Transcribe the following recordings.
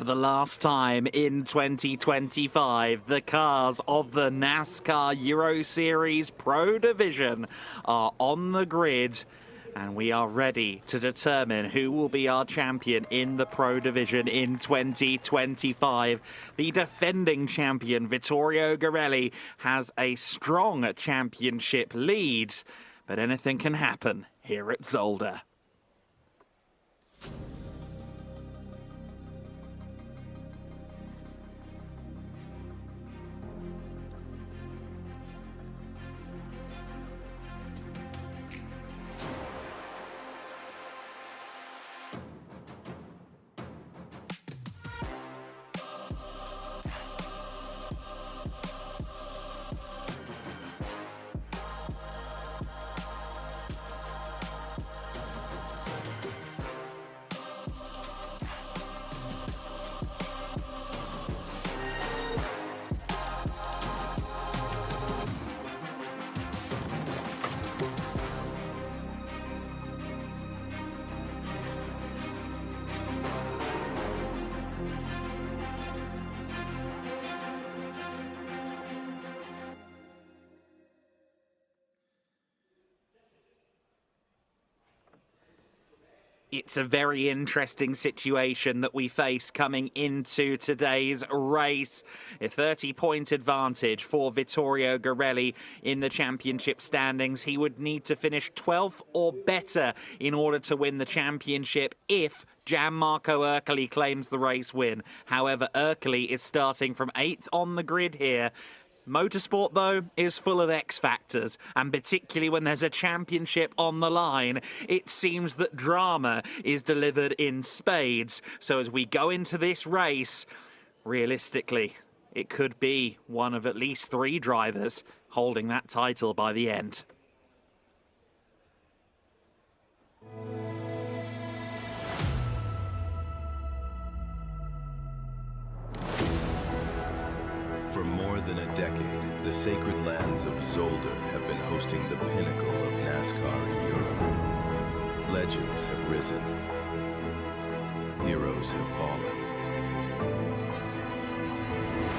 For the last time in 2025, the cars of the NASCAR Euro Series Pro Division are on the grid, and we are ready to determine who will be our champion in the Pro Division in 2025. The defending champion, Vittorio Garelli, has a strong championship lead, but anything can happen here at Zolder. It's a very interesting situation that we face coming into today's race. A 30-point advantage for Vittorio Garelli in the championship standings. He would need to finish 12th or better in order to win the championship if Gianmarco Ercoli claims the race win. However, Ercoli is starting from 8th on the grid here. Motorsport, though, is full of X factors, and particularly when there's a championship on the line, it seems that drama is delivered in spades. So as we go into this race, realistically, it could be one of at least 3 drivers holding that title by the end. For more than a decade, the sacred lands of Zolder have been hosting the pinnacle of NASCAR in Europe. Legends have risen. Heroes have fallen.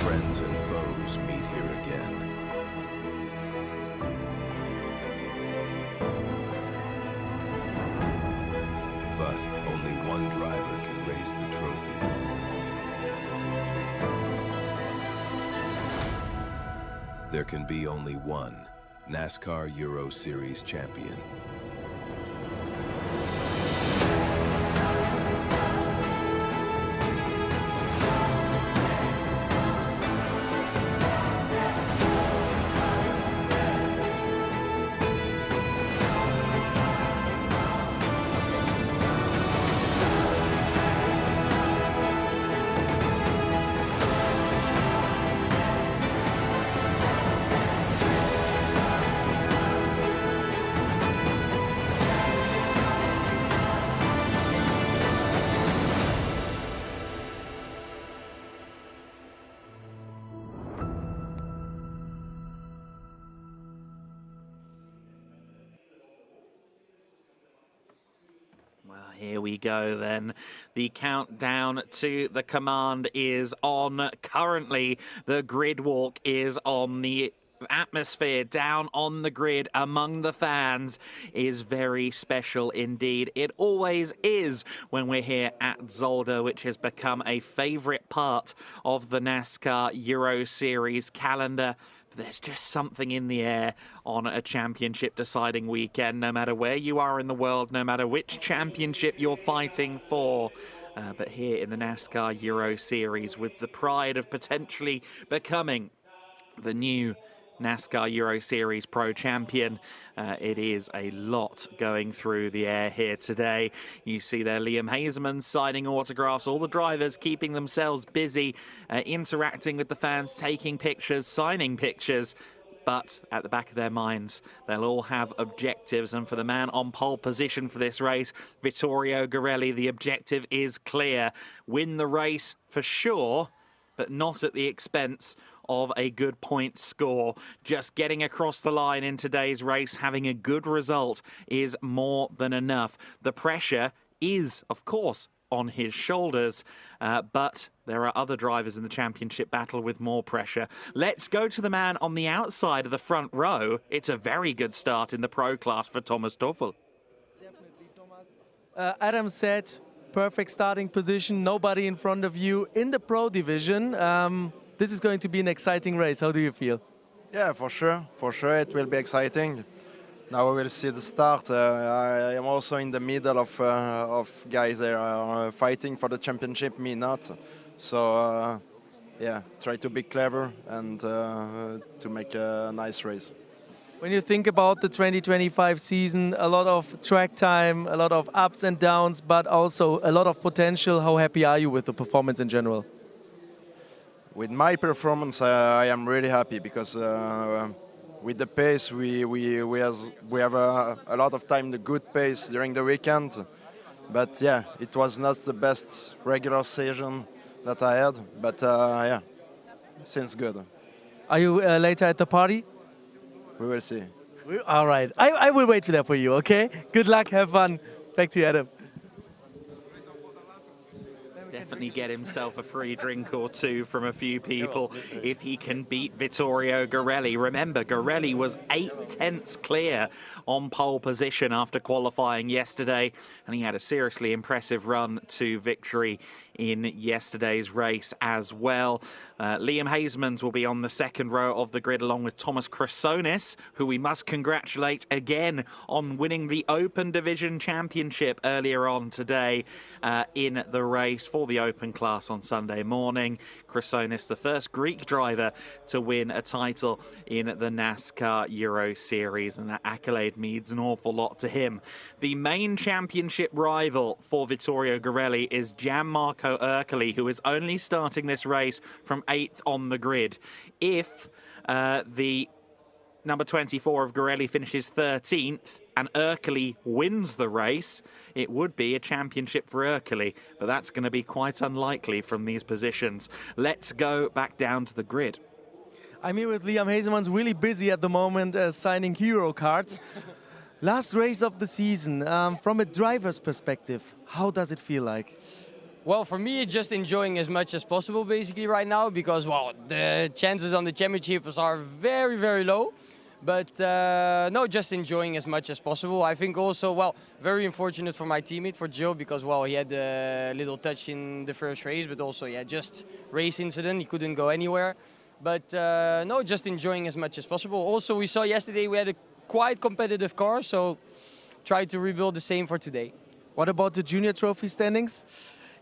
Friends and foes meet here again. But only one driver can raise the trophy. There can be only one NASCAR Euro Series champion. Well, here we go then. The countdown to the command is on. Currently, the grid walk is on. The atmosphere down on the grid among the fans is very special indeed. It always is when we're here at Zolder, which has become a favourite part of the NASCAR Euro Series calendar. There's just something in the air on a championship deciding weekend, no matter where you are in the world, no matter which championship you're fighting for. But here in the NASCAR Euro Series, with the pride of potentially becoming the new NASCAR Euro Series Pro Champion. It is a lot going through the air here today. You see there Liam Hazeman signing autographs, all the drivers keeping themselves busy, interacting with the fans, taking pictures, signing pictures. But at the back of their minds, they'll all have objectives. And for the man on pole position for this race, Vittorio Garelli, the objective is clear. Win the race for sure, but not at the expense of a good point score. Just getting across the line in today's race, having a good result is more than enough. The pressure is, of course, on his shoulders, but there are other drivers in the championship battle with more pressure. Let's go to the man on the outside of the front row. It's a very good start in the pro class for Thomas Toffel. Definitely, Thomas. Adam said, perfect starting position, nobody in front of you in the pro division. This is going to be an exciting race. How do you feel? Yeah, for sure. For sure, it will be exciting. Now we will see the start. I am also in the middle of guys that are fighting for the championship, me not. So, yeah, try to be clever and to make a nice race. When you think about the 2025 season, a lot of track time, a lot of ups and downs, but also a lot of potential. How happy are you with the performance in general? With my performance, I am really happy because with the pace, we have a lot of time, the good pace during the weekend. But yeah, it was not the best regular season that I had. But yeah, seems good. Are you later at the party? We will see. All right. I will wait for that for you, okay? Good luck, have fun. Back to you, Adam. Definitely get himself a free drink or two from a few people if he can beat Vittorio Garelli. Remember, Garelli was 8/10 clear on pole position after qualifying yesterday, and he had a seriously impressive run to victory in yesterday's race as well. Liam Hasemans will be on the second row of the grid along with Thomas Chrysonis, who we must congratulate again on winning the Open Division Championship earlier on today in the race for the Open class on Sunday morning. Chrysonis, the first Greek driver to win a title in the NASCAR Euro Series, and that accolade means an awful lot to him. The main championship rival for Vittorio Garelli is Gianmarco Ercoli, who is only starting this race from 8th on the grid. If the number 24 of Garelli finishes 13th and Ercoli wins the race, it would be a championship for Ercoli, but that's going to be quite unlikely from these positions. Let's go back down to the grid. I'm here with Liam Hasemans, really busy at the moment signing hero cards. Last race of the season, from a driver's perspective, how does it feel like? Well, for me, it's just enjoying as much as possible basically right now because, well, the chances on the championships are very, very low. But no, just enjoying as much as possible. I think also, well, very unfortunate for my teammate, for Joe, because, well, he had a little touch in the first race, but also, yeah, just race incident. He couldn't go anywhere. But no, just enjoying as much as possible. Also, we saw yesterday we had a quite competitive car, so try to rebuild the same for today. What about the junior trophy standings?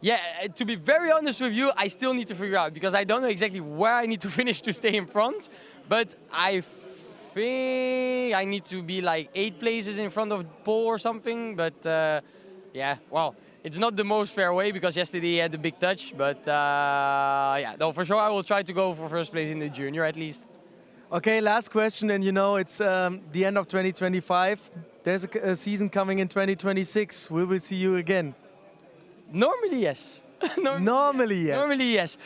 Yeah, to be very honest with you, I still need to figure out because I don't know exactly where I need to finish to stay in front. But I think I need to be like 8 places in front of pole or something. But yeah, well, it's not the most fair way because yesterday he had a big touch. But yeah, no, for sure I will try to go for first place in the junior at least. Okay, last question, and you know it's the end of 2025. There's a season coming in 2026. Will we see you again? Normally, yes. Normally, yes. Normally, yes.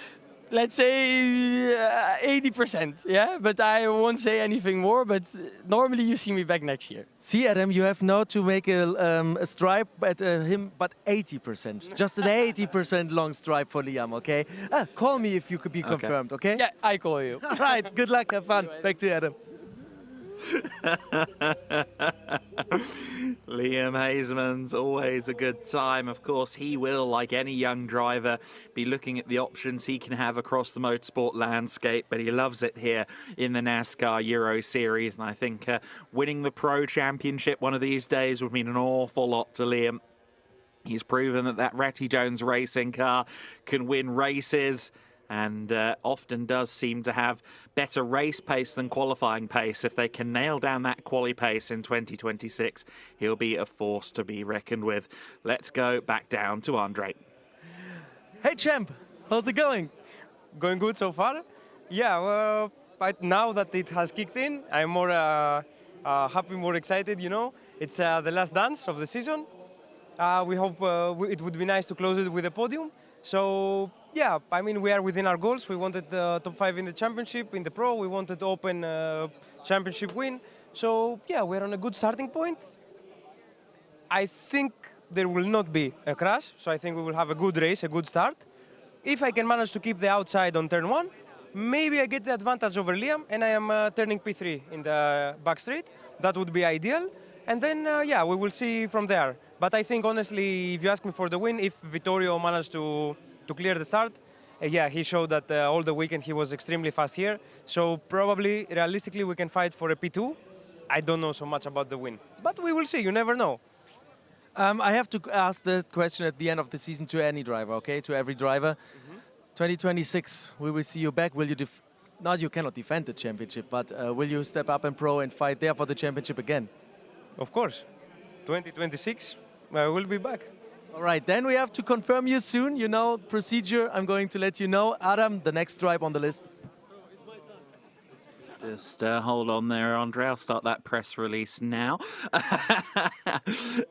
Let's say 80%, yeah? But I won't say anything more, but normally you see me back next year. See, Adam, you have now to make a stripe at him, but 80%. Just an 80% long stripe for Liam, okay? Call me if you could be confirmed, okay? Yeah, I call you. All right, good luck, have fun. Back to you, Adam. Liam Hasemans, always a good time. Of course, he will, like any young driver, be looking at the options he can have across the motorsport landscape, but he loves it here in the NASCAR Euro Series, and I think winning the Pro Championship one of these days would mean an awful lot to Liam. He's proven that Ratty Jones racing car can win races, and often does seem to have better race pace than qualifying pace. If they can nail down that quali pace in 2026, he'll be a force to be reckoned with. Let's go back down to Andre. Hey, champ, how's it going? Going good so far. Yeah, well, but now that it has kicked in, I'm more happy, more excited, you know. It's the last dance of the season. We hope it would be nice to close it with a podium. So, yeah, I mean, we are within our goals. We wanted top 5 in the championship, in the pro. We wanted open championship win. So, yeah, we're on a good starting point. I think there will not be a crash, so I think we will have a good race, a good start. If I can manage to keep the outside on turn 1, maybe I get the advantage over Liam and I am turning P3 in the back straight. That would be ideal. And then, yeah, we will see from there. But I think, honestly, if you ask me for the win, if Vittorio managed to clear the start, yeah, he showed that all the weekend he was extremely fast here. So probably, realistically, we can fight for a P2. I don't know so much about the win. But we will see, you never know. I have to ask the question at the end of the season to any driver, okay? To every driver. 2026, we will see you back. Will you not you cannot defend the championship, but will you step up in pro and fight there for the championship again? Of course. 2026, I will be back. All right, then we have to confirm you soon. You know, procedure, I'm going to let you know. Adam, the next drive on the list. Just hold on there, Andre. I'll start that press release now.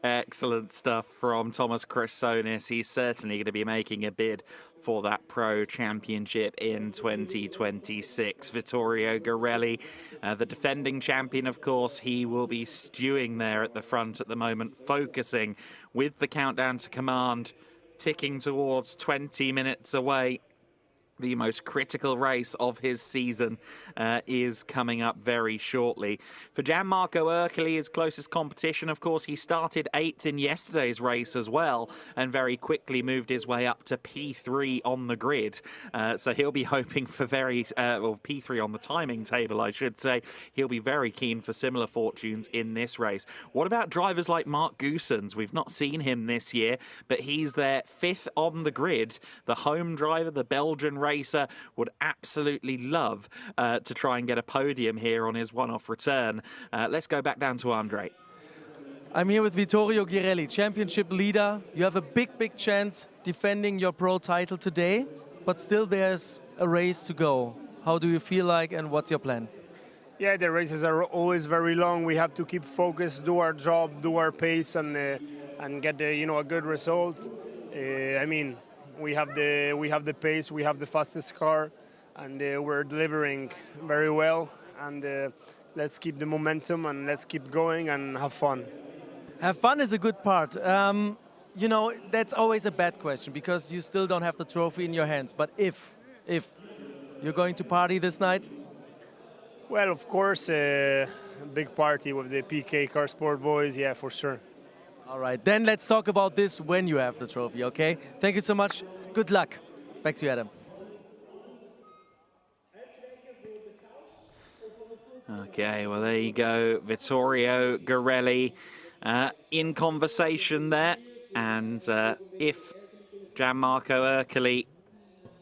Excellent stuff from Thomas Chrysonis. He's certainly going to be making a bid for that Pro Championship in 2026. Vittorio Garelli, the defending champion, of course, he will be stewing there at the front at the moment, focusing with the countdown to command, ticking towards 20 minutes away. The most critical race of his season is coming up very shortly. For Gianmarco Ercoli, his closest competition, of course, he started 8th in yesterday's race as well and very quickly moved his way up to P3 on the grid. So he'll be hoping for well, P3 on the timing table, I should say. He'll be very keen for similar fortunes in this race. What about drivers like Mark Goossens? We've not seen him this year, but he's there 5th on the grid. The home driver, the Belgian racer, would absolutely love to try and get a podium here on his one-off return. Let's go back down to Andre. I'm here with Vittorio Garelli, championship leader. You have a big chance defending your pro title today, but still there's a race to go. How do you feel like and what's your plan? Yeah, the races are always very long. We have to keep focused, do our job, do our pace, and get a good result. I mean, we have the pace, we have the fastest car, and we're delivering very well. And let's keep the momentum and let's keep going and have fun. Have fun is a good part. You know, that's always a bad question because you still don't have the trophy in your hands. But if you're going to party this night? Well, of course, a big party with the PK Car Sport boys, yeah, for sure. All right, then let's talk about this when you have the trophy, okay? Thank you so much. Good luck. Back to you, Adam. Okay, well, there you go. Vittorio Garelli in conversation there. And if Gianmarco Ercoli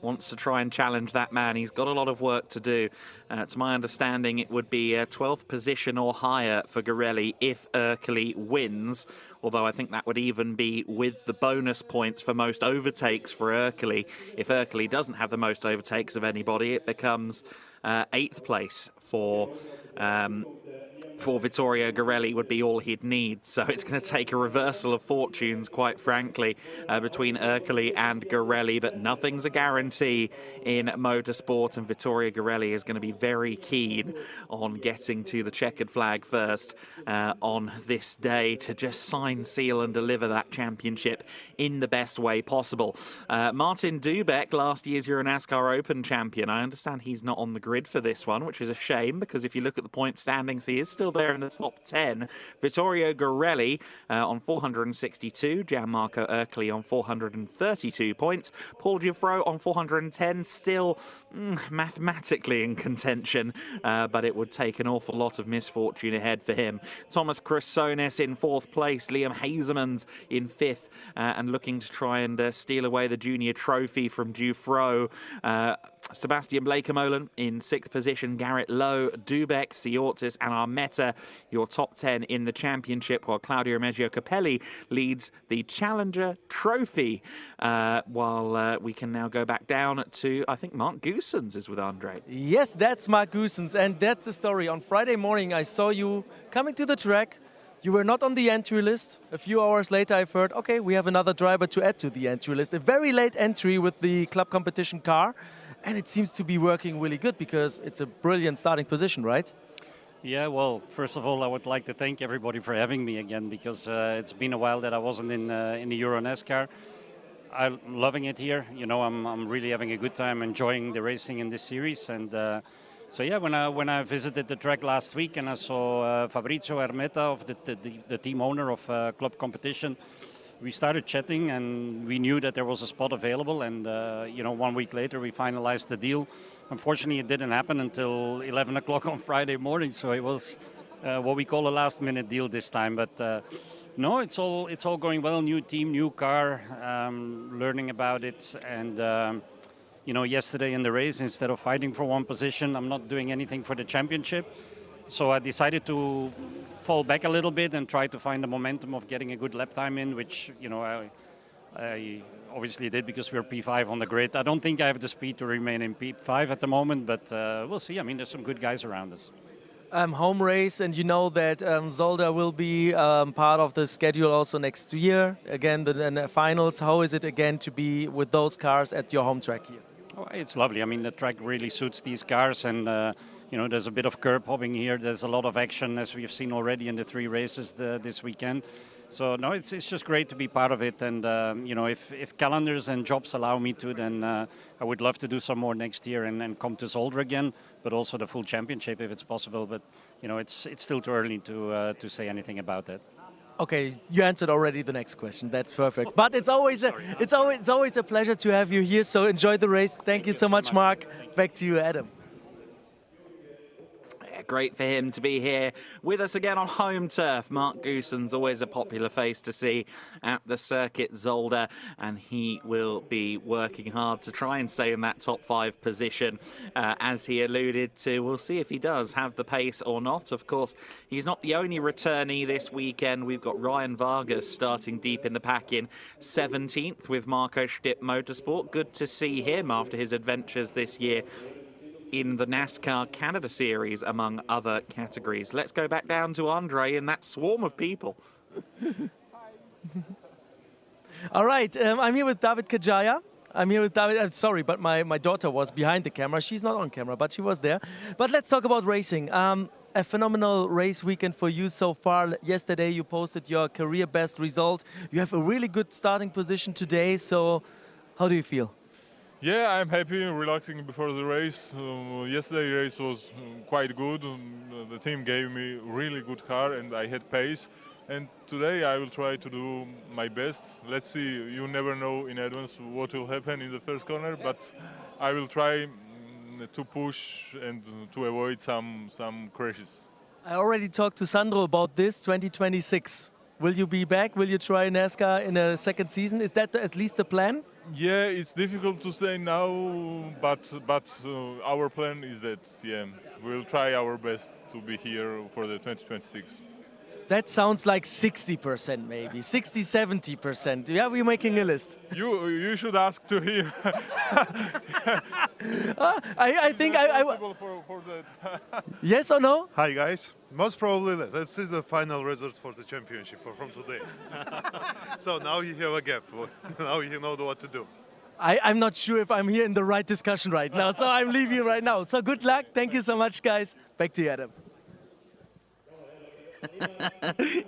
wants to try and challenge that man, he's got a lot of work to do. To my understanding, it would be a 12th position or higher for Garelli if Ercoli wins, although I think that would even be with the bonus points for most overtakes for Ercoli. If Ercoli doesn't have the most overtakes of anybody, it becomes 8th place for Vittorio Garelli would be all he'd need. So it's going to take a reversal of fortunes, quite frankly, between Ercoli and Garelli. But nothing's a guarantee in motorsport, and Vittorio Garelli is going to be very keen on getting to the checkered flag first on this day to just sign, seal and deliver that championship in the best way possible. Martin Dubeck, last year's Euro NASCAR Open champion, I understand he's not on the grid for this one, which is a shame because if you look at the point standings, he is still there in the top 10. Vittorio Garelli on 462, Gianmarco Ercoli on 432 points, Paul Giuffreau on 410, still mathematically in contention, but it would take an awful lot of misfortune ahead for him. Thomas Chrysonis in 4th place, Liam Hazemans in 5th, and looking to try and steal away the junior trophy from Giuffreau. Sebastian Blakemolen in 6th position, Garrett Lowe, Dubeck, Ciortis and Armetta, your top 10 in the championship, while Claudio Remeggio Capelli leads the Challenger Trophy. While we can now go back down to, I think, Mark Goossens is with Andre. Yes, that's Mark Goossens, and that's the story. On Friday morning, I saw you coming to the track. You were not on the entry list. A few hours later, I've heard, okay, we have another driver to add to the entry list. A very late entry with the club competition car. And it seems to be working really good because it's a brilliant starting position, right? Yeah, well, first of all, I would like to thank everybody for having me again because it's been a while that I wasn't in the Euro NASCAR. I'm loving it here. You know, I'm really having a good time enjoying the racing in this series. And so yeah, when I visited the track last week and I saw Fabrizio Hermeta, of the team owner of Club Competition, we started chatting and we knew that there was a spot available. And you know, 1 week later we finalized the deal. Unfortunately, it didn't happen until 11 o'clock on Friday morning. So it was what we call a last-minute deal this time. But no, it's all going well. New team, new car, learning about it, and you know, yesterday in the race, instead of fighting for one position, I'm not doing anything for the championship. So I decided to fall back a little bit and try to find the momentum of getting a good lap time in, which you know I obviously did because we're P5 on the grid. I don't think I have the speed to remain in P5 at the moment, but we'll see. I mean, there's some good guys around us. Home race, and you know that Zolder will be part of the schedule also next year. Again, the finals. How is it again to be with those cars at your home track here? Oh, it's lovely. I mean, the track really suits these cars, and you know, there's a bit of curb hopping here. There's a lot of action, as we've seen already in the 3 races this weekend. So no, it's just great to be part of it. And you know, if calendars and jobs allow me to, then I would love to do some more next year and come to Zolder again, but also the full championship if it's possible. But you know, it's still too early to say anything about that. Okay, you answered already the next question. That's perfect. But it's always a pleasure to have you here. So enjoy the race. Thank you so much, Mark. Back to you, Adam. Great for him to be here with us again on home turf. Mark Goosen's always a popular face to see at the Circuit Zolder, and he will be working hard to try and stay in that top 5 position, as he alluded to. We'll see if he does have the pace or not. Of course, he's not the only returnee this weekend. We've got Ryan Vargas starting deep in the pack in 17th with Marco Stipp Motorsport. Good to see him after his adventures this year in the NASCAR Canada Series, among other categories. Let's go back down to Andre in that swarm of people. All right, I'm here with David Kajaya. I'm here with David. Sorry, but my daughter was behind the camera. She's not on camera, but she was there. But let's talk about racing. A phenomenal race weekend for you so far. Yesterday you posted your career best result. You have a really good starting position today. So how do you feel? Yeah, I'm happy and relaxing before the race. Yesterday's race was quite good. The team gave me really good car and I had pace. And today I will try to do my best. Let's see, you never know in advance what will happen in the first corner, but I will try to push and to avoid some crashes. I already talked to Sandro about this, 2026. Will you be back? Will you try NASCAR in a second season? Is that at least the plan? Yeah, it's difficult to say now, but our plan is that, yeah, we'll try our best to be here for the 2026. That sounds like 60% maybe, 60, 70%. Yeah, we're making a list. You should ask to him. I think I for that. Yes or no? Hi guys. Most probably let's see the final results for the championship from today. So now you have a gap. Now you know what to do. I'm not sure if I'm here in the right discussion right now, so I'm leaving you right now. So good luck. Thank you so much, guys. Back to you, Adam.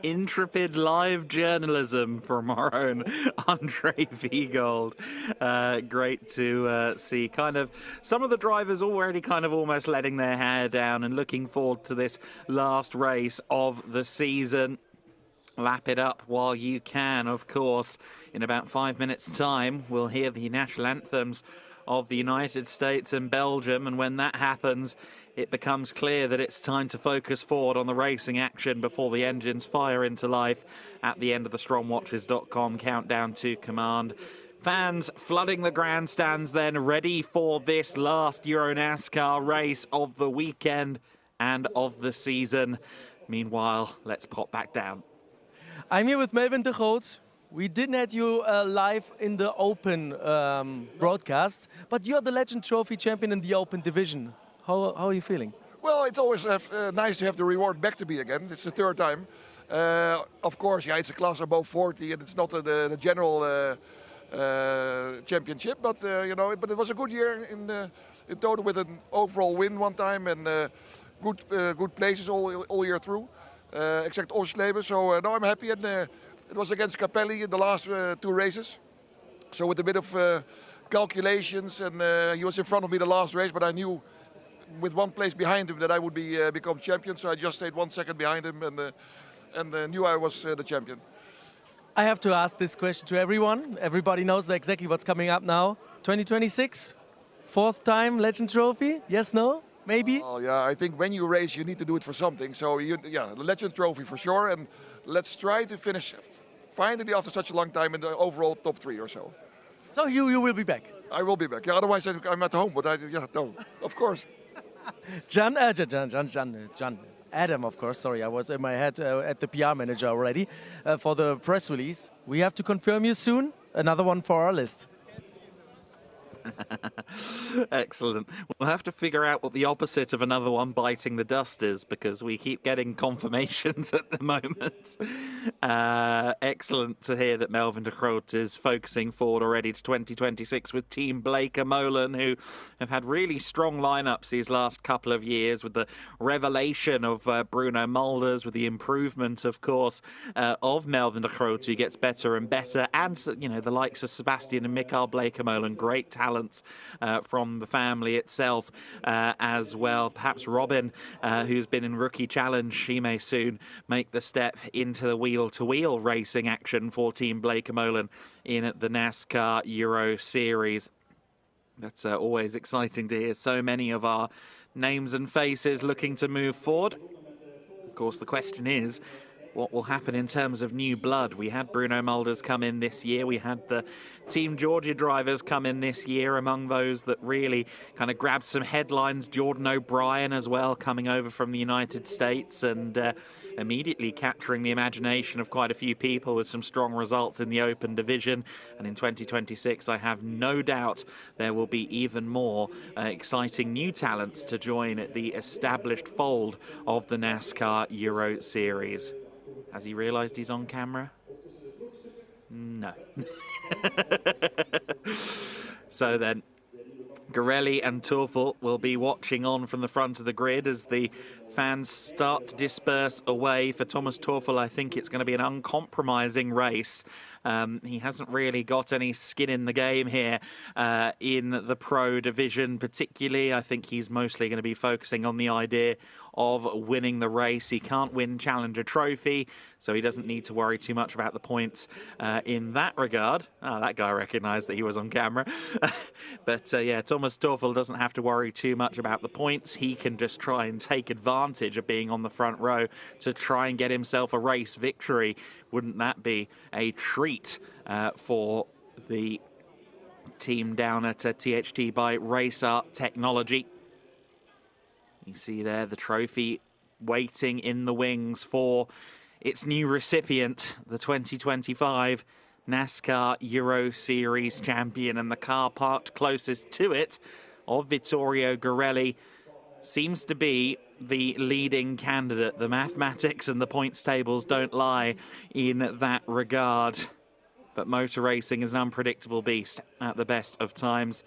Intrepid live journalism from our own Andre Viegold. Great to see kind of some of the drivers already kind of almost letting their hair down and looking forward to this last race of the season. Lap it up while you can, of course. In about 5 minutes' time, we'll hear the national anthems of the United States and Belgium, and when that happens, it becomes clear that it's time to focus forward on the racing action before the engines fire into life at the end of the strongwatches.com countdown to command. Fans flooding the grandstands then, ready for this last Euro NASCAR race of the weekend and of the season. Meanwhile, let's pop back down. I'm here with Melvin de Groot. We didn't have you live in the Open broadcast, but you're the Legend Trophy champion in the Open division. How are you feeling? Well, it's always nice to have the reward back to me again. It's the 3rd time. Of course, yeah, it's a class above 40 and it's not the general championship, but you know, but it was a good year in total with an overall win one time, and good places all year through, except Oosterleben. So no, I'm happy. And it was against Capelli in the last 2 races. So with a bit of calculations, and he was in front of me the last race, but I knew with 1 place behind him that I would become champion. So I just stayed 1 second behind him and knew I was the champion. I have to ask this question to everyone. Everybody knows exactly what's coming up now. 2026, 4th time Legend Trophy. Yes, no, maybe. Well, yeah, I think when you race, you need to do it for something. So the Legend Trophy for sure, and let's try to finish finally after such a long time in the overall top 3 or so. So you will be back. I will be back. Yeah, otherwise I'm at home. But no, of course. John, Adam, of course. Sorry, I was in my head at the PR manager already for the press release. We have to confirm you soon. Another one for our list. Excellent. We'll have to figure out what the opposite of another one biting the dust is, because we keep getting confirmations at the moment. Excellent to hear that Melvin de Groot is focusing forward already to 2026 with Team Blake Molen, who have had really strong lineups these last couple of years, with the revelation of Bruno Mulders, with the improvement, of course, of Melvin de Groot, who gets better and better, and the likes of Sebastian and Mikael Blake Molen, great talents from the family itself as well. Perhaps Robin, who's been in Rookie Challenge, she may soon make the step into the wheel-to-wheel racing action for Team Blake Molen in the NASCAR Euro Series. That's always exciting to hear so many of our names and faces looking to move forward. Of course, the question is, what will happen in terms of new blood? We had Bruno Mulders come in this year. We had the Team Georgia drivers come in this year. Among those that really kind of grabbed some headlines, Jordan O'Brien as well, coming over from the United States and immediately capturing the imagination of quite a few people with some strong results in the open division. And in 2026, I have no doubt there will be even more exciting new talents to join the established fold of the NASCAR Euro Series. Has he realised he's on camera? No. So then, Gorelli and Teufel will be watching on from the front of the grid as the fans start to disperse away. For Thomas Teufel, I think it's going to be an uncompromising race. He hasn't really got any skin in the game here in the pro division particularly. I think he's mostly going to be focusing on the idea of winning the race. He can't win Challenger Trophy, so he doesn't need to worry too much about the points in that regard. Oh, that guy recognised that he was on camera. But yeah, Thomas Teufel doesn't have to worry too much about the points. He can just try and take advantage of being on the front row to try and get himself a race victory. Wouldn't that be a treat for the team down at THT by Race Art Technology? You see there the trophy waiting in the wings for its new recipient, the 2025 NASCAR Euro Series champion, and the car parked closest to it of Vittorio Gorelli seems to be the leading candidate. The mathematics and the points tables don't lie in that regard. But motor racing is an unpredictable beast at the best of times,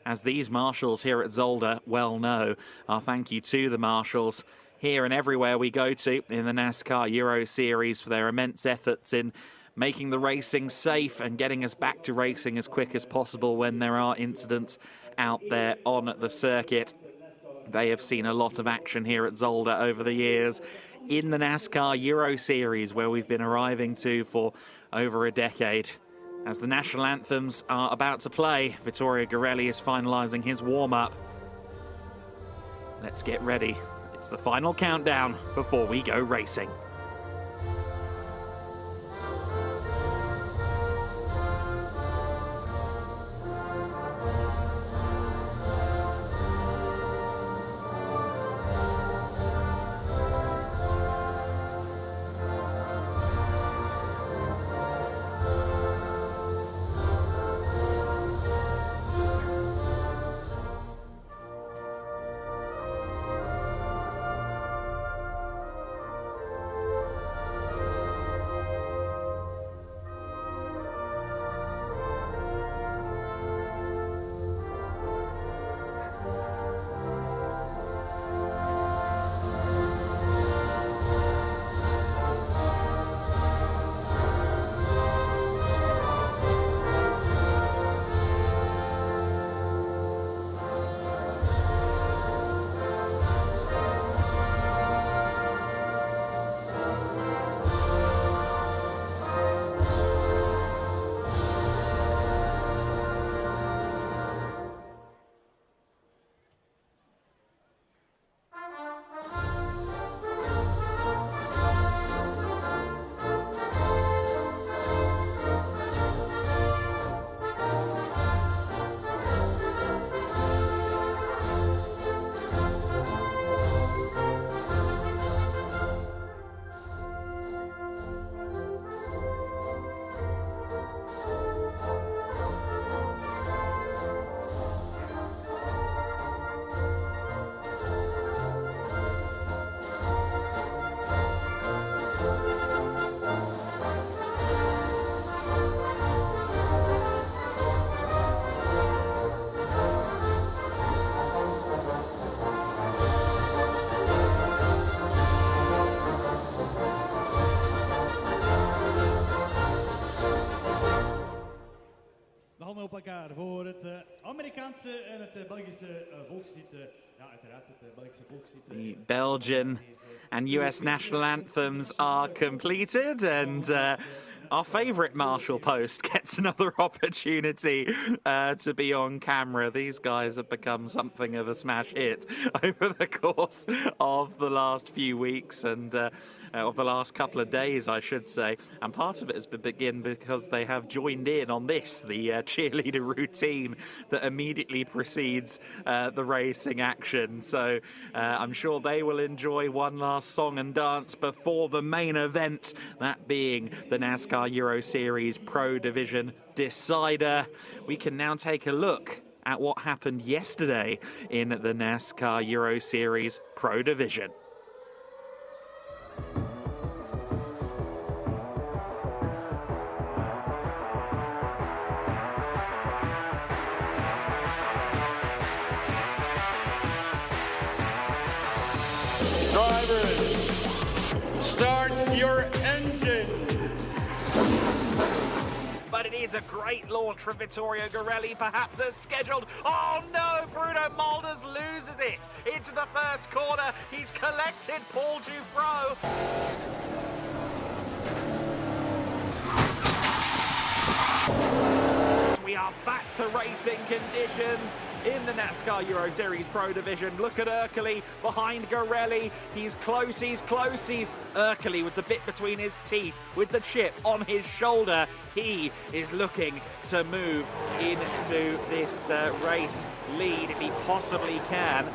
as these marshals here at Zolder well know. Our thank you to the marshals here and everywhere we go to in the NASCAR Euro Series for their immense efforts in making the racing safe and getting us back to racing as quick as possible when there are incidents out there on the circuit. They have seen a lot of action here at Zolder over the years in the NASCAR Euro Series, where we've been arriving to for over a decade. As the national anthems are about to play, Vittorio Gorelli is finalising his warm-up. Let's get ready. It's the final countdown before we go racing. The Belgian and US national anthems are completed, and our favourite Marshall Post gets another opportunity to be on camera. These guys have become something of a smash hit over the course of the last few weeks and of the last couple of days, I should say. And part of it has been because they have joined in on this, the cheerleader routine that immediately precedes the racing action. So I'm sure they will enjoy one last song and dance before the main event, that being the NASCAR Euro Series Pro Division decider. We can now take a look at what happened yesterday in the NASCAR Euro Series Pro Division. Drivers, start your engine. But it is a great launch from Vittorio Garelli, perhaps as scheduled. Oh no, Bruno Mulders loses it into the first corner. He's collected Paul Dufro. We are back to racing conditions in the NASCAR Euro Series Pro Division. Look at Urkeley behind Garelli. He's close, he's close. He's Urkeley with the bit between his teeth, with the chip on his shoulder. He is looking to move into this race lead if he possibly can.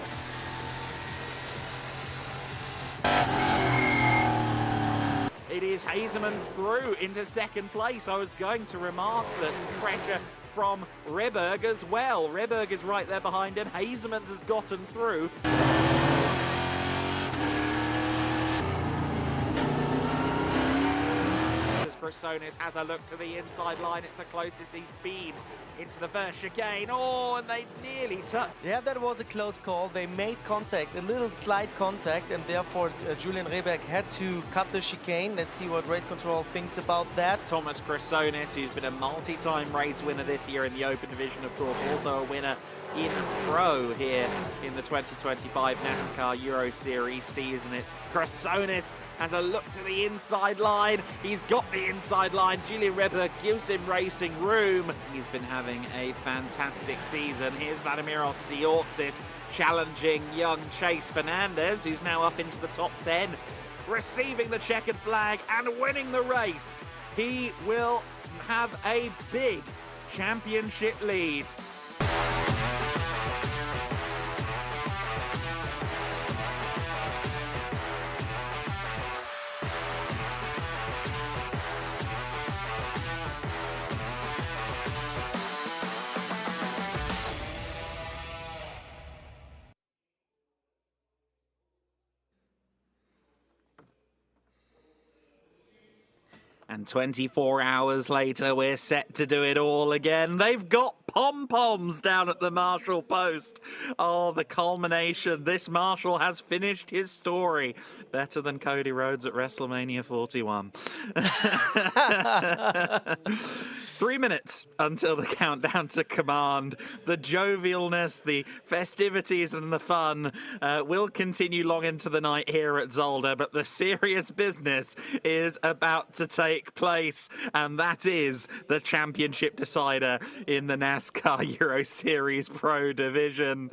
It is Hazeman's through into second place. I was going to remark that pressure from Reberg as well. Reberg is right there behind him. Hazeman's has gotten through. Chrysonis has a look to the inside line. It's the closest he's been into the first chicane. Oh, and they nearly touched. Yeah, that was a close call. They made contact, a little slight contact, and therefore Julian Reberg had to cut the chicane. Let's see what race control thinks about that. Thomas Chrysonis, who's been a multi-time race winner this year in the Open Division, of course, also a winner in Pro here in the 2025 NASCAR Euro Series season. It's Chrysonis has a look to the inside line. He's got the inside line. Julian Reberg gives him racing room. He's been having a fantastic season. Here's Vladimiros Siortsis challenging young Chase Fernandez, who's now up into the top 10, receiving the checkered flag and winning the race. He will have a big championship lead. And 24 hours later, we're set to do it all again. They've got pom-poms down at the Marshall Post. Oh, the culmination. This Marshall has finished his story. Better than Cody Rhodes at WrestleMania 41. 3 minutes until the countdown to command. The jovialness, the festivities and the fun will continue long into the night here at Zolder, but the serious business is about to take place, and that is the championship decider in the NASCAR Euro Series Pro Division.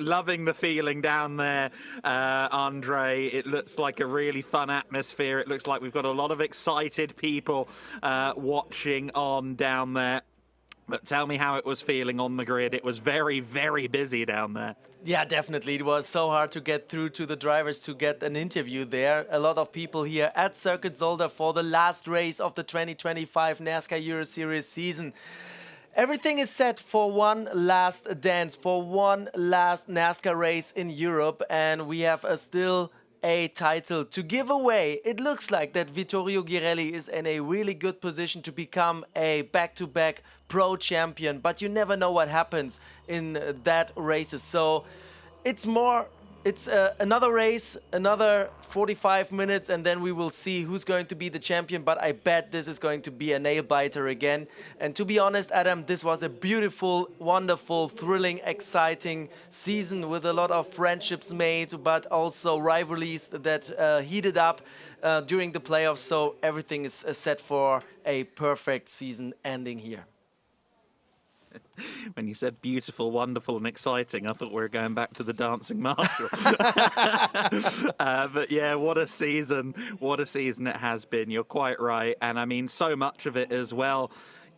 Loving the feeling down there, Andre. It looks like a really fun atmosphere. It looks like we've got a lot of excited people watching on down there. But tell me how it was feeling on the grid. It was very, very busy down there. Yeah, definitely. It was so hard to get through to the drivers to get an interview there. A lot of people here at Circuit Zolder for the last race of the 2025 NASCAR Euro Series season. Everything is set for one last dance, for one last NASCAR race in Europe, and we have still a title to give away. It looks like that Vittorio Garelli is in a really good position to become a back-to-back pro champion, but you never know what happens in that races. So it's more it's another race, another 45 minutes, and then we will see who's going to be the champion. But I bet this is going to be a nail-biter again. And to be honest, Adam, this was a beautiful, wonderful, thrilling, exciting season with a lot of friendships made, but also rivalries that heated up during the playoffs. So everything is set for a perfect season ending here. When you said beautiful, wonderful, and exciting, I thought we were going back to the Dancing Marshal. But yeah, what a season it has been. You're quite right. And I mean, so much of it as well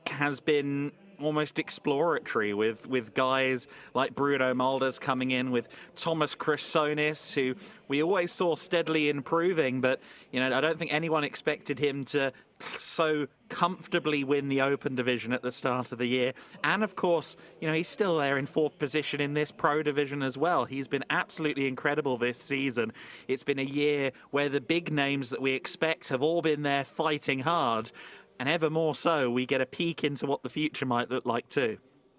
has been almost exploratory with guys like Bruno Mulders coming in, with Thomas Chrysonis, who we always saw steadily improving, but you know, I don't think anyone expected him to so comfortably win the Open division at the start of the year. And of course, you know, he's still there in 4th position in this Pro division as well. He's been absolutely incredible this season. It's been a year where the big names that we expect have all been there fighting hard. And ever more so, we get a peek into what the future might look like too.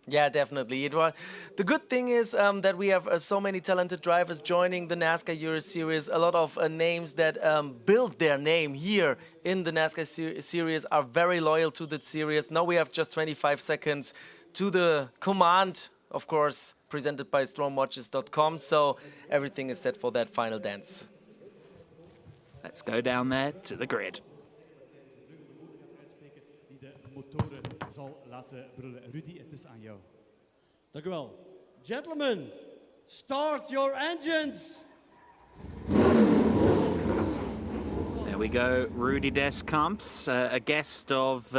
Yeah, definitely. The good thing is that we have so many talented drivers joining the NASCAR Euro Series. A lot of names that build their name here in the NASCAR Series are very loyal to the series. Now we have just 25 seconds to the command, of course, presented by stromwatches.com. So everything is set for that final dance. Let's go down there to the grid. Motoren zal laten brullen. Rudy, het is aan jou. Dank u wel. Gentlemen, start your engines. There we go. Rudy Descamps, a guest of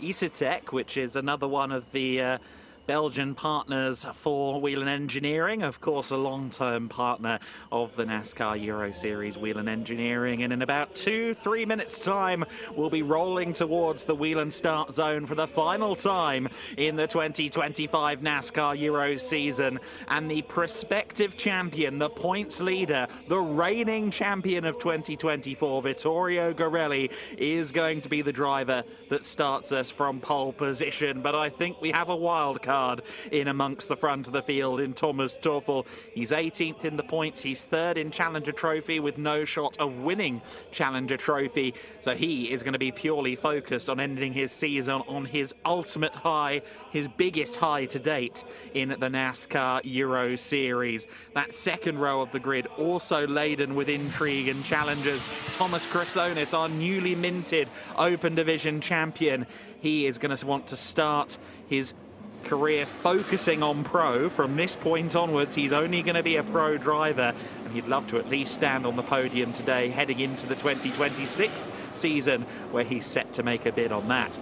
Isotec, which is another one of the Belgian partners for Whelen Engineering, of course a long-term partner of the NASCAR Euro Series Whelen Engineering. And in about 2-3 minutes time, we'll be rolling towards the Whelen start zone for the final time in the 2025 NASCAR Euro season. And the prospective champion, the points leader, the reigning champion of 2024, Vittorio Gorelli, is going to be the driver that starts us from pole position. But I think we have a wild card in amongst the front of the field in Thomas Tuchel. He's 18th in the points. He's 3rd in Challenger Trophy with no shot of winning Challenger Trophy. So he is going to be purely focused on ending his season on his ultimate high, his biggest high to date in the NASCAR Euro Series. That second row of the grid also laden with intrigue and challenges. Thomas Chrysonis, our newly minted Open Division champion. He is going to want to start his career focusing on pro. From this point onwards, he's only going to be a pro driver, and he'd love to at least stand on the podium today heading into the 2026 season, where he's set to make a bid on that.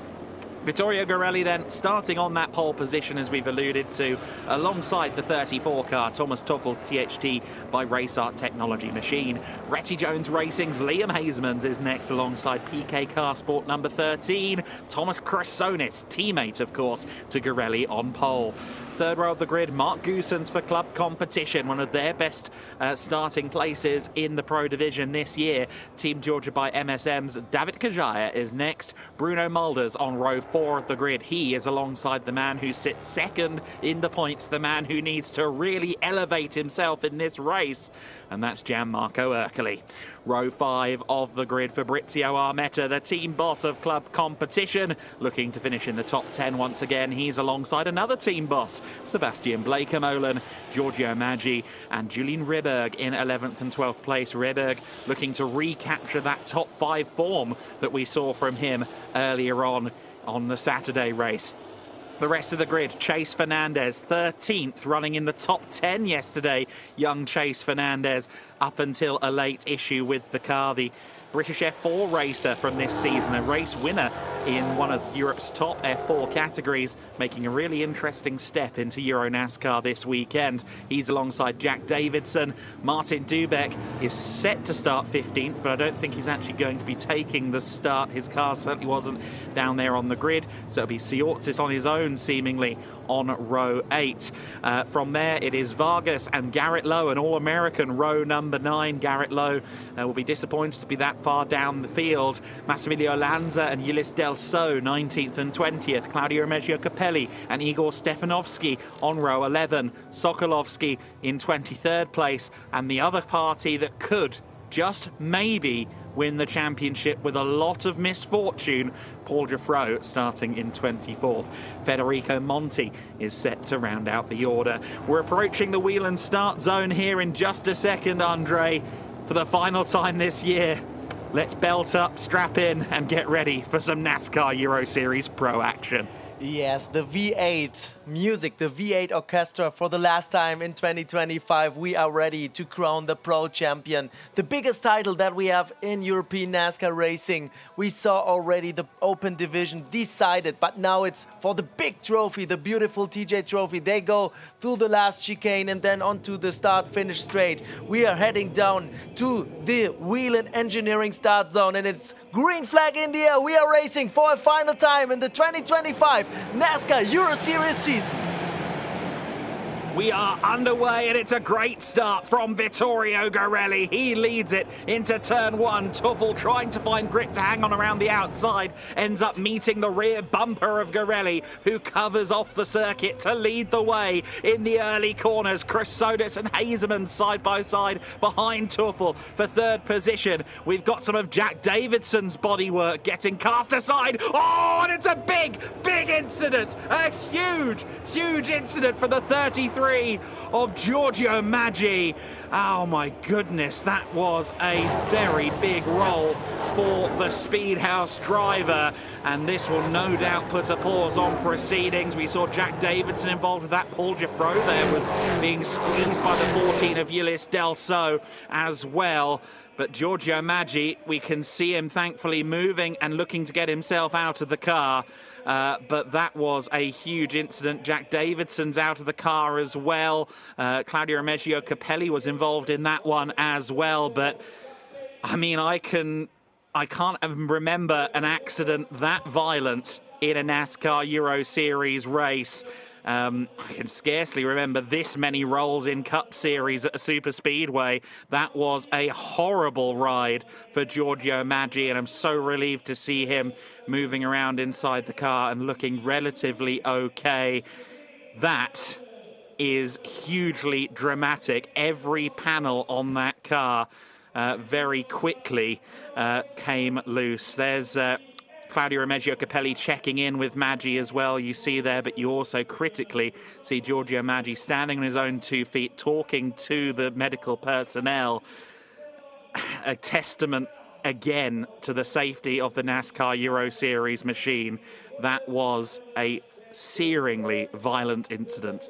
Vittorio Gorelli then starting on that pole position, as we've alluded to, alongside the 34 car, Thomas Tuchel's THT by Race Art Technology Machine. Retty Jones Racing's Liam Hasemans is next alongside PK Car Sport number 13. Thomas Chrysonis, teammate, of course, to Gorelli on pole. Third row of the grid, Mark Goosens for Club Competition, one of their best starting places in the Pro Division this year. Team Georgia by MSM's David Kajaya is next. Bruno Mulders on row 4 of the grid. He is alongside the man who sits second in the points, the man who needs to really elevate himself in this race, and that's Gianmarco Ercoli. Row 5 of the grid, Fabrizio Armetta, the team boss of Club Competition, looking to finish in the top 10 once again. He's alongside another team boss, Sebastian Blakemolen, Giorgio Maggi, and Julian Ribberg in 11th and 12th place. Ribberg looking to recapture that top 5 form that we saw from him earlier on the Saturday race. The rest of the grid, Chase Fernandez, 13th, running in the top 10 yesterday. Young Chase Fernandez, up until a late issue with the car. The British F4 racer from this season, a race winner in one of Europe's top F4 categories, making a really interesting step into Euro NASCAR this weekend. He's alongside Jack Davidson. Martin Dubeck is set to start 15th, but I don't think he's actually going to be taking the start. His car certainly wasn't down there on the grid, so it'll be Siortis on his own, seemingly, on row 8. From there, it is Vargas and Garrett Lowe, an All-American, row number 9. Garrett Lowe will be disappointed to be that far down the field. Massimilio Lanza and Ulis Del So, 19th and 20th. Claudio Remeggio Capelli and Igor Stefanovski on row 11. Sokolovski in 23rd place. And the other party that could just maybe win the championship with a lot of misfortune, Paul Giuffreau starting in 24th. Federico Monti is set to round out the order. We're approaching the wheel and start zone here in just a second, Andre, for the final time this year. Let's belt up, strap in, and get ready for some NASCAR Euro Series Pro action. Yes, the V8 music, the V8 orchestra for the last time in 2025. We are ready to crown the Pro Champion, the biggest title that we have in European NASCAR racing. We saw already the Open Division decided, but now it's for the big trophy, the beautiful TJ Trophy. They go through the last chicane and then onto the start-finish straight. We are heading down to the wheel and engineering start zone, and it's green flag in the air. We are racing for a final time in the 2025 NASCAR Euro Series season. We are underway, and it's a great start from Vittorio Gorelli. He leads it into turn one. Tuffle trying to find grit to hang on around the outside, ends up meeting the rear bumper of Gorelli, who covers off the circuit to lead the way in the early corners. Chrysotis and Hazeman side by side behind Tuffle for third position. We've got some of Jack Davidson's bodywork getting cast aside. Oh, and it's a big incident. A huge incident for the 33 of Giorgio Maggi. Oh my goodness, that was a very big roll for the Speedhouse driver, and this will no doubt put a pause on proceedings. We saw Jack Davidson involved with that. Paul Giuffreau there was being squeezed by the 14 of Ulis Del So as well. But Giorgio Maggi, we can see him thankfully moving and looking to get himself out of the car. But that was a huge incident. Jack Davidson's out of the car as well. Claudio Remeggio Capelli was involved in that one as well. But I mean, I can't remember an accident that violent in a NASCAR Euro Series race. I can scarcely remember this many rolls in Cup Series at a super speedway. That was a horrible ride for Giorgio Maggi, and I'm so relieved to see him moving around inside the car and looking relatively okay. That is hugely dramatic. Every panel on that car very quickly came loose. There's Claudio Remeggio Capelli checking in with Maggi as well, you see there, but you also critically see Giorgio Maggi standing on his own 2 feet, talking to the medical personnel. A testament again to the safety of the NASCAR Euro Series machine. That was a searingly violent incident.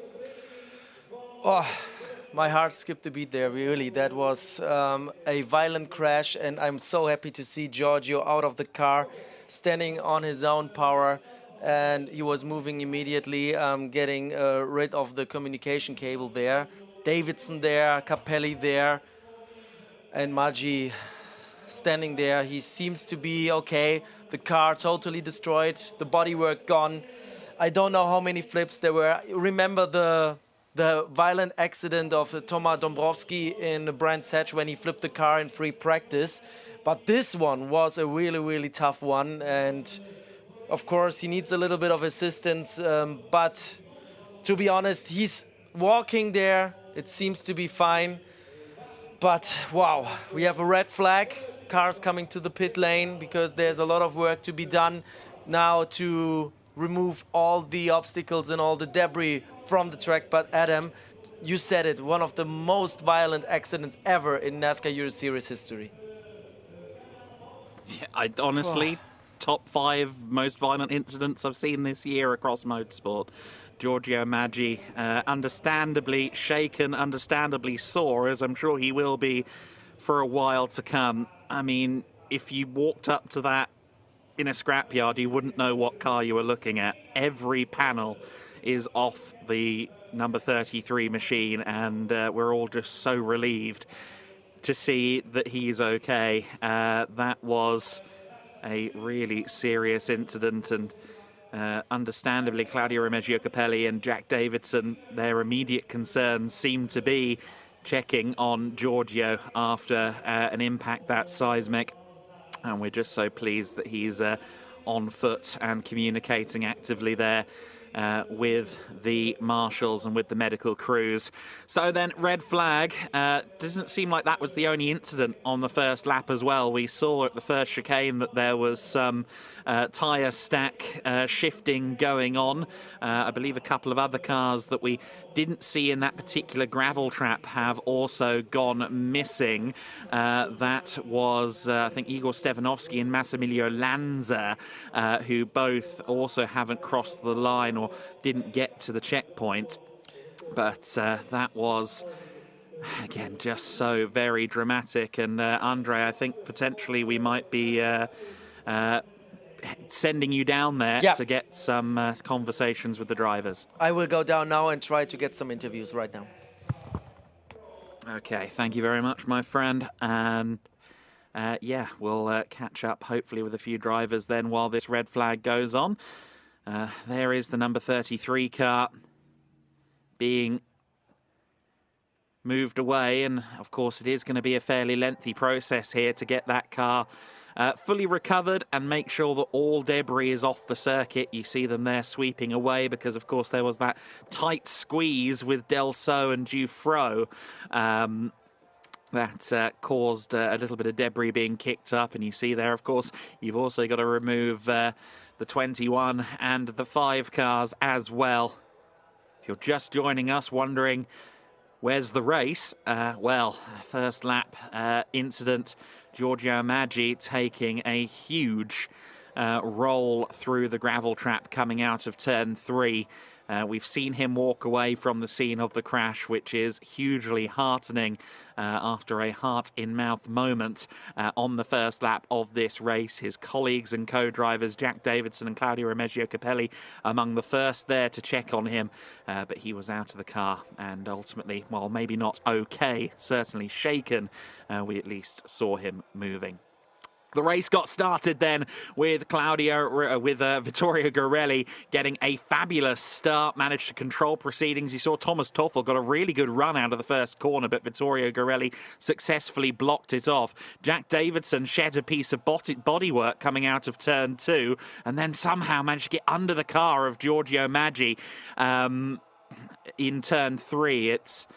Oh, my heart skipped a beat there, really. That was a violent crash, and I'm so happy to see Giorgio out of the car, standing on his own power, and he was moving immediately, getting rid of the communication cable there. Davidson there, Capelli there, and Maggi standing there. He seems to be okay. The car totally destroyed, the bodywork gone. I don't know how many flips there were. Remember the violent accident of Tomasz Dąbrowski in Brands Hatch when he flipped the car in free practice. But this one was a really tough one, and of course he needs a little bit of assistance, but to be honest, he's walking there. It seems to be fine, but wow, we have a red flag. Cars coming to the pit lane because there's a lot of work to be done now to remove all the obstacles and all the debris from the track. But Adam, you said it, one of the most violent accidents ever in NASCAR Euro Series history. Yeah, I honestly, top 5 most violent incidents I've seen this year across motorsport. Giorgio Maggi, understandably shaken, understandably sore, as I'm sure he will be for a while to come. I mean, if you walked up to that in a scrapyard, you wouldn't know what car you were looking at. Every panel is off the number 33 machine, and we're all just so relieved to see that he's okay. That was a really serious incident, and understandably Claudio Remeggio Capelli and Jack Davidson, their immediate concerns seem to be checking on Giorgio after an impact that seismic. And we're just so pleased that he's on foot and communicating actively there with the marshals and with the medical crews. So then, red flag. Doesn't seem like that was the only incident on the first lap as well. We saw at the first chicane that there was some tyre stack shifting going on. I believe a couple of other cars that we didn't see in that particular gravel trap have also gone missing. That was, I think, Igor Stevanovsky and Massimilio Lanza, who both also haven't crossed the line or didn't get to the checkpoint. But that was, again, just so very dramatic. And Andre, I think potentially we might be sending you down there to get some conversations with the drivers. I will go down now and try to get some interviews right now. Okay, thank you very much, my friend. And yeah, we'll catch up hopefully with a few drivers then while this red flag goes on. There is the number 33 car being moved away, and of course it is going to be a fairly lengthy process here to get that car fully recovered and make sure that all debris is off the circuit. You see them there sweeping away because, of course, there was that tight squeeze with Delso and Dufro that caused a little bit of debris being kicked up. And you see there, of course, you've also got to remove the 21 and the 5 cars as well. If you're just joining us wondering where's the race, well, first lap incident, Giorgio Maggi taking a huge roll through the gravel trap coming out of turn 3. We've seen him walk away from the scene of the crash, which is hugely heartening after a heart-in-mouth moment on the first lap of this race. His colleagues and co-drivers, Jack Davidson and Claudio Remeggio Capelli, among the first there to check on him, but he was out of the car and ultimately, well, maybe not okay, certainly shaken. We at least saw him moving. The race got started then with Vittorio Gorelli getting a fabulous start, managed to control proceedings. You saw Thomas Toffel got a really good run out of the first corner, but Vittorio Gorelli successfully blocked it off. Jack Davidson shed a piece of bodywork coming out of turn 2 and then somehow managed to get under the car of Giorgio Maggi in turn 3. It's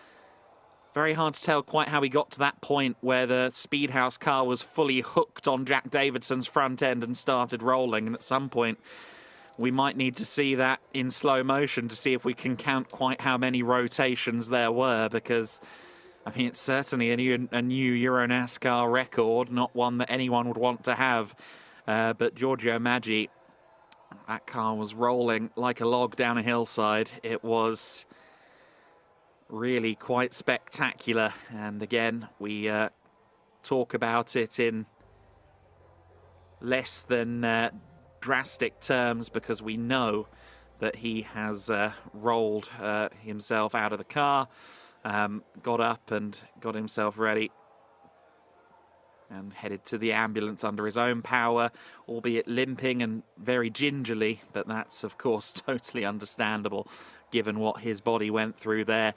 very hard to tell quite how he got to that point where the Speedhouse car was fully hooked on Jack Davidson's front end and started rolling. And at some point, we might need to see that in slow motion to see if we can count quite how many rotations there were, because, I mean, it's certainly a new Euro NASCAR record, not one that anyone would want to have. But Giorgio Maggi, that car was rolling like a log down a hillside. It was really quite spectacular, and again we talk about it in less than drastic terms because we know that he has rolled himself out of the car, got up and got himself ready and headed to the ambulance under his own power, albeit limping and very gingerly, but that's of course totally understandable given what his body went through there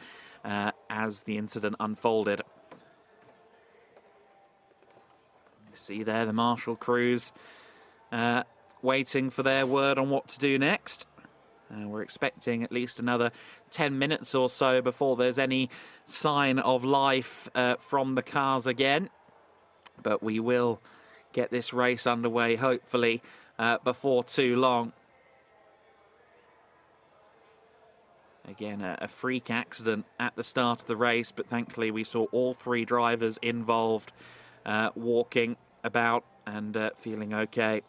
as the incident unfolded. You see there the marshal crews waiting for their word on what to do next. We're expecting at least another 10 minutes or so before there's any sign of life from the cars again. But we will get this race underway, hopefully, before too long. Again, a freak accident at the start of the race, but thankfully we saw all 3 drivers involved walking about and feeling okay.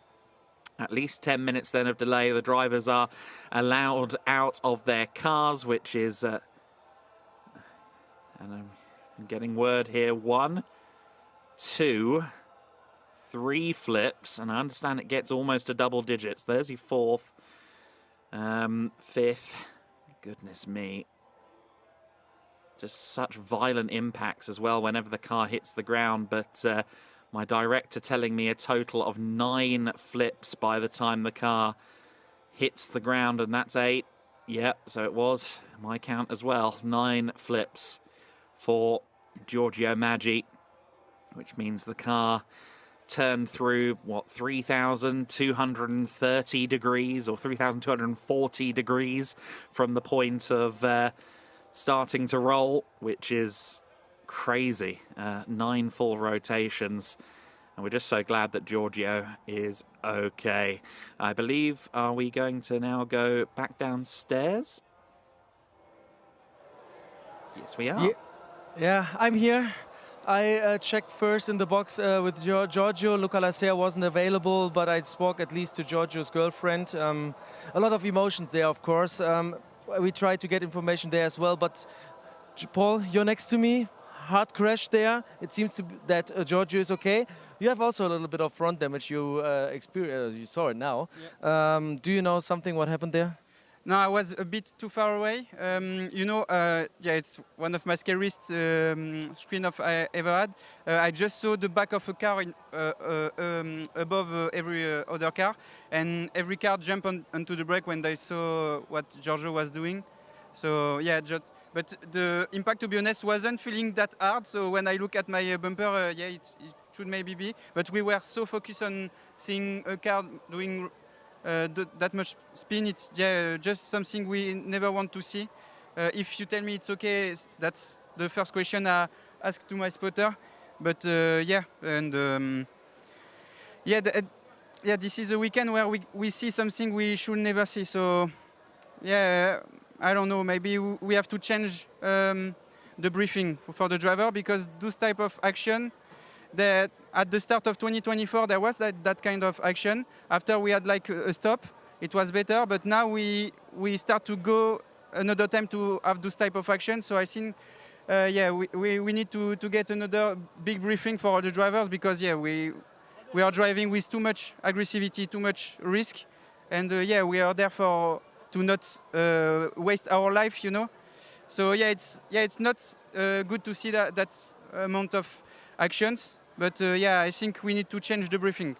At least 10 minutes then of delay. The drivers are allowed out of their cars, which is, and I'm getting word here, 1, 2, 3 flips, and I understand it gets almost to double digits. There's your 4th, 5th. Goodness me. Just such violent impacts as well whenever the car hits the ground, but my director telling me a total of 9 flips by the time the car hits the ground, and that's 8. Yep, so it was my count as well. 9 flips for Giorgio Maggi, which means the car turned through, what, 3,230 degrees or 3,240 degrees from the point of starting to roll, which is crazy. 9 full rotations. And we're just so glad that Giorgio is okay. I believe, are we going to now go back downstairs? Yes, we are. Yeah, I'm here. I checked first in the box with Giorgio. Luca Lasser wasn't available, but I spoke at least to Giorgio's girlfriend. A lot of emotions there, of course. We tried to get information there as well, but Paul, you're next to me. Hard crash there. It seems that Giorgio is okay. You have also a little bit of front damage. You experienced. You saw it now. Yeah. Do you know something? What happened there? No, I was a bit too far away. Yeah, it's one of my scariest screen I ever had. I just saw the back of a car above every other car, and every car jumped onto the brake when they saw what Giorgio was doing. So yeah, but the impact, to be honest, wasn't feeling that hard. So when I look at my bumper, yeah, it should maybe be. But we were so focused on seeing a car doing that much spin. It's just something we never want to see. If you tell me it's okay, that's the first question I ask to my spotter. But yeah, and this is a weekend where we see something we should never see. So yeah, I don't know. Maybe we have to change the briefing for the driver, because those type of action, that at the start of 2024 there was that kind of action. After we had like a stop, it was better, but now we start to go another time to have those type of action. So I think we need to get another big briefing for all the drivers, because we are driving with too much aggressivity, too much risk, and we are there to not waste our life, you know. So it's not good to see that amount of actions. But I think we need to change the briefing.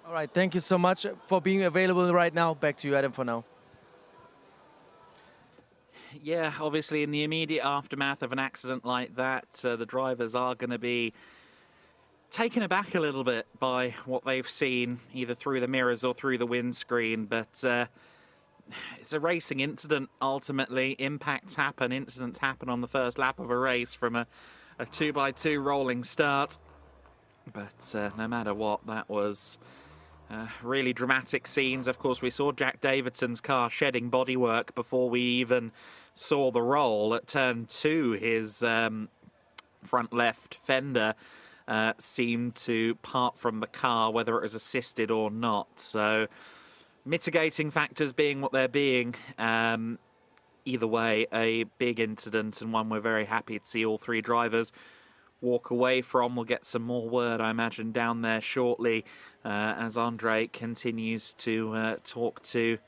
All right, thank you so much for being available right now. Back to you, Adam, for now. Yeah, obviously in the immediate aftermath of an accident like that, the drivers are going to be taken aback a little bit by what they've seen, either through the mirrors or through the windscreen. But it's a racing incident, ultimately. Impacts happen, incidents happen on the first lap of a race from a 2x2 rolling start. But no matter what, that was really dramatic scenes. Of course, we saw Jack Davidson's car shedding bodywork before we even saw the roll. At turn 2, his front left fender seemed to part from the car, whether it was assisted or not. So mitigating factors being what they're being, either way, a big incident, and one we're very happy to see all 3 drivers walk away from. We'll get some more word, I imagine, down there shortly as Andre continues to talk to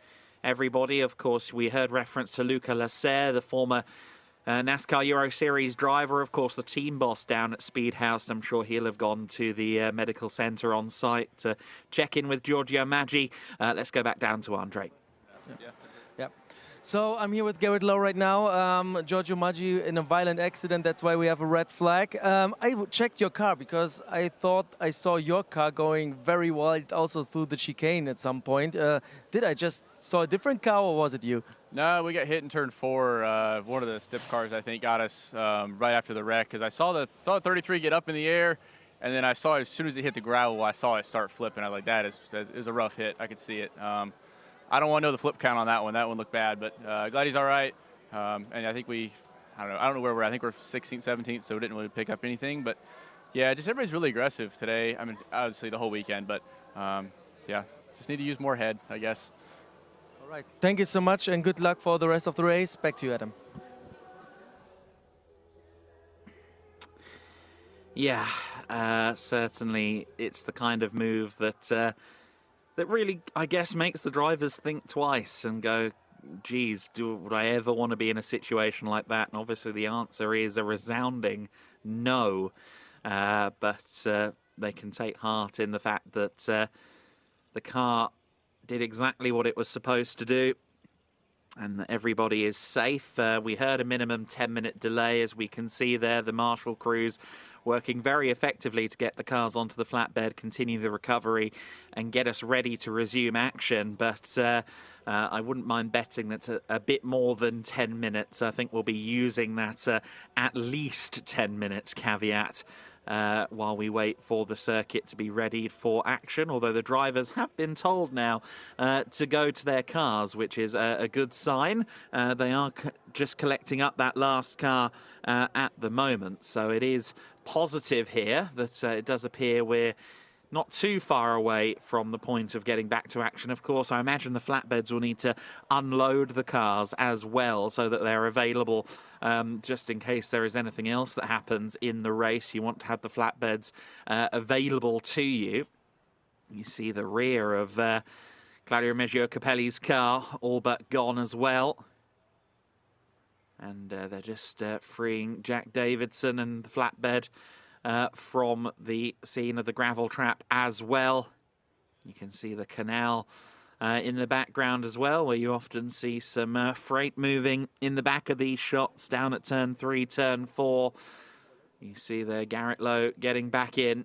everybody. Of course, we heard reference to Luca Lasser, the former NASCAR Euro Series driver, of course, the team boss down at Speedhouse. I'm sure he'll have gone to the medical centre on site to check in with Giorgio Maggi. Let's go back down to Andre. Yeah. So I'm here with Garrett Lowe right now. Giorgio Maggi in a violent accident. That's why we have a red flag. I checked your car because I thought I saw your car going very wild also through the chicane at some point. Did I just saw a different car, or was it you? No, we got hit in turn 4. One of the stip cars, I think, got us right after the wreck, because I saw the 33 get up in the air, and then I saw it as soon as it hit the gravel, I saw it start flipping. I was like, that is a rough hit. I could see it. I don't want to know the flip count on that one. That one looked bad, but glad he's all right. And I think I don't know where we're at. I think we're 16th, 17th, so we didn't really pick up anything. But yeah, just everybody's really aggressive today. I mean, obviously the whole weekend, but yeah, just need to use more head, I guess. All right. Thank you so much, and good luck for the rest of the race. Back to you, Adam. Yeah, certainly it's the kind of move that that really, I guess, makes the drivers think twice and go, geez, would I ever want to be in a situation like that? And obviously the answer is a resounding no. But they can take heart in the fact that the car did exactly what it was supposed to do, and that everybody is safe. We heard a minimum 10-minute delay, as we can see there. The marshal crews working very effectively to get the cars onto the flatbed, continue the recovery, and get us ready to resume action. But I wouldn't mind betting that's a bit more than 10 minutes. I think we'll be using that at least 10 minutes caveat while we wait for the circuit to be ready for action, although the drivers have been told now to go to their cars, which is a good sign. They are just collecting up that last car at the moment, so it is positive here that it does appear we're not too far away from the point of getting back to action. Of course, I imagine the flatbeds will need to unload the cars as well so that they're available just in case there is anything else that happens in the race. You want to have the flatbeds available to you. You see the rear of Claudio Reggio Capelli's car all but gone as well. And they're just freeing Jack Davidson and the flatbed from the scene of the gravel trap as well. You can see the canal in the background as well, where you often see some freight moving in the back of these shots down at turn 3, turn 4. You see there Garrett Lowe getting back in.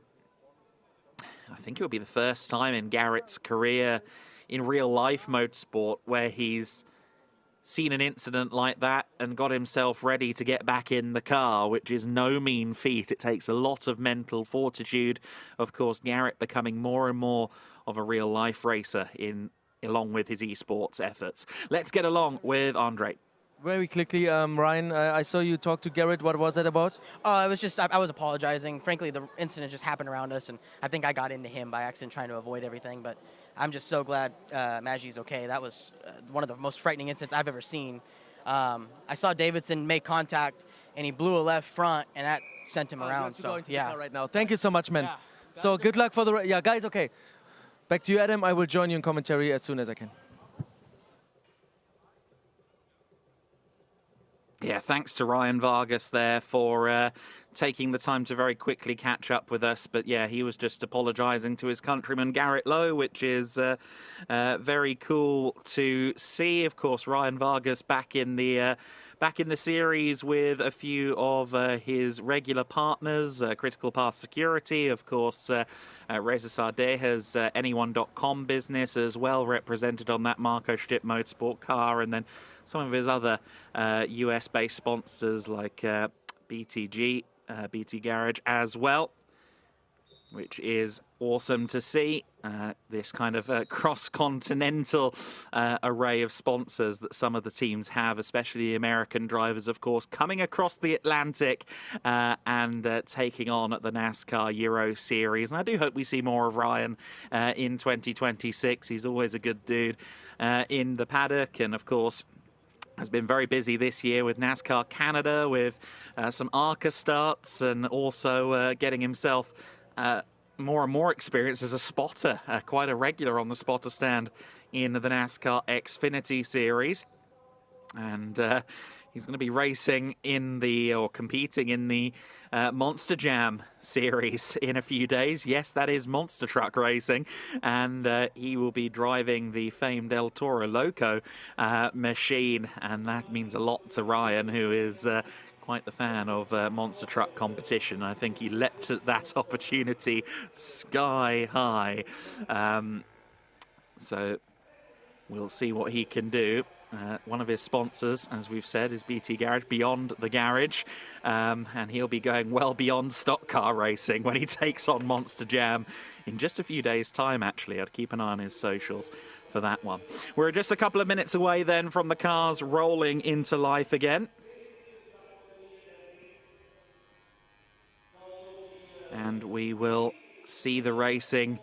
I think it will be the first time in Garrett's career in real life motorsport where he's seen an incident like that and got himself ready to get back in the car, which is no mean feat. It takes a lot of mental fortitude. Of course, Garrett becoming more and more of a real life racer along with his esports efforts. Let's get along with Andre. Very quickly, Ryan, I saw you talk to Garrett. What was that about? It was just, I was apologizing. Frankly, the incident just happened around us, and I think I got into him by accident trying to avoid everything. But I'm just so glad Maggi's okay. That was one of the most frightening incidents I've ever seen. I saw Davidson make contact, and he blew a left front, and that sent him around. So, yeah. Right now. Thank you so much, man. Yeah, so good luck for the... Yeah, guys, okay. Back to you, Adam. I will join you in commentary as soon as I can. Yeah, thanks to Ryan Vargas there for taking the time to very quickly catch up with us. But yeah, he was just apologising to his countryman Garrett Lowe, which is very cool to see. Of course, Ryan Vargas back in the series with a few of his regular partners, Critical Path Security, of course, Reza Sardeha's Anyone.com business as well, represented on that Marco Stipp Motorsport car, and then some of his other US-based sponsors like BTG, BT Garage as well, which is awesome to see. This kind of cross-continental array of sponsors that some of the teams have, especially the American drivers, of course, coming across the Atlantic and taking on the NASCAR Euro Series. And I do hope we see more of Ryan in 2026. He's always a good dude in the paddock, and of course has been very busy this year with NASCAR Canada, with some ARCA starts, and also getting himself more and more experience as a spotter, quite a regular on the spotter stand in the NASCAR Xfinity Series. And he's going to be racing or competing in the Monster Jam Series in a few days. Yes, that is monster truck racing. And he will be driving the famed El Toro Loco machine. And that means a lot to Ryan, who is quite the fan of monster truck competition. I think he leapt at that opportunity sky high. So we'll see what he can do. One of his sponsors, as we've said, is BT Garage, Beyond the Garage, and he'll be going well beyond stock car racing when he takes on Monster Jam in just a few days' time, actually. I'd keep an eye on his socials for that one. We're just a couple of minutes away then from the cars rolling into life again. And we will see the racing,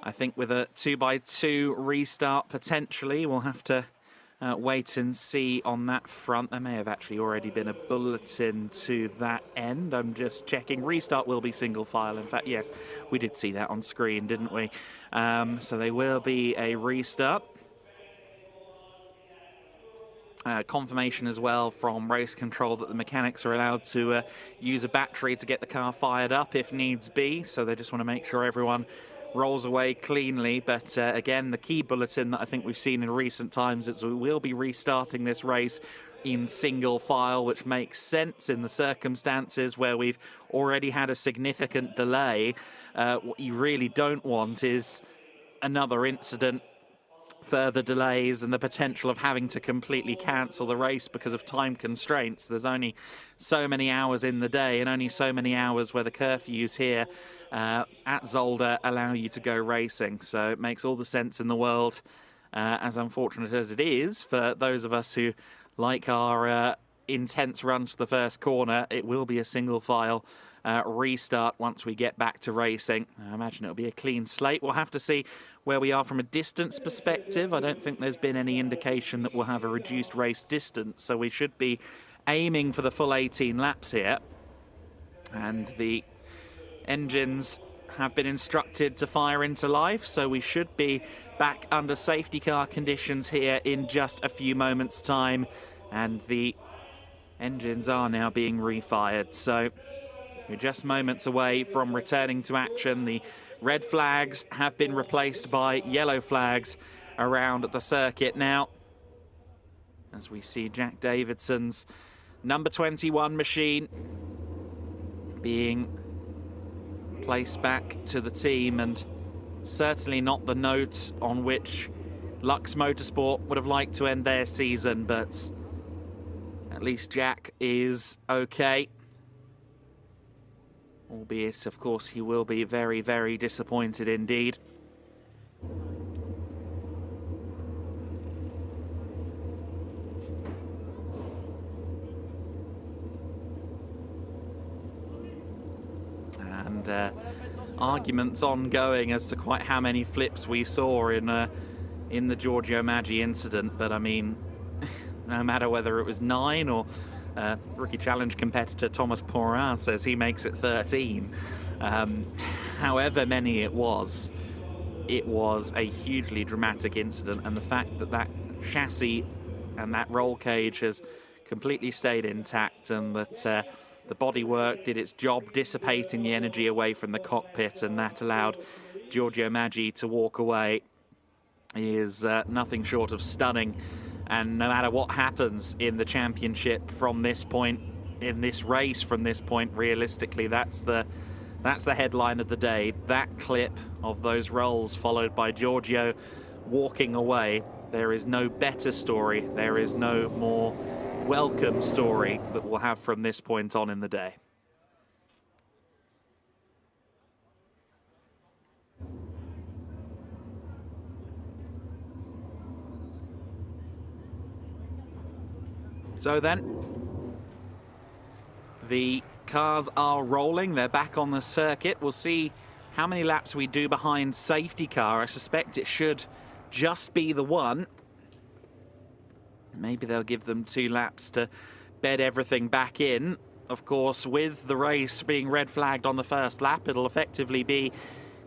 I think, with a 2x2 restart potentially. We'll have to wait and see on that front. There may have actually already been a bulletin to that end. I'm just checking. Restart will be single file. In fact, yes, we did see that on screen, didn't we? So there will be a restart. Confirmation as well from race control that the mechanics are allowed to use a battery to get the car fired up if needs be. So they just want to make sure everyone rolls away cleanly. But again, the key bulletin that I think we've seen in recent times is we will be restarting this race in single file, which makes sense in the circumstances where we've already had a significant delay. What you really don't want is another incident, further delays, and the potential of having to completely cancel the race because of time constraints. There's only so many hours in the day and only so many hours where the curfews here at Zolder allow you to go racing. So it makes all the sense in the world, as unfortunate as it is for those of us who like our intense run to the first corner. It will be a single file restart once we get back to racing. I imagine it'll be a clean slate. We'll have to see where we are from a distance perspective. I don't think there's been any indication that we'll have a reduced race distance, so we should be aiming for the full 18 laps here. And the engines have been instructed to fire into life, so we should be back under safety car conditions here in just a few moments' time. And the engines are now being refired, so we're just moments away from returning to action. The red flags have been replaced by yellow flags around the circuit now, as we see Jack Davidson's number 21 machine being placed back to the team, and certainly not the note on which Lux Motorsport would have liked to end their season, but at least Jack is okay. Albeit, of course, he will be very, very disappointed indeed. And arguments ongoing as to quite how many flips we saw in the Giorgio Maggi incident. But I mean, no matter whether it was 9 or rookie challenge competitor Thomas Porin says he makes it 13. However many it was a hugely dramatic incident, and the fact that that chassis and that roll cage has completely stayed intact, and that the bodywork did its job dissipating the energy away from the cockpit, and that allowed Giorgio Maggi to walk away, is nothing short of stunning. And no matter what happens in the championship from this point, in this race from this point, realistically, that's the headline of the day. That clip of those rolls followed by Giorgio walking away. There is no better story. There is no more welcome story that we'll have from this point on in the day. So then, the cars are rolling. They're back on the circuit. We'll see how many laps we do behind safety car. I suspect it should just be the one. Maybe they'll give them 2 laps to bed everything back in. Of course, with the race being red flagged on the first lap, it'll effectively be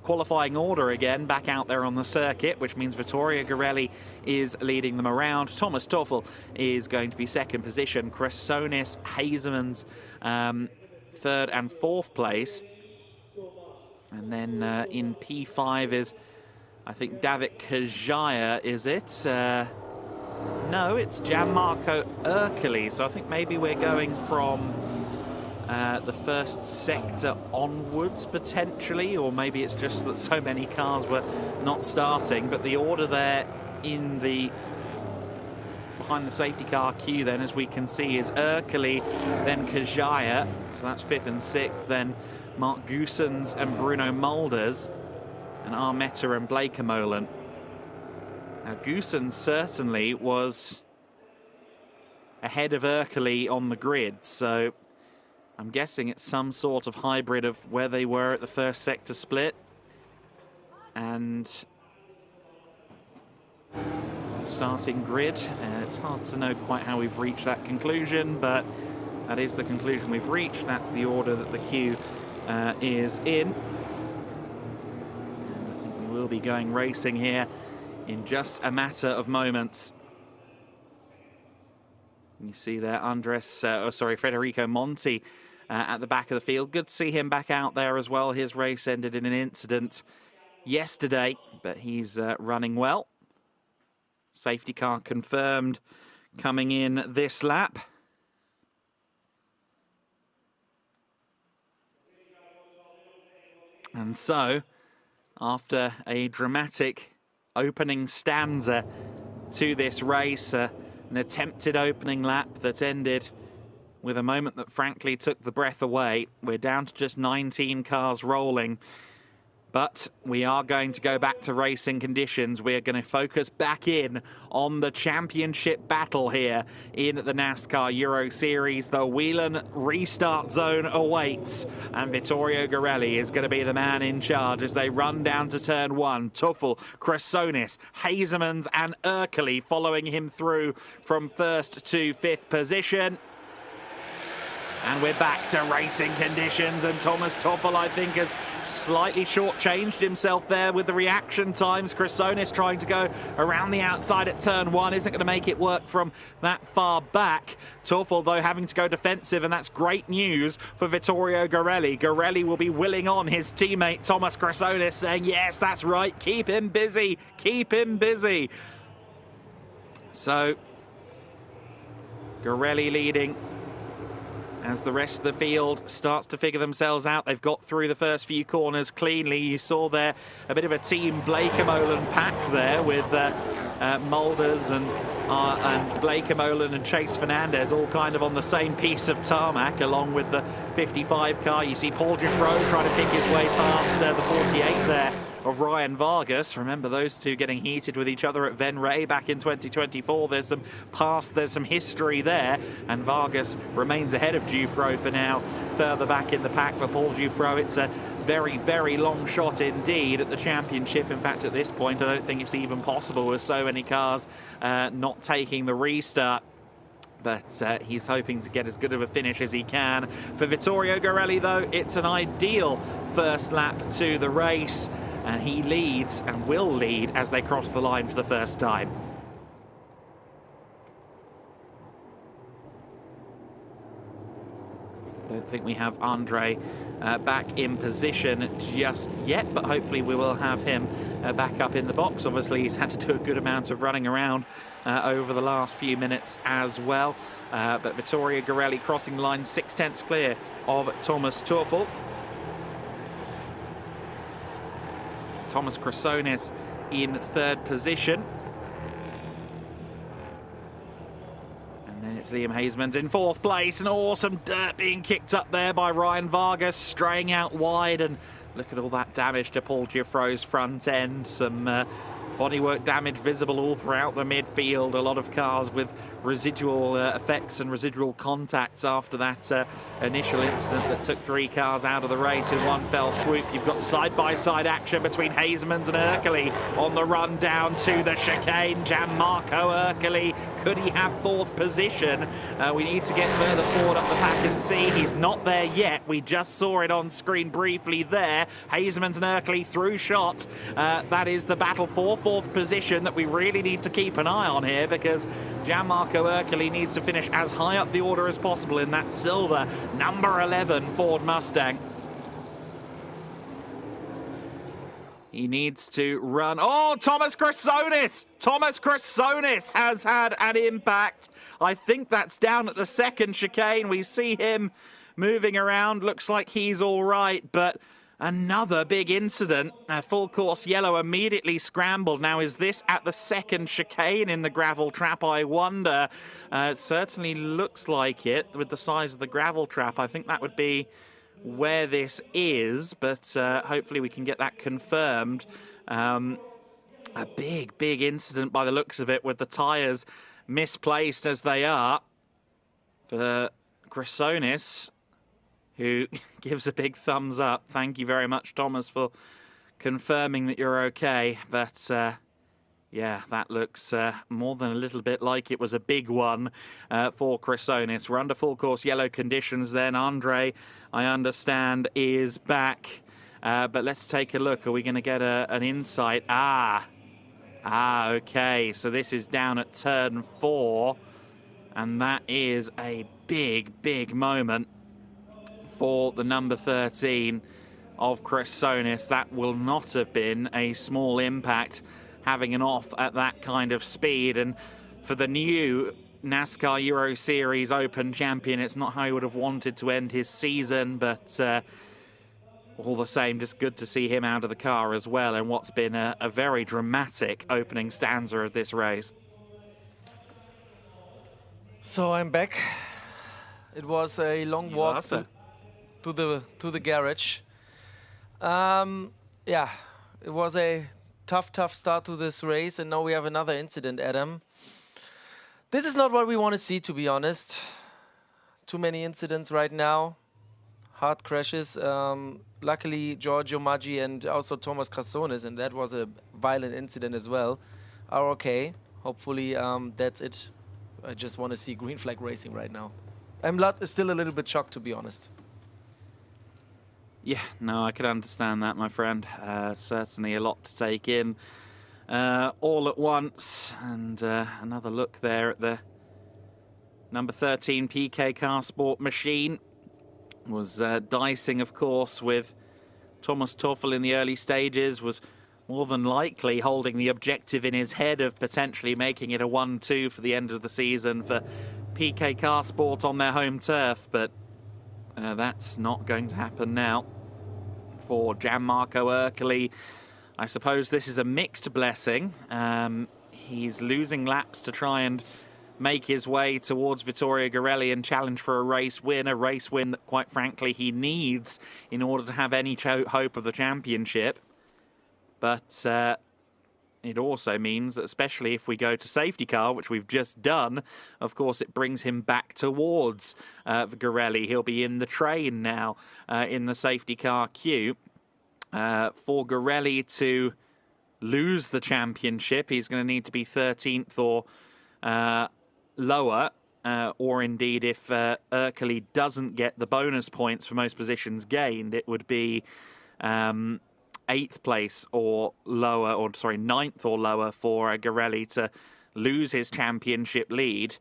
qualifying order again back out there on the circuit, which means Vittorio Garelli is leading them around. Thomas Toffel is going to be second position. Chrysonis Hazeman's 3rd and 4th place. And then in P5 is, I think, David Kajaya, is it? No, it's Gianmarco Ercoli. So I think maybe we're going from the first sector onwards, potentially, or maybe it's just that so many cars were not starting. But the order there in the behind the safety car queue, then, as we can see, is Ercoli, then Kajaya, so that's 5th and 6th, then Mark Goossens and Bruno Mulders, and Armetta and Blakemolen. Now, Goossens certainly was ahead of Ercoli on the grid, so I'm guessing it's some sort of hybrid of where they were at the first sector split and starting grid. It's hard to know quite how we've reached that conclusion, but that is the conclusion we've reached. That's the order that the queue is in. And I think we will be going racing here in just a matter of moments. You see there Federico Monti at the back of the field. Good to see him back out there as well. His race ended in an incident yesterday, but he's running well. Safety car confirmed. coming in this lap. And so, after a dramatic opening stanza to this race, an attempted opening lap that ended with a moment that frankly took the breath away, we're down to just 19 cars rolling. But we are going to go back to racing conditions. We're going to focus back in on the championship battle here in the NASCAR Euro Series. The Whelan restart zone awaits, and Vittorio Garelli is going to be the man in charge as they run down to turn 1. Tuffel, Kresonis, Hazemans and Urkely following him through from 1st to 5th position. And we're back to racing conditions, and Thomas Tuffel, I think, has slightly shortchanged himself there with the reaction times. Kresonis trying to go around the outside at turn 1 isn't going to make it work from that far back. Tuffel, though, having to go defensive, and that's great news for Vittorio Garelli. Garelli will be willing on his teammate Thomas Kresonis, saying, yes, that's right, keep him busy, keep him busy. So, Garelli leading as the rest of the field starts to figure themselves out. They've got through the first few corners cleanly. You saw there a bit of a team Blakemolen pack there with Mulders and Blakemolen and Chase Fernandez all kind of on the same piece of tarmac, along with the 55 car. You see Paul Giffreau trying to pick his way past the 48 there of Ryan Vargas. Remember those two getting heated with each other at Venray back in 2024. There's some past, there's some history there, and Vargas remains ahead of Giuffreau for now. Further back in the pack for Paul Giuffreau, it's a very, very long shot indeed at the championship. In fact, at this point, I don't think it's even possible with so many cars not taking the restart. But he's hoping to get as good of a finish as he can. For Vittorio Garelli, though, it's an ideal first lap to the race. And he leads and will lead as they cross the line for the first time. Don't think we have Andre back in position just yet, but hopefully we will have him back up in the box. Obviously, he's had to do a good amount of running around over the last few minutes as well. But Vittorio Garelli crossing the line 6/10 clear of Thomas Tuffel. Thomas Kresonis in 3rd position. And then it's Liam Hazemans in 4th place. And awesome dirt being kicked up there by Ryan Vargas, straying out wide. And look at all that damage to Paul Giuffreau's front end. Some bodywork damage visible all throughout the midfield. A lot of cars with residual effects and residual contacts after that initial incident that took 3 cars out of the race in one fell swoop. You've got side-by-side action between Hazemans and Urkely on the run down to the chicane. Gianmarco Urkely, could he have 4th position? We need to get further forward up the pack and see. He's not there yet. We just saw it on screen briefly there. Hazemans and Urkely through shot. That is the battle for 4th position that we really need to keep an eye on here, because Gianmarco Urkely needs to finish as high up the order as possible in that silver number 11 Ford Mustang. He needs to run. Oh, Thomas Kresonis! Thomas Kresonis has had an impact. I think that's down at the 2nd chicane. We see him moving around. Looks like he's all right, but another big incident. Full course yellow immediately scrambled. Now, is this at the 2nd chicane in the gravel trap, I wonder? It certainly looks like it with the size of the gravel trap. I think that would be where this is, but hopefully we can get that confirmed. A big, big incident by the looks of it, with the tyres misplaced as they are for Kresonis, who gives a big thumbs up. Thank you very much, Thomas, for confirming that you're okay. But yeah, that looks more than a little bit like it was a big one for Kresonis. We're under full course yellow conditions then. Andre, I understand, is back. But let's take a look. Are we going to get an insight? Okay. So this is down at turn 4. And that is a big, big moment for the number 13 of Kresonis. That will not have been a small impact, having an off at that kind of speed. And for the new NASCAR Euro Series Open champion. It's not how he would have wanted to end his season, but all the same, just good to see him out of the car as well in what's been a very dramatic opening stanza of this race. So I'm back. It was a long walk to the garage. Yeah, it was a tough start to this race, and now we have another incident, Adam. This is not what we want to see, to be honest. Too many incidents right now. Hard crashes. Luckily, Giorgio Maggi and also Thomas Crassones, and that was a violent incident as well, are okay. Hopefully, that's it. I just want to see green flag racing right now. I'm still a little bit shocked, to be honest. Yeah, no, I can understand that, my friend. Certainly a lot to take in all at once. And another look there at the number 13 PK Car Sport machine. Was dicing, of course, with Thomas Toffel in the early stages, was more than likely holding the objective in his head of potentially making it a 1-2 for the end of the season for PK Car Sport on their home turf, but that's not going to happen now. For Gianmarco Ercoli, I suppose this is a mixed blessing. He's losing laps to try and make his way towards Vittorio Garelli and challenge for a race win that, quite frankly, he needs in order to have any hope of the championship. But it also means that, especially if we go to safety car, which we've just done, of course, it brings him back towards Garelli. He'll be in the train now in the safety car queue. For Garelli to lose the championship, he's going to need to be 13th or lower, or indeed if Ercoli doesn't get the bonus points for most positions gained, it would be 8th place or lower, or sorry, 9th or lower for Garelli to lose his championship lead.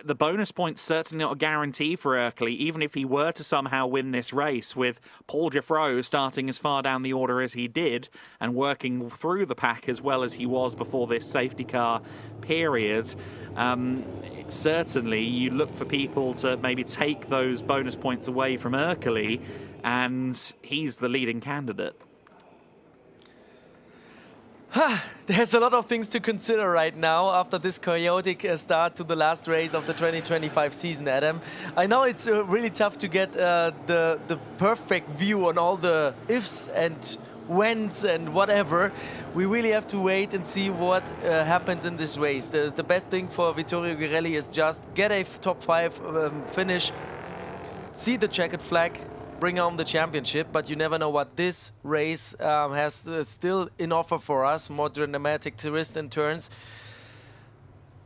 The bonus point's certainly not a guarantee for Ercoli, even if he were to somehow win this race, with Paul Geoffroy starting as far down the order as he did and working through the pack as well as he was before this safety car period. Certainly you look for people to maybe take those bonus points away from Ercoli, and he's the leading candidate. There's a lot of things to consider right now after this chaotic start to the last race of the 2025 season, Adam. I know it's really tough to get the perfect view on all the ifs and whens and whatever. We really have to wait and see what happens in this race. The best thing for Vittorio Garelli is just get a top 5 finish, see the checkered flag, bring home the championship, but you never know what this race has still in offer for us, more dramatic twists and turns.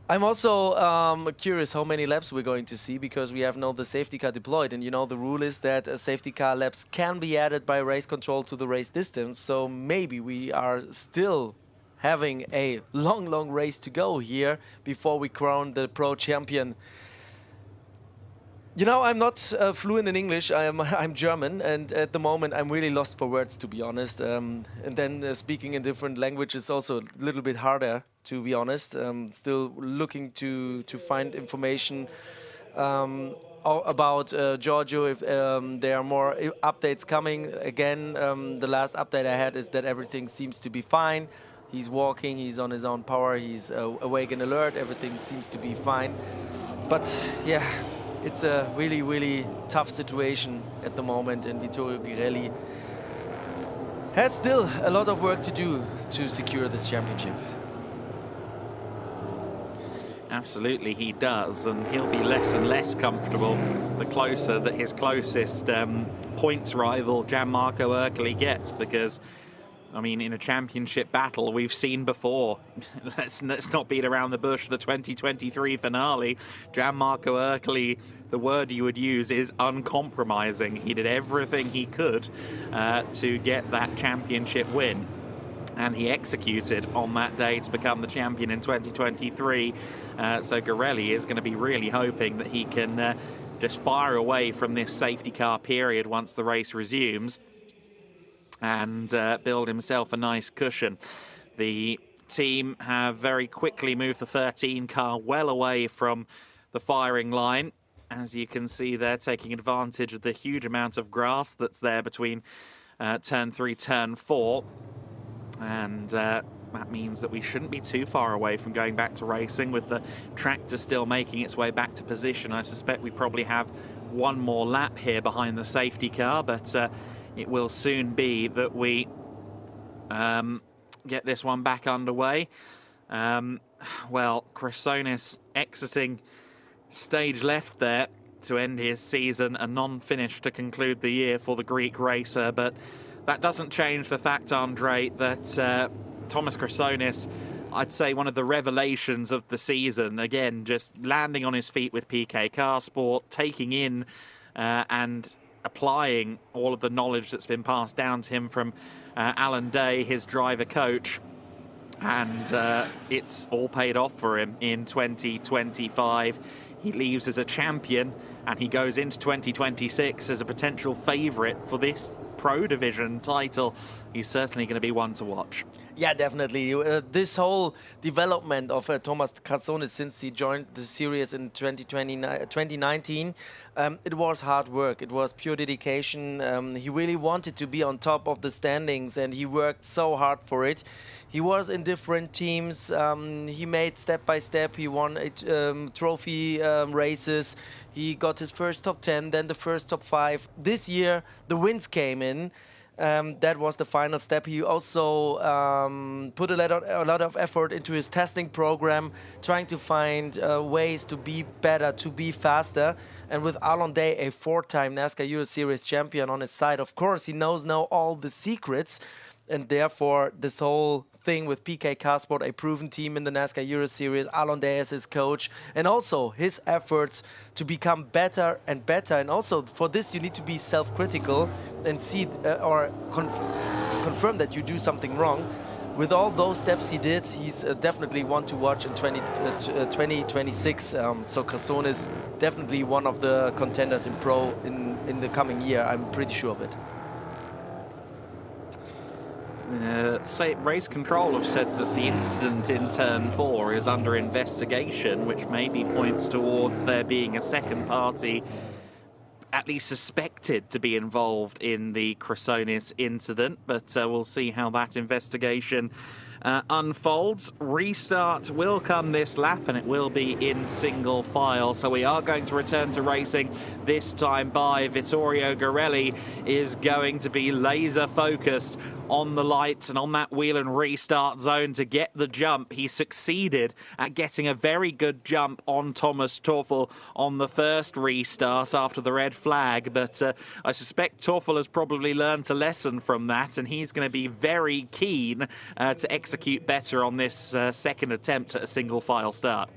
I'm also curious how many laps we're going to see, because we have now the safety car deployed, and you know the rule is that safety car laps can be added by race control to the race distance, so maybe we are still having a long race to go here before we crown the pro champion. You know, I'm not fluent in English, I'm German, and at the moment I'm really lost for words, to be honest. And then speaking in different languages is also a little bit harder, to be honest. Still looking to find information about Giorgio, if there are more updates coming. Again, the last update I had is that everything seems to be fine. He's walking, he's on his own power, he's awake and alert, everything seems to be fine. But yeah, it's a really tough situation at the moment, and Vittorio Garelli has still a lot of work to do to secure this championship. Absolutely, he does, and he'll be less and less comfortable the closer that his closest points rival, Gianmarco Ercoli, gets, because I mean, in a championship battle, we've seen before. Let's not beat around the bush. The 2023 finale, Gianmarco Ercoli, the word you would use is uncompromising. He did everything he could to get that championship win, and he executed on that day to become the champion in 2023. So Garelli is going to be really hoping that he can just fire away from this safety car period once the race resumes, and build himself a nice cushion. The team have very quickly moved the 13 car well away from the firing line. As you can see, they're taking advantage of the huge amount of grass that's there between turn 3, turn 4. And that means that we shouldn't be too far away from going back to racing with the tractor still making its way back to position. I suspect we probably have one more lap here behind the safety car, but it will soon be that we get this one back underway. Well, Chrysonis exiting stage left there to end his season, a non-finish to conclude the year for the Greek racer, but that doesn't change the fact, Andre, that Thomas Chrysonis, I'd say one of the revelations of the season, again, just landing on his feet with PK Car Sport, taking in and applying all of the knowledge that's been passed down to him from Alan Day, his driver coach, and it's all paid off for him in 2025. He leaves as a champion, and he goes into 2026 as a potential favourite for this Pro Division title. He's certainly going to be one to watch. Yeah, definitely. This whole development of Thomas Chrysonis since he joined the series in 2019, it was hard work. It was pure dedication. He really wanted to be on top of the standings, and he worked so hard for it. He was in different teams. He made step by step. He won trophy races. He got his first top 10, then the first top 5. This year, the wins came in. That was the final step. He also put a lot of effort into his testing program, trying to find ways to be better, to be faster. And with Alan Day, a 4-time NASCAR Euro Series champion on his side, of course, he knows now all the secrets. And therefore, this whole thing with PK Car Sport, a proven team in the NASCAR Euro Series, Alan Day as his coach, and also his efforts to become better and better. And also, for this, you need to be self-critical and see or confirm that you do something wrong. With all those steps he did, he's definitely one to watch in 2026. So Chrysonis definitely one of the contenders in Pro in the coming year. I'm pretty sure of it. Race Control have said that the incident in Turn 4 is under investigation, which maybe points towards there being a second party at least suspected to be involved in the Chrysonis incident, but we'll see how that investigation unfolds. Restart will come this lap, and it will be in single file, so we are going to return to racing, this time by Vittorio Garelli is going to be laser focused on the lights and on that wheel and restart zone to get the jump. He succeeded at getting a very good jump on Thomas Teufel on the first restart after the red flag, but I suspect Teufel has probably learned a lesson from that, and he's going to be very keen to execute better on this second attempt at a single file start.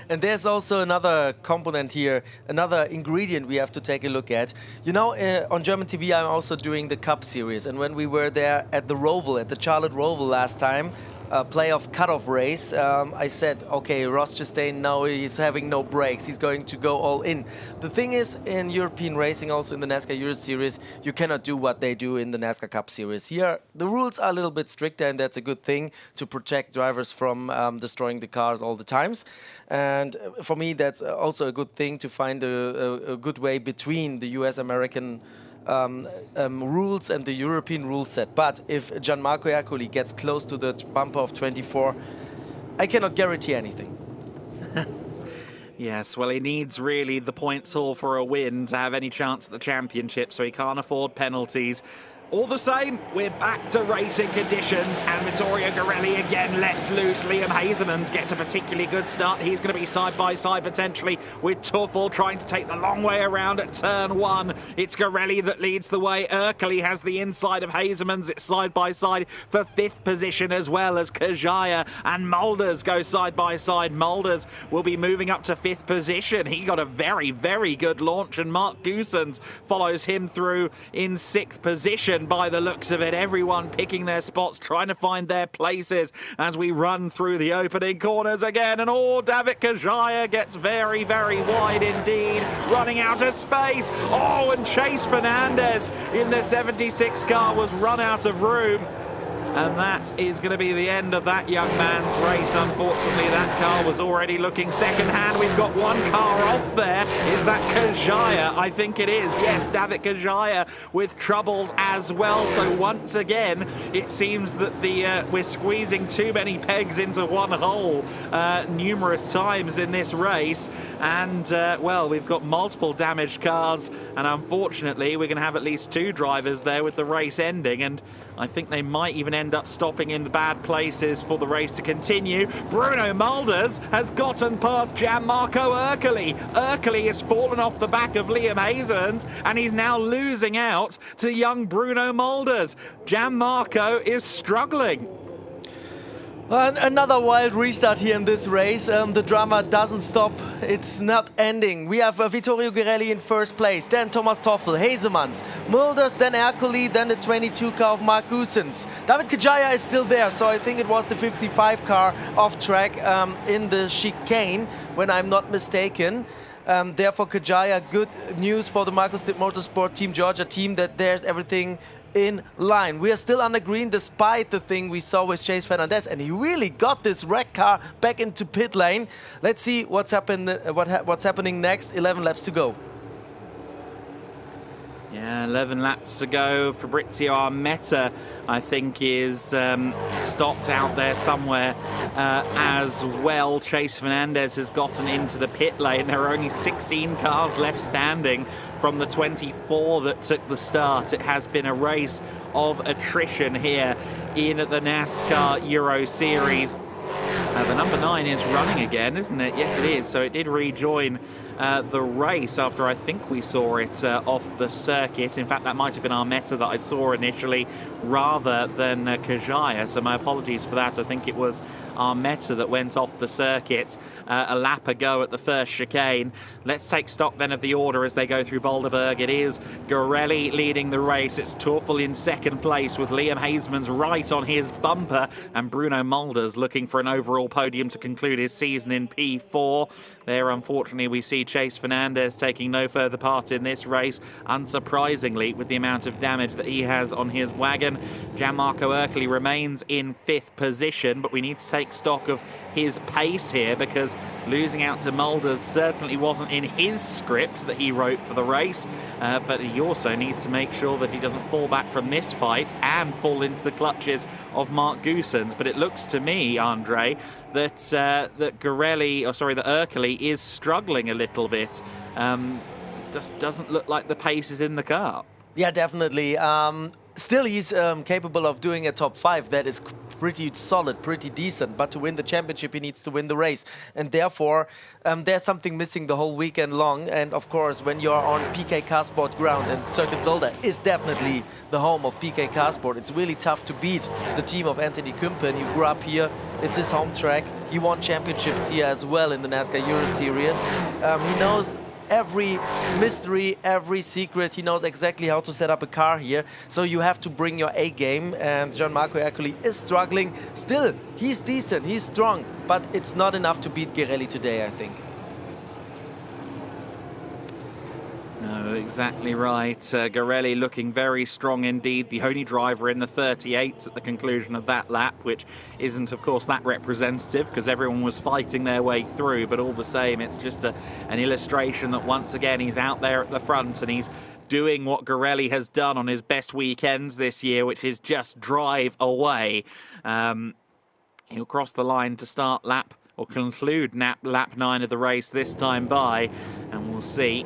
And there's also another component here, another ingredient we have to take a look at. You know, on German TV, I'm also doing the Cup Series. And when we were there at the Roval, at the Charlotte Roval last time, playoff cutoff race, I said, okay, Ross Chastain now he's having no brakes. He's going to go all in. The thing is, in European racing, also in the NASCAR Euro Series, you cannot do what they do in the NASCAR Cup Series. Here, the rules are a little bit stricter, and that's a good thing to protect drivers from destroying the cars all the times. And for me, that's also a good thing to find a good way between the US-American rules and the European rule set. But if Gianmarco Ercoli gets close to the bumper of 24, I cannot guarantee anything. Yes, well, he needs really the points haul for a win to have any chance at the championship, so he can't afford penalties. All the same, we're back to racing conditions, and Vittorio Garelli again lets loose. Liam Hazemans gets a particularly good start. He's going to be side by side potentially with Teufel trying to take the long way around at turn 1. It's Garelli that leads the way. Ercoli has the inside of Hazemans. It's side by side for 5th position, as well as Kajaya and Mulders go side by side. Mulders will be moving up to 5th position. He got a very, very good launch, and Mark Goosens follows him through in 6th position. By the looks of it, everyone picking their spots, trying to find their places as we run through the opening corners again. And David Kajaya gets very, very wide indeed, running out of space. And Chase Fernandez in the 76 car was run out of room. And that is going to be the end of that young man's race. Unfortunately, that car was already looking second-hand. We've got one car off there. Is that Kajaya? I think it is. Yes, David Kajaya with troubles as well. So once again, it seems that we're squeezing too many pegs into one hole numerous times in this race. And, well, we've got multiple damaged cars. And unfortunately, we're going to have at least 2 drivers there with the race ending. And I think they might even end up stopping in the bad places for the race to continue. Bruno Mulders has gotten past Gianmarco Ercoli. Ercoli has fallen off the back of Liam Hazens, and he's now losing out to young Bruno Mulders. Gianmarco is struggling. Another wild restart here in this race. The drama doesn't stop. It's not ending. We have Vittorio Girelli in first place, then Thomas Toffel, Hazemans, Mulders, then Ercoli, then the 22 car of Mark Goossens. David Kajaya is still there, so I think it was the 55 car off track in the chicane, when I'm not mistaken. Therefore, Kajaya, good news for the Marco Stipp Motorsport Team Georgia team that there's everything in line. We are still on the green despite the thing we saw with Chase Fernandez, and he really got this red car back into pit lane. Let's see what's happening next. 11 laps to go. Yeah, 11 laps to go. Fabrizio Armetta, I think, is stopped out there somewhere as well. Chase Fernandez has gotten into the pit lane. There are only 16 cars left standing from the 24 that took the start. It has been a race of attrition here in the NASCAR Euro Series. The number 9 is running again, isn't it? Yes, it is. So it did rejoin the race after I think we saw it off the circuit. In fact, that might have been Armetta that I saw initially rather than Kajaya. So my apologies for that. I think it was Armetta that went off the circuit a lap ago at the first chicane. Let's take stock then of the order as they go through Boulderberg. It is Girelli leading the race. It's Toffel in second place with Liam Hazemans right on his bumper, and Bruno Mulders looking for an overall podium to conclude his season in P4. There, unfortunately, we see Chase Fernandez taking no further part in this race, unsurprisingly, with the amount of damage that he has on his wagon. Gianmarco Ercoli remains in 5th position, but we need to take stock of his pace here, because losing out to Mulders certainly wasn't in his script that he wrote for the race, but he also needs to make sure that he doesn't fall back from this fight and fall into the clutches of Mark Goossens. But it looks to me, Andre, that that Ercoli is struggling a little bit. Just doesn't look like the pace is in the car. Yeah, definitely. Still, he's capable of doing a top 5. That is pretty solid, pretty decent. But to win the championship, he needs to win the race. And therefore, there's something missing the whole weekend long. And of course, when you're on PK Carsport ground, and Circuit Zolder is definitely the home of PK Carsport, it's really tough to beat the team of Anthony Kumpen. He grew up here. It's his home track. He won championships here as well in the NASCAR Euro Series. He knows every mystery, every secret. He knows exactly how to set up a car here. So you have to bring your A game, and Gianmarco Ercoli is struggling. Still, he's decent, he's strong, but it's not enough to beat Girelli today, I think. No, exactly right. Girelli looking very strong indeed. The only driver in the 38s at the conclusion of that lap, which isn't, of course, that representative because everyone was fighting their way through. But all the same, it's just an illustration that once again he's out there at the front and he's doing what Girelli has done on his best weekends this year, which is just drive away. He'll cross the line to start lap or conclude lap 9 of the race this time by, and we'll see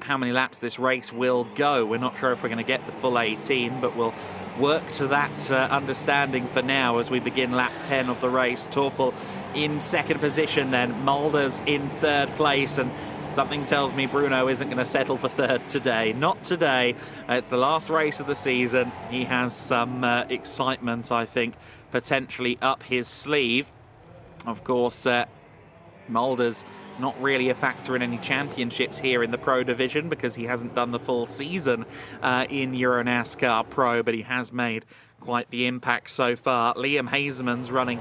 how many laps this race will go. We're not sure if we're going to get the full 18, but we'll work to that understanding for now as we begin lap 10 of the race. Toffel in second position then, Mulders in third place, and something tells me Bruno isn't going to settle for third today. Not today. It's the last race of the season. He has some excitement, I think, potentially up his sleeve. Of course, Mulders not really a factor in any championships here in the Pro Division because he hasn't done the full season in Euro NASCAR Pro, but he has made quite the impact so far. Liam Hazeman's running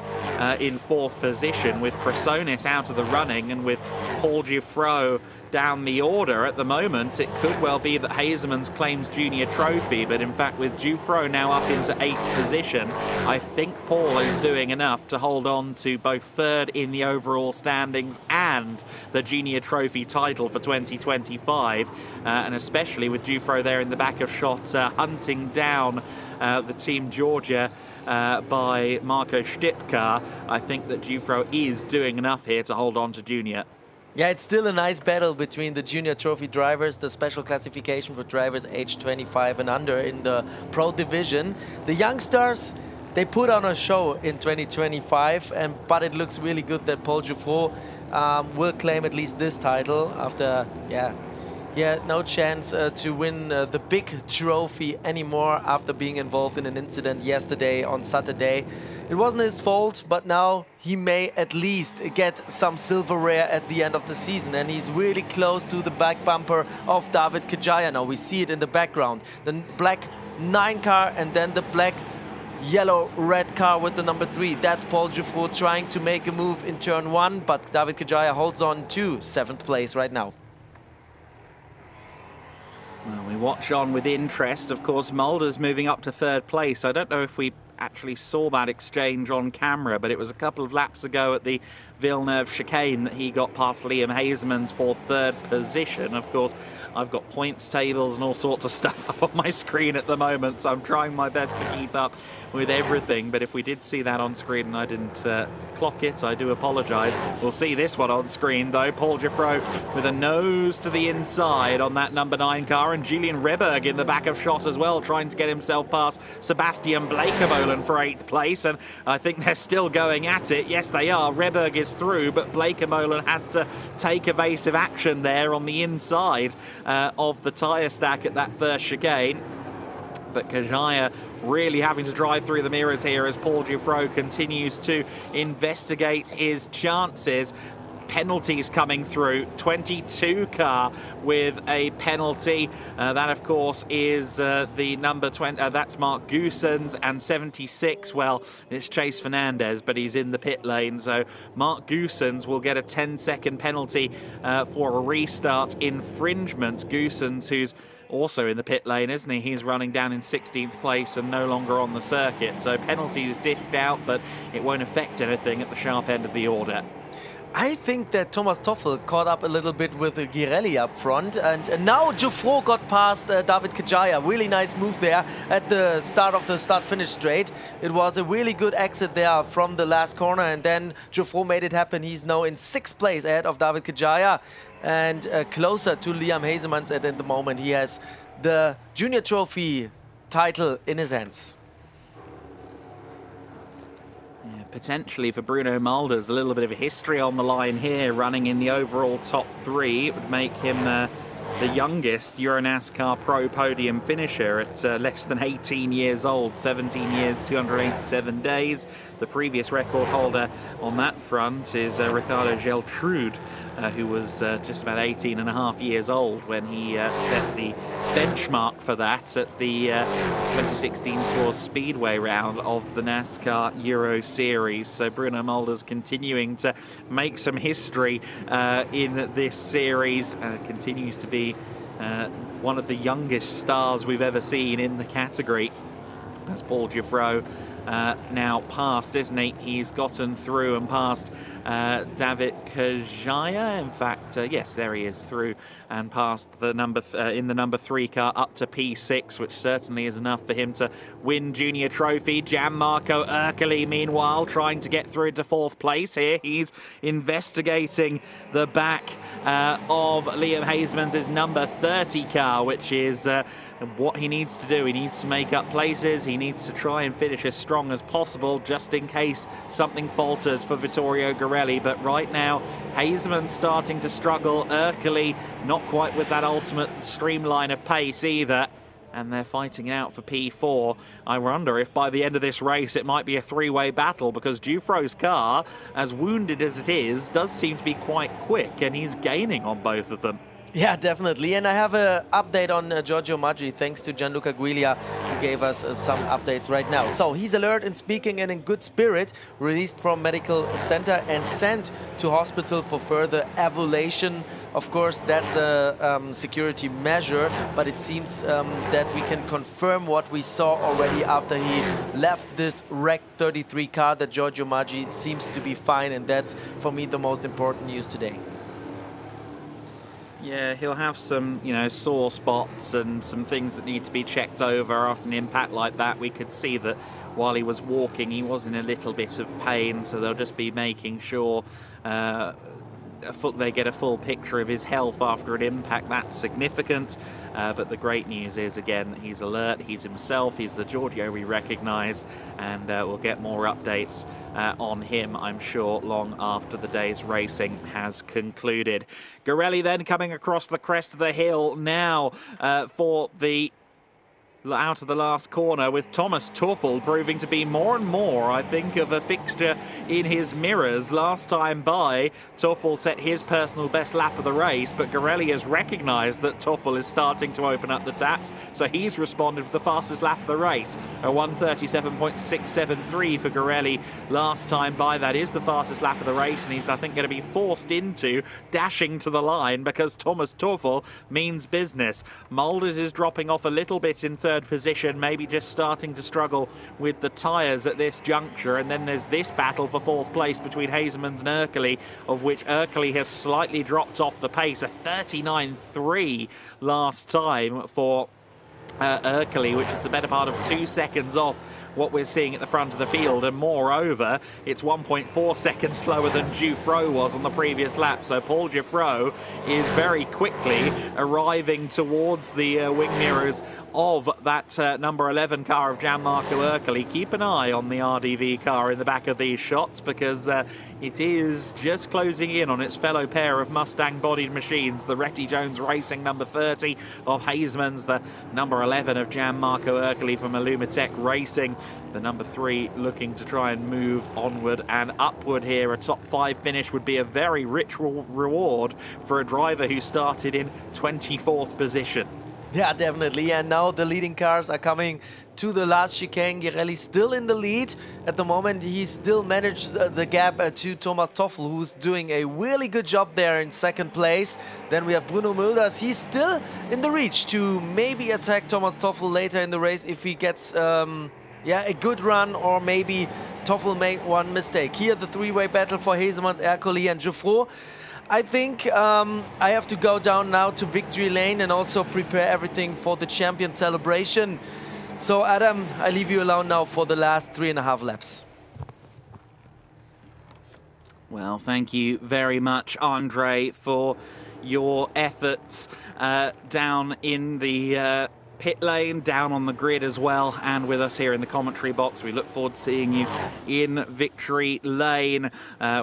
in 4th position with Chrysonis out of the running, and with Paul Giuffreau down the order at the moment. It could well be that Hazeman's claims junior trophy, but in fact with Giuffreau now up into 8th position, I think Paul is doing enough to hold on to both 3rd in the overall standings and the junior trophy title for 2025, and especially with Giuffreau there in the back of shot, hunting down the Team Georgia by Marco Stipka. I think that Giuffreau is doing enough here to hold on to junior. Yeah, it's still a nice battle between the junior trophy drivers, the special classification for drivers aged 25 and under in the pro division. The youngsters, they put on a show in 2025, but it looks really good that Paul Giuffreau will claim at least this title after, he had no chance to win the big trophy anymore after being involved in an incident yesterday on Saturday. It wasn't his fault, but now he may at least get some silverware at the end of the season, and he's really close to the back bumper of David Kajaya now. We see it in the background. The black 9 car and then the black yellow-red car with the number 3. That's Paul Giuffreau trying to make a move in turn 1, but David Kajaya holds on to 7th place right now. Well, we watch on with interest. Of course, Mulder's moving up to 3rd place. I don't know if we actually saw that exchange on camera, but it was a couple of laps ago at the Villeneuve chicane that he got past Liam Hazeman's for 3rd position. Of course, I've got points tables and all sorts of stuff up on my screen at the moment, so I'm trying my best to keep up with everything. But if we did see that on screen and I didn't clock it, I do apologise. We'll see this one on screen, though. Paul Giuffreau with a nose to the inside on that number 9 car, and Julian Reberg in the back of shot as well, trying to get himself past Sebastian Blakemolen for 8th place, and I think they're still going at it. Yes, they are. Reberg is through, but Blakemolen had to take evasive action there on the inside of the tyre stack at that first chicane. But Kajaya really having to drive through the mirrors here as Paul Giuffreau continues to investigate his chances. Penalties coming through. 22 car with a penalty. That, of course, is the number 20. That's Mark Goosens, and 76. Well, it's Chase Fernandez, but he's in the pit lane. So Mark Goosens will get a 10-second penalty for a restart infringement. Goosens, who's also in the pit lane, isn't he? He's running down in 16th place and no longer on the circuit. So penalties dished out, but it won't affect anything at the sharp end of the order. I think that Thomas Toffel caught up a little bit with Girelli up front, and now Giuffreau got past David Kajaya. Really nice move there at the start of the start-finish straight. It was a really good exit there from the last corner, and then Giuffreau made it happen. He's now in 6th place ahead of David Kajaya and closer to Liam Hazeman at the moment. He has the junior trophy title in his hands. Potentially for Bruno Mulders, a little bit of a history on the line here, running in the overall top 3. It would make him the youngest Euro NASCAR Pro Podium finisher at less than 18 years old, 17 years, 287 days. The previous record holder on that front is Ricardo Geltrude, who was just about 18 and a half years old when he set the benchmark for that at the 2016 Tour Speedway round of the NASCAR Euro Series. So Bruno Mulders continuing to make some history in this series, continues to be one of the youngest stars we've ever seen in the category. As Paul Giuffreau now passed, isn't he? He's gotten through and past David Kajaya. In fact, yes, there he is, through and past the number in the number 3 car up to P6, which certainly is enough for him to win junior trophy. Gianmarco Ercoli, meanwhile, trying to get through to 4th place here. He's investigating the back of Liam Hazeman's number 30 car, which is what he needs to do. He needs to make up places. He needs to try and finish as strong as possible, just in case something falters for Vittorio Girelli. But right now, Hazeman starting to struggle. Ercoli not quite with that ultimate streamline of pace either. And they're fighting out for P4. I wonder if by the end of this race it might be a 3-way battle, because Giuffreau's car, as wounded as it is, does seem to be quite quick, and he's gaining on both of them. Yeah, definitely. And I have an update on Giorgio Maggi, thanks to Gianluca Guiglia, gave us some updates right now. So he's alert and speaking and in good spirit, released from medical center and sent to hospital for further evaluation. Of course, that's a security measure, but it seems that we can confirm what we saw already after he left this wrecked 33 car, that Giorgio Maggi seems to be fine, and that's, for me, the most important news today. Yeah, he'll have some, sore spots and some things that need to be checked over after an impact like that. We could see that while he was walking, he was in a little bit of pain, so they'll just be making sure they get a full picture of his health after an impact that's significant. But the great news is, again, he's alert, he's himself, he's the Giorgio we recognise, and we'll get more updates on him, I'm sure, long after the day's racing has concluded. Garelli then coming across the crest of the hill now for the out of the last corner, with Thomas Tuffel proving to be more and more, I think, of a fixture in his mirrors. Last time by, Tuffel set his personal best lap of the race, but Garelli has recognised that Tuffel is starting to open up the taps, so he's responded with the fastest lap of the race, a 1:37.673 for Garelli last time by. That is the fastest lap of the race, and he's, I think, going to be forced into dashing to the line because Thomas Tuffel means business. Mulders is dropping off a little bit in third position, maybe just starting to struggle with the tyres at this juncture, and then there's this battle for fourth place between Hazemans and Erkeli, of which Erkeli has slightly dropped off the pace, a 39.3 last time for Erkeli, which is the better part of 2 seconds off what we're seeing at the front of the field, and moreover, it's 1.4 seconds slower than Giuffreau was on the previous lap. So Paul Giuffreau is very quickly arriving towards the wing mirrors of that number 11 car of Gianmarco Erkeli. Keep an eye on the RDV car in the back of these shots, because it is just closing in on its fellow pair of Mustang-bodied machines, the Retty Jones Racing number 30 of Hazemans, the number 11 of Gianmarco Erkeli from Illumitech Racing. The number 3 looking to try and move onward and upward here. A top 5 finish would be a very rich reward for a driver who started in 24th position. Yeah, definitely. And now the leading cars are coming to the last chicane. Garelli still in the lead. At the moment, he still manages the gap to Thomas Tuffel, who's doing a really good job there in second place. Then we have Bruno Mulders. He's still in the reach to maybe attack Thomas Tuffel later in the race if he gets a good run, or maybe Tuffel made one mistake. Here, the three-way battle for Hazemans, Erkeli and Giuffreau. I think I have to go down now to victory lane and also prepare everything for the champion celebration. So, Adam, I leave you alone now for the last 3.5 laps. Well, thank you very much, Andre, for your efforts down in the pit lane, down on the grid as well, and with us here in the commentary box. We look forward to seeing you in victory lane.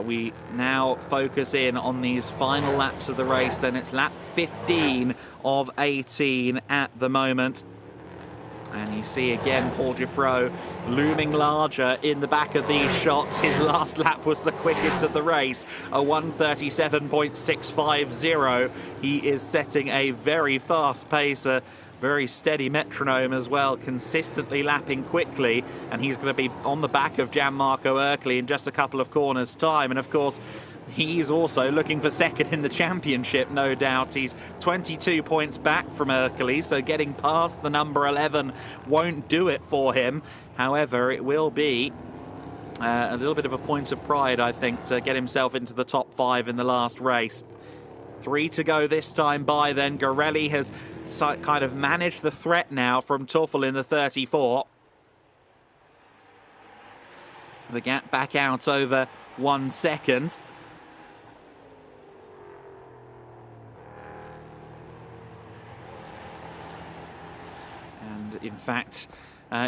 We now focus in on these final laps of the race. Then it's lap 15 of 18 at the moment. And you see again Paul Giuffreau looming larger in the back of these shots. His last lap was the quickest of the race, a 1:37.650. He is setting a very fast pace, a very steady metronome as well, consistently lapping quickly, and he's going to be on the back of Gianmarco Erkeli in just a couple of corners' time. And of course, he's also looking for second in the championship, no doubt. He's 22 points back from Erkeli, so getting past the number 11 won't do it for him. However, it will be a little bit of a point of pride, I think, to get himself into the top 5 in the last race. 3 to go this time by then. Garelli has kind of managed the threat now from Tuffel in the 34. The gap back out over 1 second. And in fact,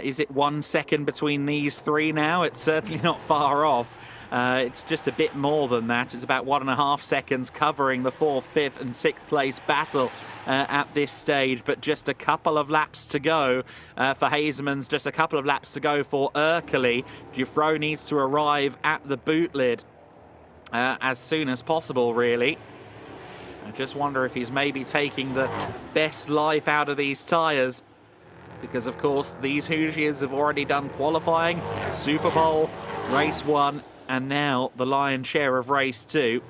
is it 1 second between these three now? It's certainly not far off. It's just a bit more than that. It's about 1.5 seconds covering the 4th, 5th and 6th place battle at this stage, but just a couple of laps to go for Hazemans, just a couple of laps to go for Erkeli. Giuffreau needs to arrive at the boot lid as soon as possible, really. I just wonder if he's maybe taking the best life out of these tyres because of course these Hoosiers have already done qualifying, Super Bowl, race 1, and now the lion's share of race 2.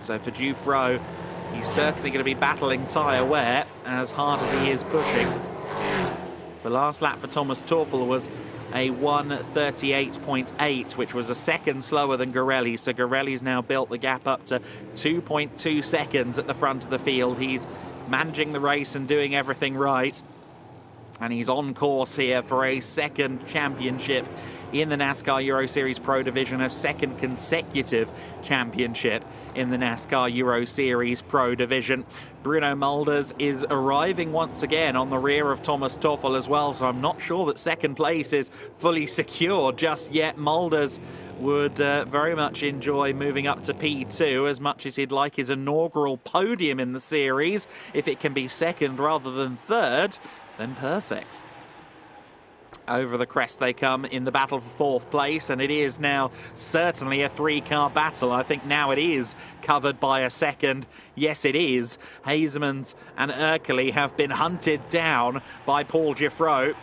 So for Dufresne, he's certainly going to be battling tyre wear as hard as he is pushing. The last lap for Thomas Teufel was a 1:38.8, which was a second slower than Garelli. So Garelli's now built the gap up to 2.2 seconds at the front of the field. He's managing the race and doing everything right. And he's on course here for a second championship in the NASCAR Euro Series Pro Division, a second consecutive championship in the NASCAR Euro Series Pro Division. Bruno Mulders is arriving once again on the rear of Thomas Teufel as well, so I'm not sure that second place is fully secure just yet. Mulders would very much enjoy moving up to P2 as much as he'd like his inaugural podium in the series. If it can be second rather than third, then perfect. Over the crest they come in the battle for fourth place, and it is now certainly a three-car battle. I think now it is covered by a second. Yes, it is. Hazemans and Urkeley have been hunted down by Paul Giffreau,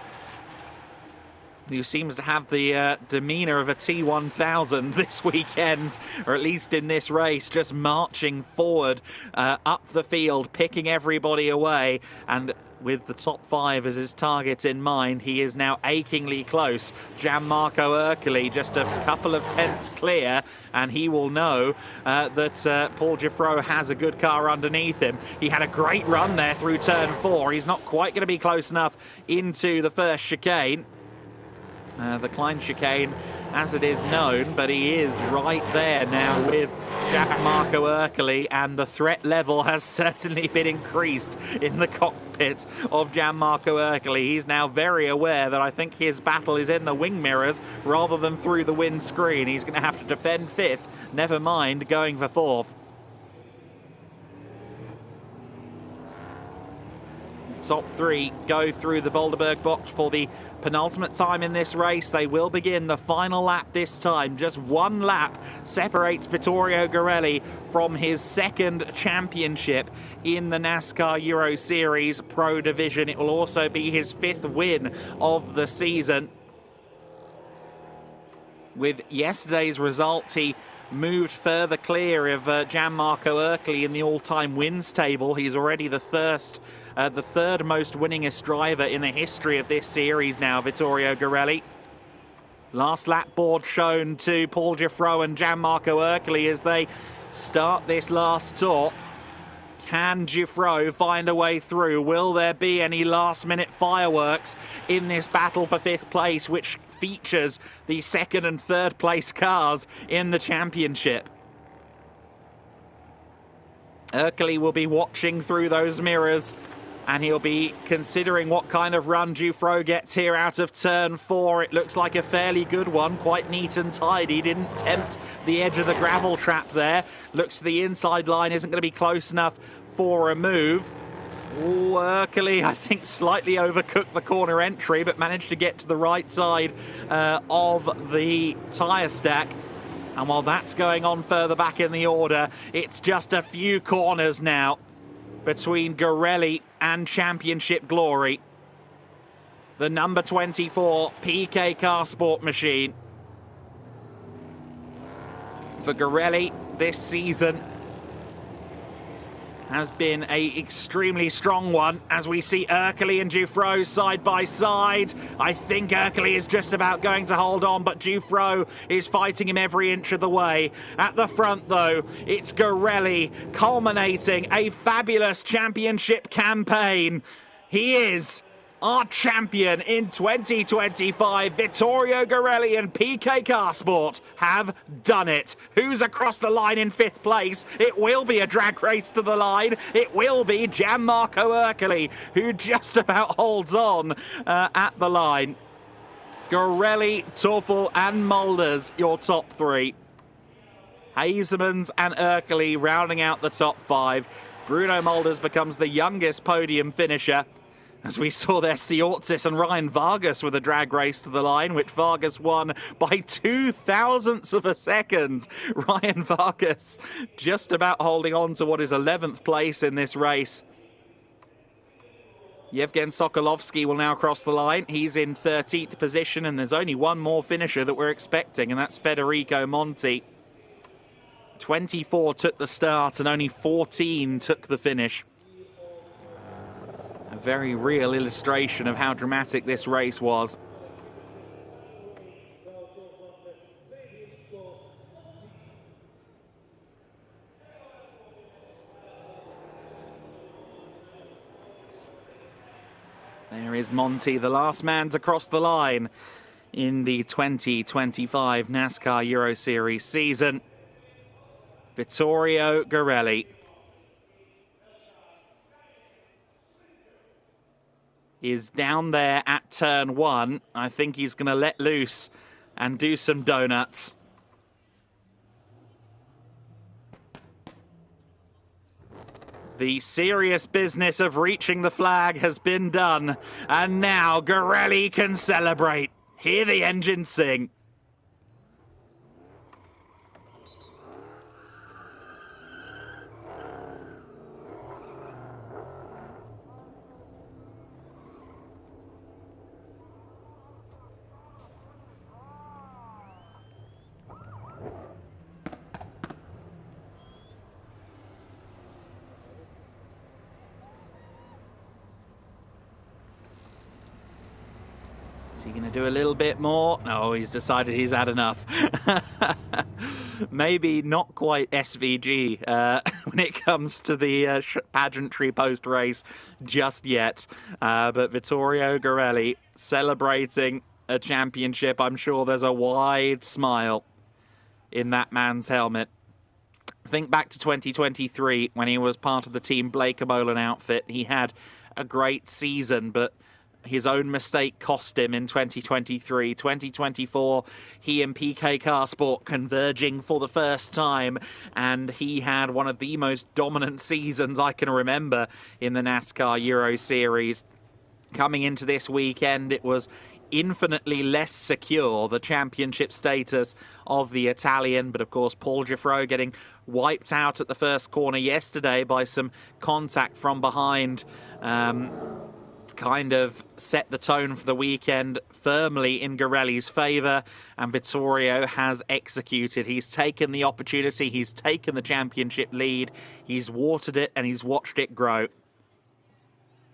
who seems to have the demeanour of a T1000 this weekend, or at least in this race, just marching forward up the field, picking everybody away, and with the top 5 as his target in mind, he is now achingly close. Gianmarco Urkeley just a couple of tenths clear, and he will know that Paul Giffreau has a good car underneath him. He had a great run there through turn 4. He's not quite going to be close enough into the first chicane. The Klein chicane, as it is known, but he is right there now with Gianmarco Urkeley, and the threat level has certainly been increased in the cockpit of Gianmarco Urkeley. He's now very aware that I think his battle is in the wing mirrors rather than through the windscreen. He's going to have to defend 5th, never mind going for 4th. Top 3 go through the Boulderberg box for the penultimate time in this race. They will begin the final lap this time. Just one lap separates Vittorio Garelli from his second championship in the NASCAR Euro Series Pro Division. It will also be his 5th win of the season. With yesterday's results, he moved further clear of Gianmarco Urkeley in the all-time wins table. He's already the third most winningest driver in the history of this series now, Vittorio Garelli. Last lap board shown to Paul Giffreau and Gianmarco Urkeley as they start this last tour. Can Giffreau find a way through? Will there be any last-minute fireworks in this battle for 5th place, which features the 2nd and 3rd place cars in the championship? Urkeley will be watching through those mirrors, and he'll be considering what kind of run Giffreau gets here out of turn 4. It looks like a fairly good one, quite neat and tidy. Didn't tempt the edge of the gravel trap there. Looks the inside line isn't going to be close enough for a move. Urkeley, I think, slightly overcooked the corner entry, but managed to get to the right side of the tyre stack. And while that's going on further back in the order, it's just a few corners now between Garelli and championship glory. The number 24 PK car sport machine. For Garelli, this season has been an extremely strong one as we see Urkeley and Giffreau side by side. I think Urkeley is just about going to hold on, but Giffreau is fighting him every inch of the way. At the front, though, it's Garelli culminating a fabulous championship campaign. He is our champion in 2025. Vittorio Garelli and PK Carsport have done it. Who's across the line in 5th place? It will be a drag race to the line. It will be Gianmarco Urkeley, who just about holds on at the line. Garelli, Teufel and Mulders, your top 3. Hazemans and Urkeley rounding out the top 5. Bruno Mulders becomes the youngest podium finisher, as we saw there Siortzis and Ryan Vargas with a drag race to the line, which Vargas won by 0.02 of a second. Ryan Vargas just about holding on to what is 11th place in this race. Yevgen Sokolovsky will now cross the line. He's in 13th position, and there's only one more finisher that we're expecting, and that's Federico Monti. 24 took the start, and only 14 took the finish. A very real illustration of how dramatic this race was. There is Monti, the last man to cross the line in the 2025 NASCAR Euro Series season. Vittorio Garelli is down there at turn 1. I think he's going to let loose and do some donuts. The serious business of reaching the flag has been done, and now Garelli can celebrate. Hear the engine sing. Is he going to do a little bit more? No, he's decided he's had enough. Maybe not quite SVG when it comes to the pageantry post-race just yet. But Vittorio Garelli celebrating a championship. I'm sure there's a wide smile in that man's helmet. Think back to 2023 when he was part of the Team Blake Amolan outfit. He had a great season, but his own mistake cost him in 2023. 2024, he and PK Carsport converging for the first time, and he had one of the most dominant seasons I can remember in the NASCAR Euro Series. Coming into this weekend, it was infinitely less secure, the championship status of the Italian, but of course Paul Giffreau getting wiped out at the first corner yesterday by some contact from behind. Kind of set the tone for the weekend firmly in Garelli's favour, and Vittorio has executed. He's taken the opportunity, he's taken the championship lead, he's watered it and he's watched it grow.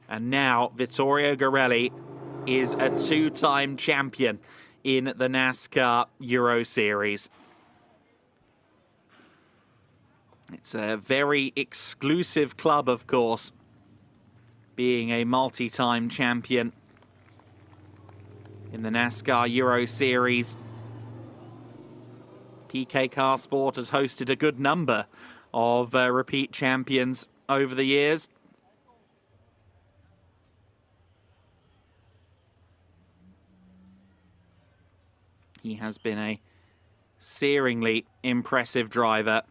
And now Vittorio Garelli is a two-time champion in the NASCAR Euro Series. It's a very exclusive club, of course, being a multi-time champion in the NASCAR Euro Series. PK Carsport has hosted a good number of repeat champions over the years. He has been a searingly impressive driver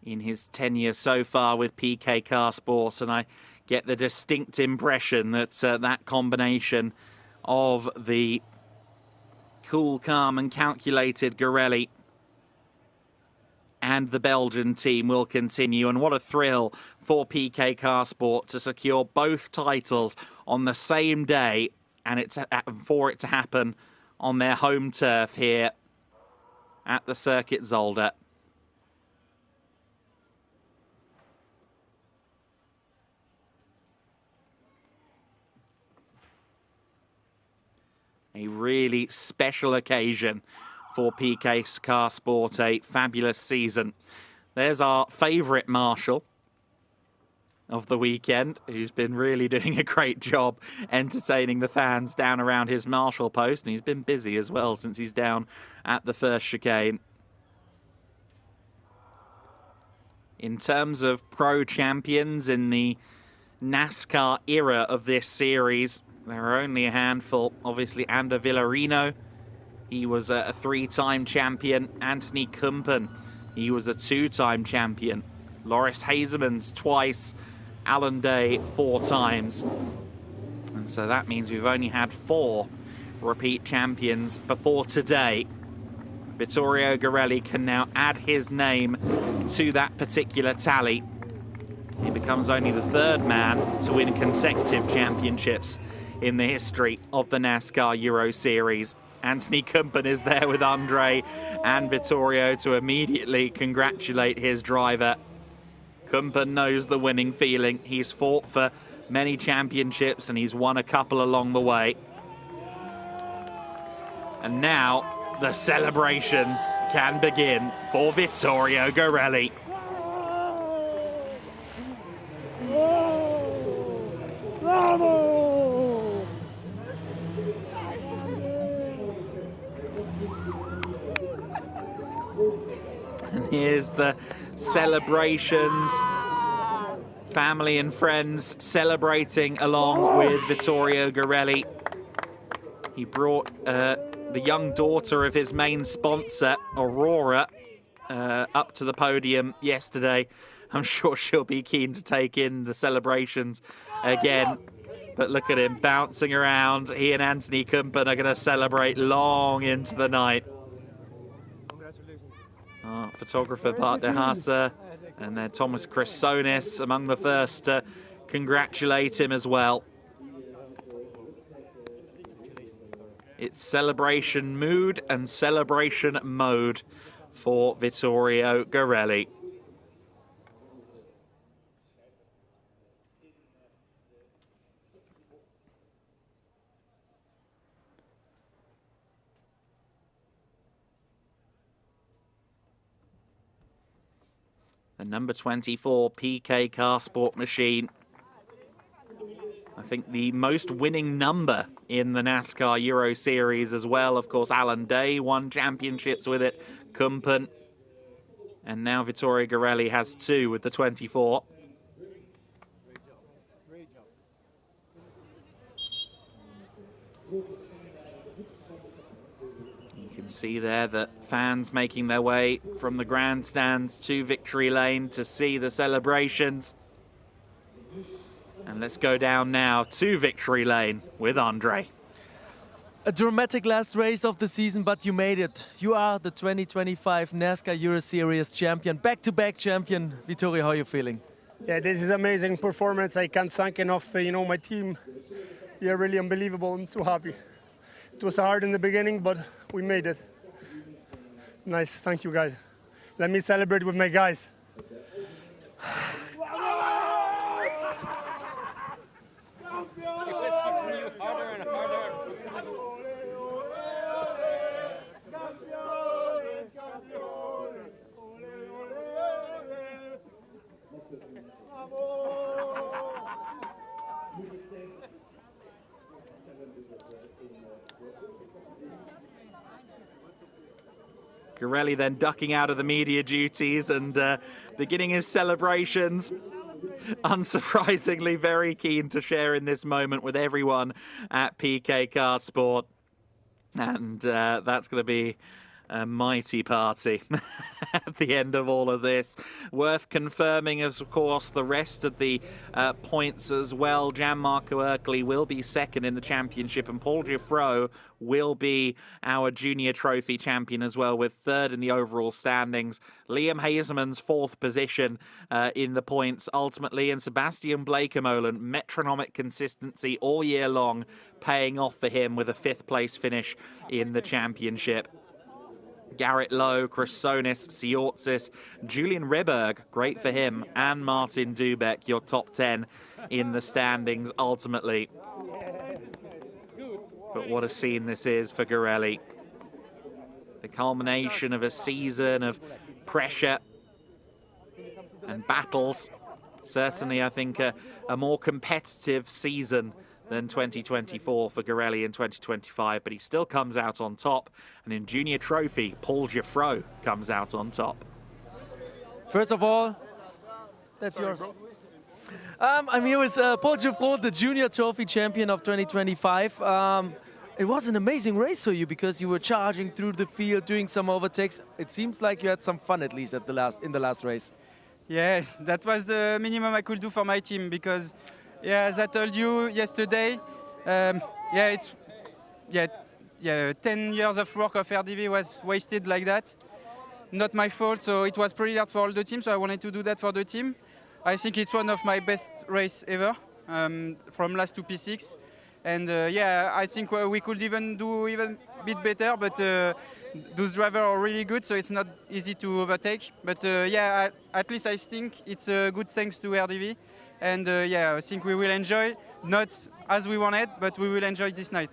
in his tenure so far with PK Carsport, and I get the distinct impression that that combination of the cool, calm and calculated Garelli and the Belgian team will continue. And what a thrill for PK Carsport to secure both titles on the same day, and for it to happen on their home turf here at the Circuit Zolder. A really special occasion for PK Carsport, a fabulous season. There's our favourite marshal of the weekend, who's been really doing a great job entertaining the fans down around his marshal post, and he's been busy as well since he's down at the first chicane. In terms of pro champions in the NASCAR era of this series, there are only a handful. Obviously, Ander Villarino, he was a three-time champion. Anthony Kumpen, he was a two-time champion. Loris Hazemans twice. Alan Day 4 times. And so that means we've only had 4 repeat champions before today. Vittorio Garelli can now add his name to that particular tally. He becomes only the third man to win consecutive championships in the history of the NASCAR Euro Series. Anthony Kumpen is there with Andre and Vittorio to immediately congratulate his driver. Kumpen knows the winning feeling. He's fought for many championships and he's won a couple along the way. And now the celebrations can begin for Vittorio Garelli. And here's the celebrations. Family and friends celebrating along with Vittorio Garelli. He brought the young daughter of his main sponsor, Aurora, up to the podium yesterday. I'm sure she'll be keen to take in the celebrations again. But look at him bouncing around. He and Anthony Kumpen are going to celebrate long into the night. Photographer Bart de Haase and then Thomas Chrysonis among the first to congratulate him as well. It's celebration mood and celebration mode for Vittorio Garelli. The number 24 PK Car Sport machine. I think the most winning number in the NASCAR Euro Series as well. Of course, Alan Day won championships with it, Kumpen. And now Vittorio Garelli has 2 with the 24. You can see there that fans making their way from the grandstands to Victory Lane to see the celebrations. And let's go down now to Victory Lane with Andre. A dramatic last race of the season, but you made it. You are the 2025 NASCAR Euro Series champion, back-to-back champion. Vittorio, how are you feeling? Yeah, this is amazing performance. I can't thank enough, my team. They're really unbelievable. I'm so happy. It was hard in the beginning, but we made it. Nice, thank you guys. Let me celebrate with my guys. Garelli then ducking out of the media duties and beginning his celebrations. Unsurprisingly, very keen to share in this moment with everyone at PK Car Sport. And that's going to be a mighty party at the end of all of this. Worth confirming, of course, the rest of the points as well. Gianmarco Ercoli will be second in the championship, and Paul Giffreau will be our junior trophy champion as well, with third in the overall standings. Liam Hazeman's fourth position in the points ultimately, and Sebastian Blakemolen, metronomic consistency all year long, paying off for him with a fifth place finish in the championship. Garrett Lowe, Chrysonis, Siortsis, Julian Reberg, great for him, and Martin Dubeck, your top 10 in the standings ultimately. But what a scene this is for Garelli. The culmination of a season of pressure and battles. Certainly, I think, a more competitive season than 2024 for Garelli in 2025, but he still comes out on top. And in Junior Trophy, Paul Giffreau comes out on top. First of all, that's yours. I'm here with Paul Giffreau, the Junior Trophy champion of 2025. It was an amazing race for you because you were charging through the field, doing some overtakes. It seems like you had some fun at least in the last race. Yes, that was the minimum I could do for my team because, yeah, as I told you yesterday, 10 years of work of RDV was wasted like that. Not my fault, so it was pretty hard for all the team, so I wanted to do that for the team. I think it's one of my best race ever, from last to P6. And yeah, I think we could even do even a bit better, but those drivers are really good, so it's not easy to overtake. But yeah, at least I think it's good thanks to RDV. And yeah, I think we will enjoy, not as we wanted, but we will enjoy this night.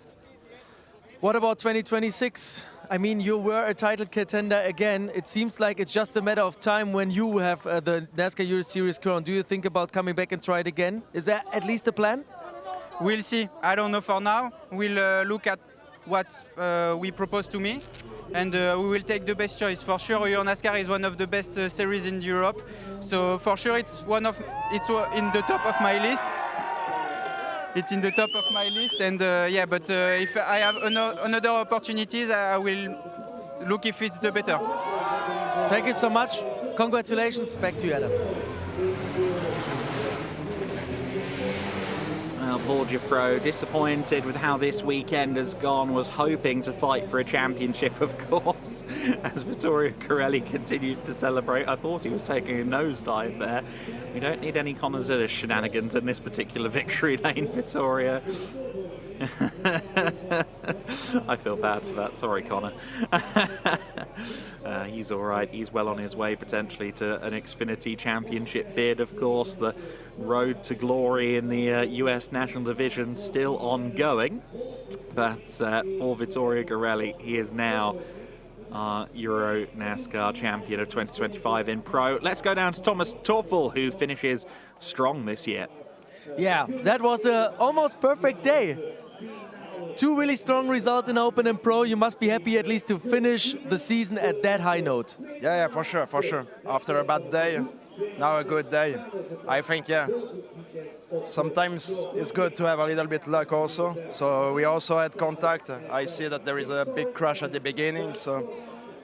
What about 2026? I mean, you were a title contender again. It seems like it's just a matter of time when you have the NASCAR Euro Series crown. Do you think about coming back and try it again? Is that at least a plan? We'll see. I don't know for now. We'll look at what we propose to me, and we will take the best choice. For sure, Euro NASCAR is one of the best series in Europe. So for sure, it's in the top of my list. It's in the top of my list, and yeah. But if I have another opportunities, I will look if it's the better. Thank you so much. Congratulations. Back to you, Adam. Well, Paul Giffreau, disappointed with how this weekend has gone, was hoping to fight for a championship, of course, as Vittorio Corelli continues to celebrate. I thought he was taking a nosedive there. We don't need any Conor shenanigans in this particular victory lane, Vittorio. I feel bad for that. Sorry, Connor. He's all right. He's well on his way potentially to an Xfinity Championship bid. Of course, the road to glory in the US National Division still ongoing. But for Vittorio Corelli, he is now Euro NASCAR champion of 2025 in Pro. Let's go down to Thomas Toffel, who finishes strong this year. Yeah, that was an almost perfect day. Two really strong results in Open and Pro. You must be happy at least to finish the season at that high note. Yeah, for sure, for sure. After a bad day, now a good day. I think, yeah, sometimes it's good to have a little bit luck also. So we also had contact. I see that there is a big crash at the beginning. So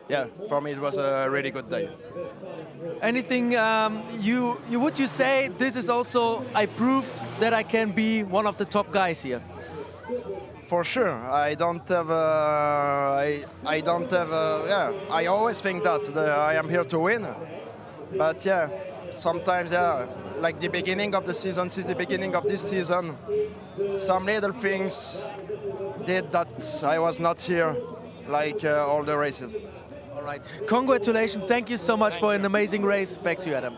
yeah, for me it was a really good day. Anything would you say this is also, I proved that I can be one of the top guys here? For sure, I always think that I am here to win. But yeah, sometimes, yeah, like the beginning of the season, since the beginning of this season, some little things did that I was not here, like all the races. All right, congratulations, thank you so much for an amazing race. Back to you, Adam.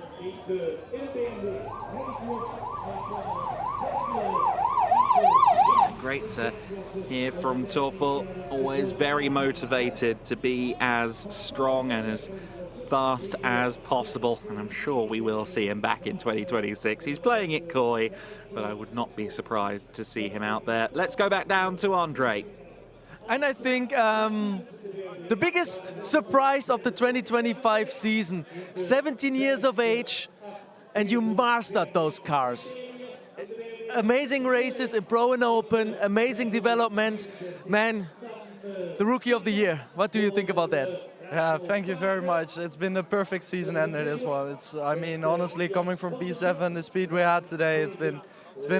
Great to hear from Toffel. Always very motivated to be as strong and as fast as possible, and I'm sure we will see him back in 2026. He's playing it coy, but I would not be surprised to see him out there. Let's go back down to Andre. And I think the biggest surprise of the 2025 season, 17 years of age, and you mastered those cars. Amazing races in Pro and Open, amazing development. Man, the Rookie of the Year. What do you think about that? Yeah, thank you very much. It's been a perfect season ended as well. I mean, honestly, coming from P7, the speed we had today, it's been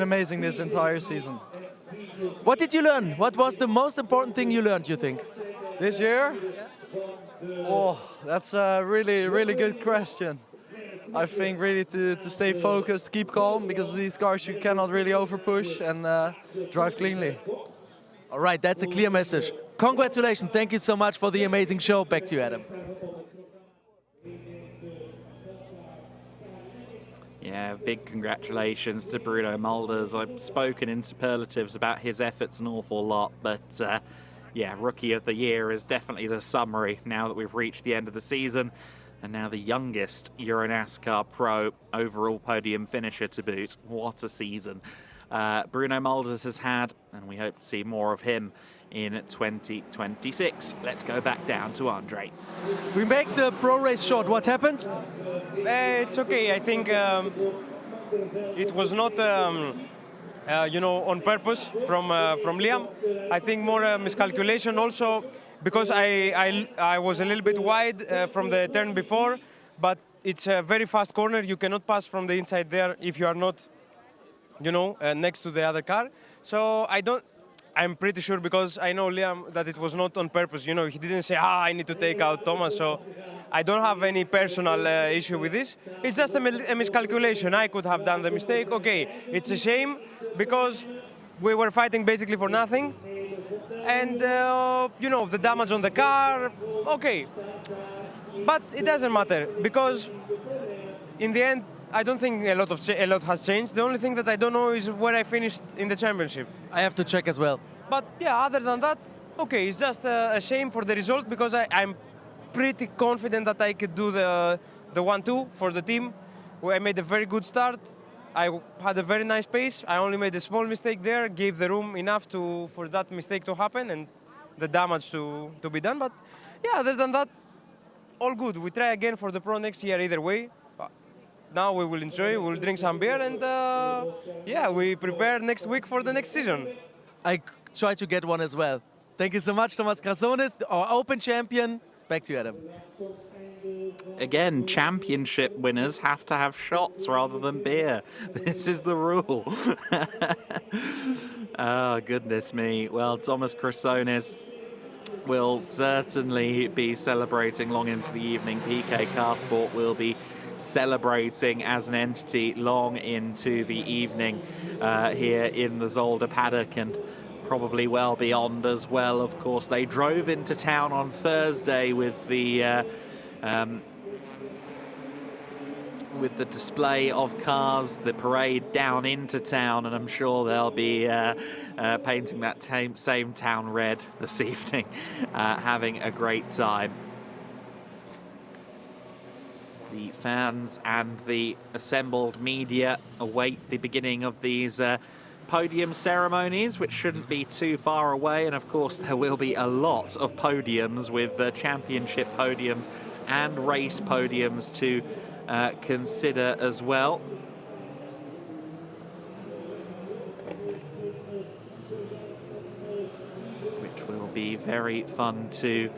amazing this entire season. What did you learn? What was the most important thing you learned, you think? This year? Oh, that's a really, really good question. I think really to stay focused, keep calm, because with these cars you cannot really overpush and drive cleanly. All right, that's a clear message. Congratulations, thank you so much for the amazing show. Back to you, Adam. Yeah, big congratulations to Bruno Mulders. I've spoken in superlatives about his efforts an awful lot, but yeah, Rookie of the Year is definitely the summary now that we've reached the end of the season. And now the youngest Euro NASCAR Pro overall podium finisher to boot. What a season Bruno Mulders has had, and we hope to see more of him in 2026. Let's go back down to Andre. We make the Pro race short. What happened? It's okay. I think it was not, on purpose from Liam. I think more miscalculation also. Because I was a little bit wide from the turn before, but it's a very fast corner. You cannot pass from the inside there if you are not, next to the other car. So I'm pretty sure, because I know Liam, that it was not on purpose. He didn't say, I need to take out Thomas. So I don't have any personal issue with this. It's just a miscalculation. I could have done the mistake. Okay, it's a shame because we were fighting basically for nothing. And, you know, the damage on the car, okay. But it doesn't matter because in the end, I don't think a lot has changed. The only thing that I don't know is where I finished in the championship. I have to check as well. But yeah, other than that, okay, it's just a shame for the result because I'm pretty confident that I could do the 1-2 for the team. Where I made a very good start. I had a very nice pace. I only made a small mistake there, gave the room enough for that mistake to happen and the damage to be done. But yeah, other than that, all good. We try again for the Pro next year either way. Now we will enjoy, we'll drink some beer, and yeah, we prepare next week for the next season. I try to get one as well. Thank you so much, Thomas Krasonis, our Open champion. Back to you, Adam. Again, championship winners have to have shots rather than beer. This is the rule. Oh, goodness me. Well, Thomas Krasonis will certainly be celebrating long into the evening. PK Carsport will be celebrating as an entity long into the evening here in the Zolder paddock and probably well beyond as well. Of course, they drove into town on Thursday with the display of cars, the parade down into town, and I'm sure they'll be painting that same town red this evening, having a great time. The fans and the assembled media await the beginning of these podium ceremonies, which shouldn't be too far away. And of course, there will be a lot of podiums with championship podiums and race podiums to consider as well. Which will be very fun to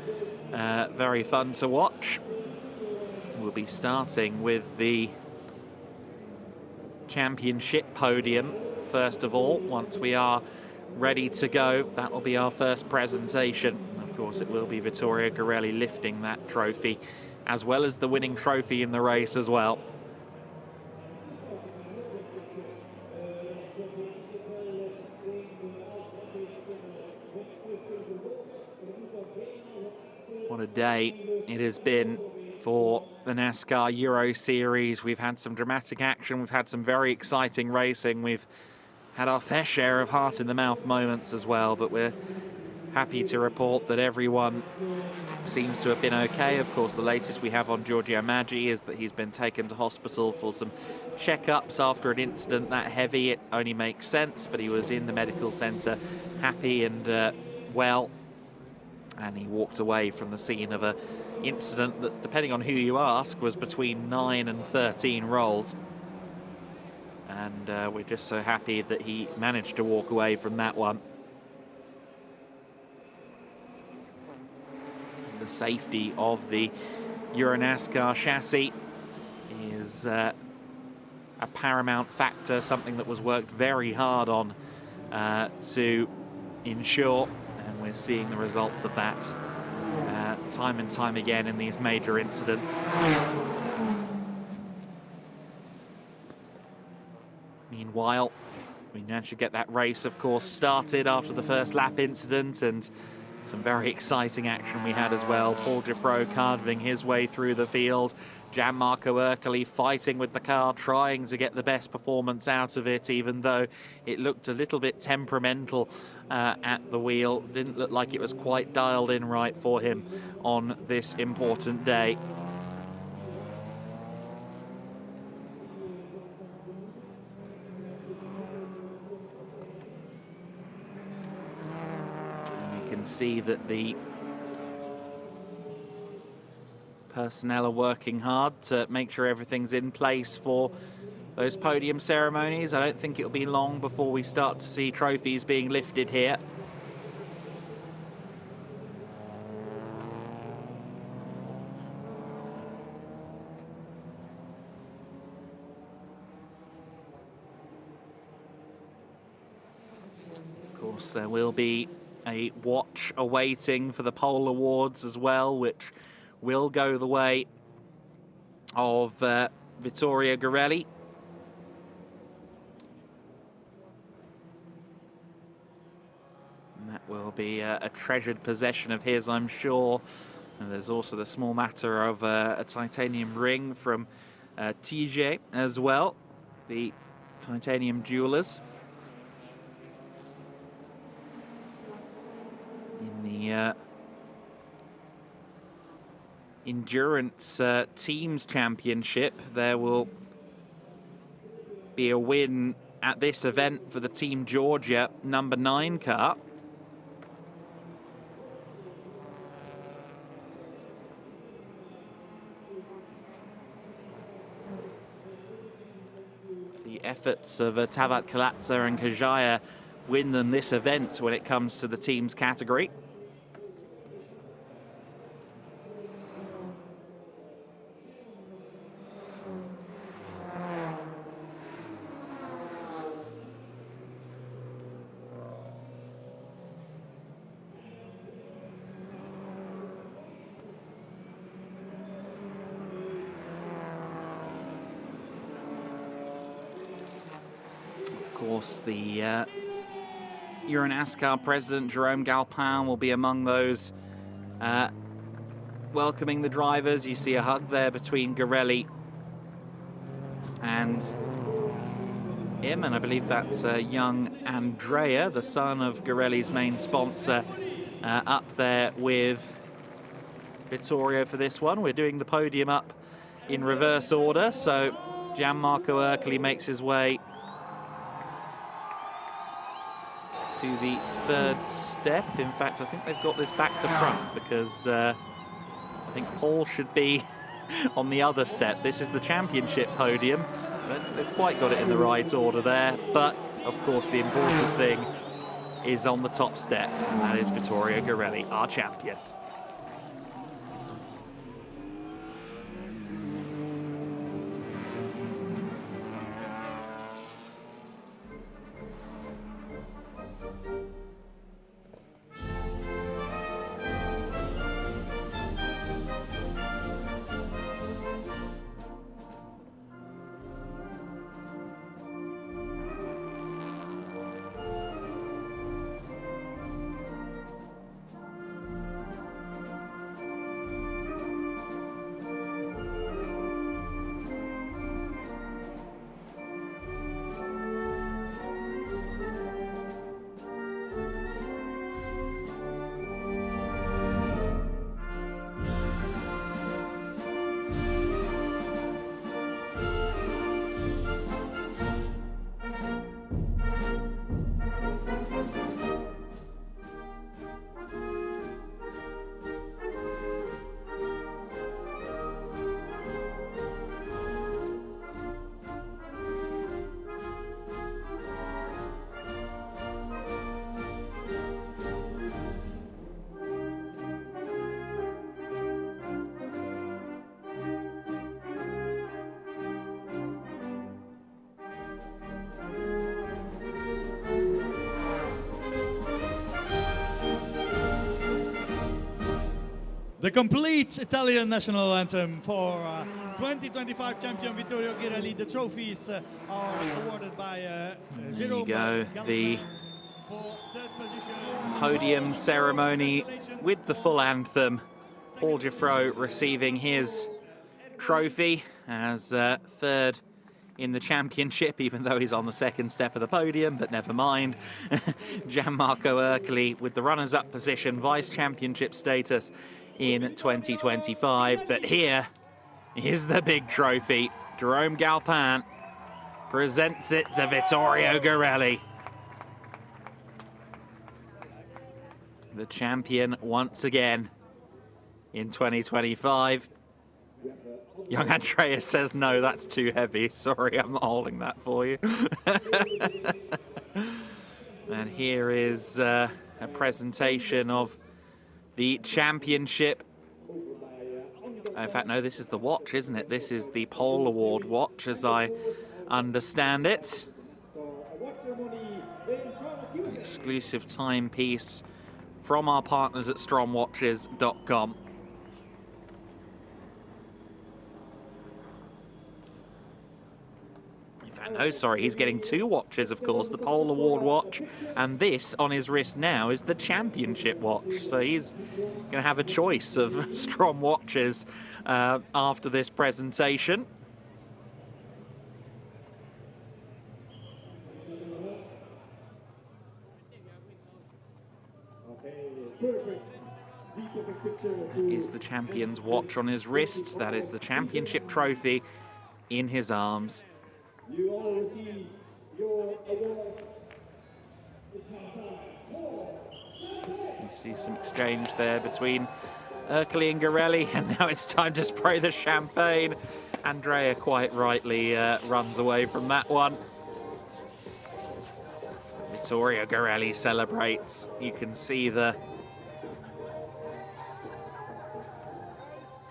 watch. We'll be starting with the championship podium first of all. Once we are ready to go, that will be our first presentation. Of course, it will be Vittorio Garelli lifting that trophy, as well as the winning trophy in the race as well. What a day it has been for the NASCAR Euro Series. We've had some dramatic action, we've had some very exciting racing, we've had our fair share of heart-in-the-mouth moments as well, but we're happy to report that everyone seems to have been okay. Of course, the latest we have on Giorgio Maggi is that he's been taken to hospital for some checkups after an incident that heavy. It only makes sense, but he was in the medical centre, happy and well, and he walked away from the scene of an incident that, depending on who you ask, was between 9 and 13 rolls. And we're just so happy that he managed to walk away from that one. The safety of the Euro NASCAR chassis is a paramount factor, something that was worked very hard on to ensure, and we're seeing the results of that time and time again in these major incidents. Meanwhile, we managed to get that race, of course, started after the first lap incident, and some very exciting action we had as well. Paul Giffreau carving his way through the field. Gianmarco Ercoli fighting with the car, trying to get the best performance out of it, even though it looked a little bit temperamental at the wheel. Didn't look like it was quite dialed in right for him on this important day. See that the personnel are working hard to make sure everything's in place for those podium ceremonies. I don't think it'll be long before we start to see trophies being lifted here. Of course, there will be a watch awaiting for the pole awards as well, which will go the way of Vittorio Garelli. And that will be a treasured possession of his, I'm sure. And there's also the small matter of a titanium ring from TJ as well, the titanium jewelers. In the Endurance Teams Championship, there will be a win at this event for the Team Georgia number 9 car. The efforts of Tavat Kalatsa and Kajaya win them this event when it comes to the teams category. Of course, the Euro NASCAR president, Jerome Galpin, will be among those welcoming the drivers. You see a hug there between Garelli and him, and I believe that's young Andrea, the son of Garelli's main sponsor, up there with Vittorio for this one. We're doing the podium up in reverse order, so Gianmarco Ercoli makes his way to the 3rd step. In fact, I think they've got this back to front because I think Paul should be on the other step. This is the championship podium. I don't think they've quite got it in the right order there, but of course the important thing is on the top step, and that is Vittorio Garelli, our champion. The complete Italian national anthem for 2025 champion Vittorio Garelli. The trophies are awarded by Jerome. There you go, the podium ceremony with the full anthem. Paul Giffreau receiving his trophy as 3rd in the championship, even though he's on the 2nd step of the podium, but never mind. Gianmarco Ercoli with the runners-up position, vice championship status in 2025. But here is the big trophy. Jerome Galpin presents it to Vittorio Garelli, the champion once again in 2025. Young Andreas says, no, that's too heavy. Sorry, I'm not holding that for you. And here is a presentation of the championship. In fact, no, this is the watch, isn't it? This is the Pole Award watch, as I understand it. An exclusive timepiece from our partners at stromwatches.com. No, sorry, he's getting 2 watches, of course, the Pole Award watch, and this on his wrist now is the championship watch. So he's going to have a choice of Strom watches after this presentation. That is the champion's watch on his wrist. That is the championship trophy in his arms. You all received your awards. You see some exchange there between Ercole and Garelli, and now it's time to spray the champagne. Andrea quite rightly runs away from that one. Vittorio Garelli celebrates. You can see the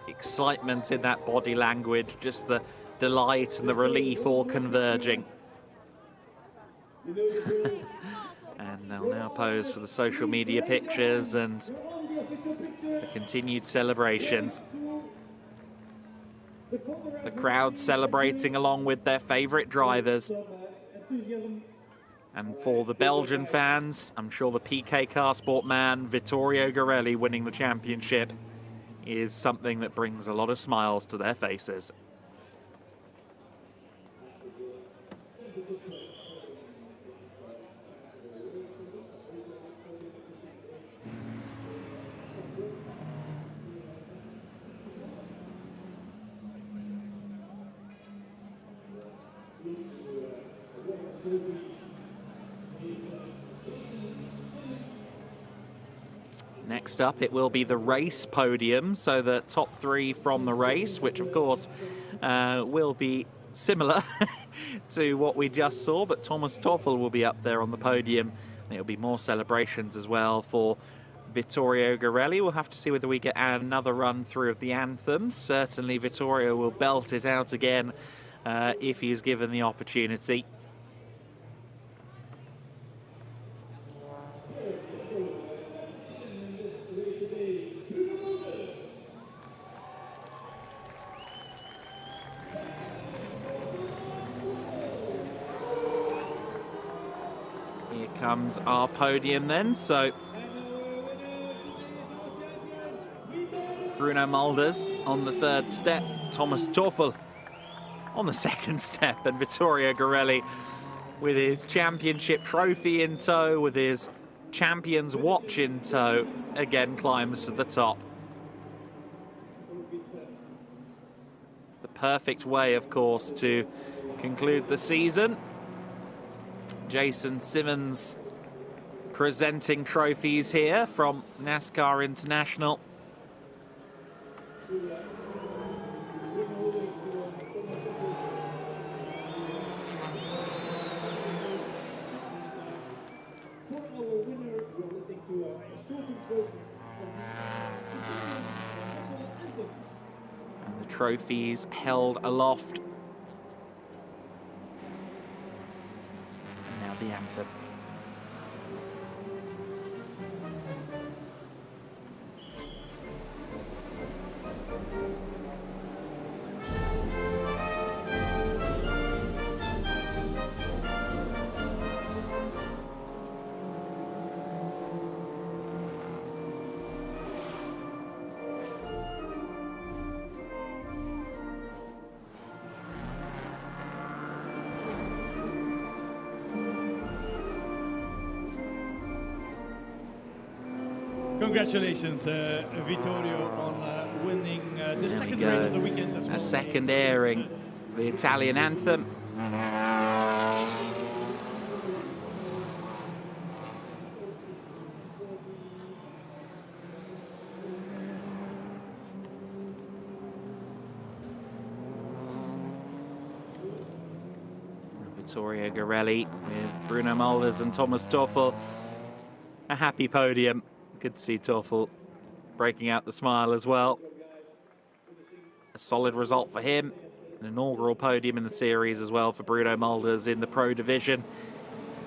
excitement in that body language, just the delight and the relief all converging. And they'll now pose for the social media pictures and the continued celebrations. The crowd celebrating along with their favourite drivers. And for the Belgian fans, I'm sure the PK Car Sport man, Vittorio Garelli, winning the championship is something that brings a lot of smiles to their faces. Next up, it will be the race podium, so the top 3 from the race, which of course will be similar to what we just saw, but Thomas Toffel will be up there on the podium. There'll be more celebrations as well for Vittorio Garelli. We'll have to see whether we get another run through of the anthems. Certainly Vittorio will belt it out again if he is given the opportunity. Comes our podium then, so Bruno Mulders on the 3rd step, Thomas Toffel on the 2nd step, and Vittorio Garelli with his championship trophy in tow, with his champion's watch in tow, again climbs to the top. The perfect way, of course, to conclude the season. Jason Simmons presenting trophies here from NASCAR International. And the trophies held aloft. The anthem. Congratulations, Vittorio, on winning the 2nd race of the weekend as well. A 2nd airing, the Italian anthem. Vittorio Garelli with Bruno Mulders and Thomas Toffel. A happy podium. Good to see Toffel breaking out the smile as well. A solid result for him. An inaugural podium in the series as well for Bruno Mulders in the Pro Division.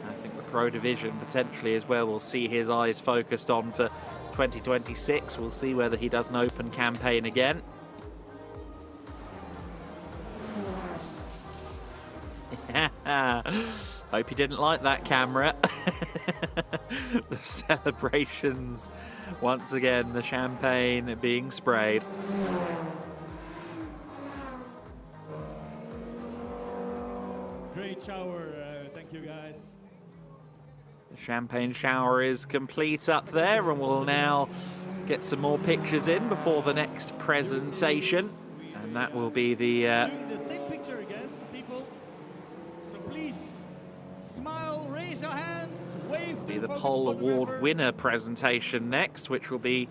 I think the Pro Division potentially is where we'll see his eyes focused on for 2026. We'll see whether he does an open campaign again. Hope you didn't like that camera. The celebrations, once again, the champagne being sprayed. Great shower, thank you guys. The champagne shower is complete up there, and we'll now get some more pictures in before the next presentation. And that will be the... Doing the same picture again, people. So please, smile, raise your hands, wave to the Pole Award winner presentation next, which will be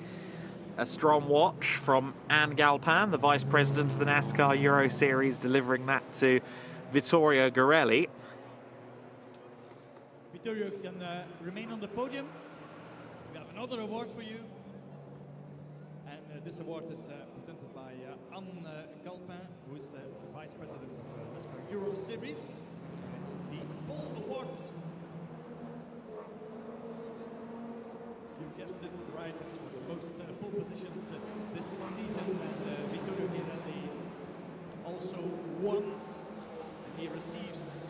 a strong watch from Anne Galpin, the Vice President of the NASCAR Euro Series, delivering that to Vittorio Garelli. Vittorio can remain on the podium. We have another award for you. And this award is presented by Anne Galpin, who is Vice President of NASCAR Euro Series. It's the Pole Awards. You guessed it right, it's for the most pole positions this season. And Vittorio Garelli also won. And he receives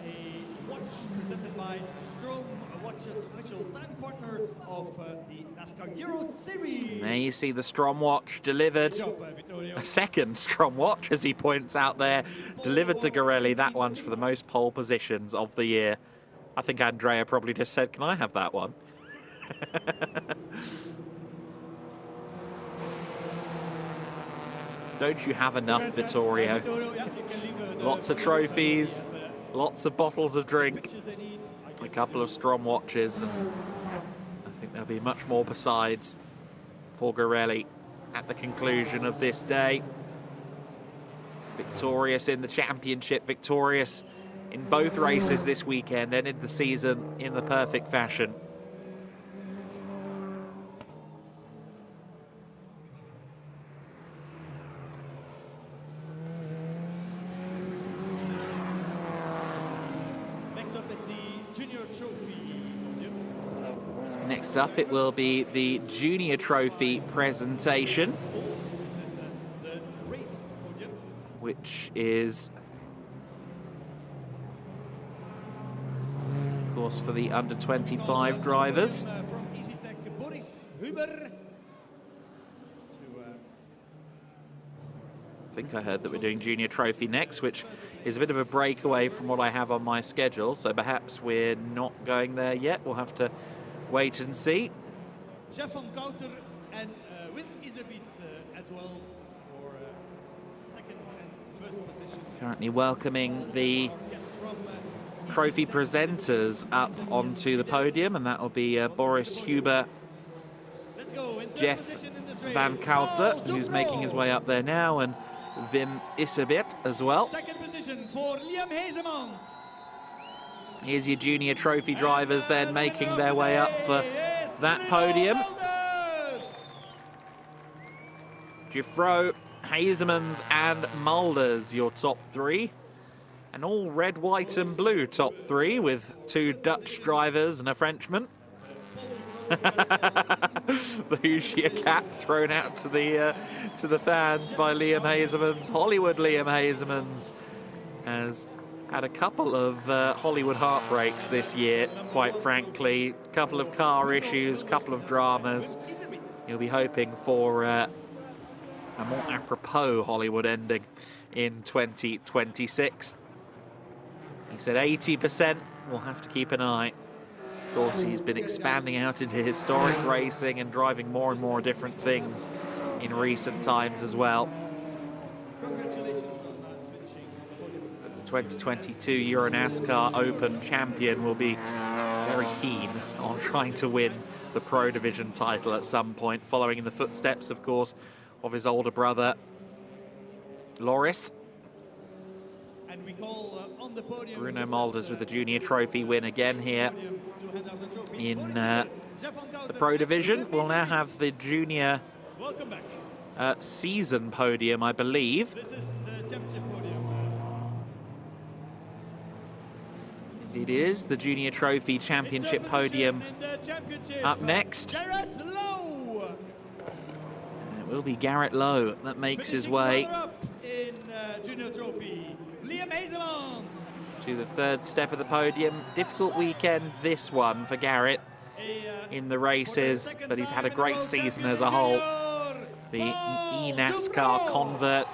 a watch presented by Strom Watches, official time partner of the NASCAR Euro Series. There you see the Strom watch delivered. Good job, Vittorio. A second Strom watch, as he points out there, delivered to Garelli. That one's for the most pole positions of the year. I think Andrea probably just said, can I have that one? Don't you have enough, Vittorio? Lots of trophies, lots of bottles of drink, a couple of Strom watches, and I think there'll be much more besides for Garelli at the conclusion of this day. Victorious in the championship, victorious in both races this weekend, ended the season in the perfect fashion. Next up, it will be the Junior Trophy presentation, which is, of course, for the under-25 drivers. I think I heard that we're doing Junior Trophy next, which is a bit of a breakaway from what I have on my schedule, so perhaps we're not going there yet. We'll have to wait and see. Jeff van Kouter and Wim Iserbiet as well for second and first position. Currently welcoming the trophy presenters up onto the podium, and that will be Boris Huber, Jeff van Kouter, who's making his way up there now, and Wim Iserbiet as well. Second position for Liam Hazemans. Here's your Junior Trophy drivers then making their way up for that podium. Giffro, Hazemans and Mulders, your top three. And all red, white and blue top three, with two Dutch drivers and a Frenchman. The Hugia cap thrown out to the fans by Liam Hazemans. Hollywood Liam Hazemans has had a couple of Hollywood heartbreaks this year, quite frankly. A couple of car issues, couple of dramas. You'll be hoping for a more apropos Hollywood ending in 2026. He said 80%, we'll have to keep an eye. Of course, he's been expanding out into historic racing and driving more and more different things in recent times as well. Congratulations on finishing. 2022 Euro NASCAR Open champion will be very keen on trying to win the Pro Division title at some point, following in the footsteps, of course, of his older brother, Loris. And we call on the podium Bruno Mulders with the Junior Trophy win again here in the Pro Division. We'll now have the Junior season podium, I believe. This is the championship podium. It is the Junior Trophy Championship podium up next. Garrett Lowe. And it will be Garrett Lowe that makes his way Up in Junior Trophy, Liam Hazemans. to the third step of the podium. Difficult weekend, this one, for Garrett in the races, but he's had a great season as a whole. The NASCAR convert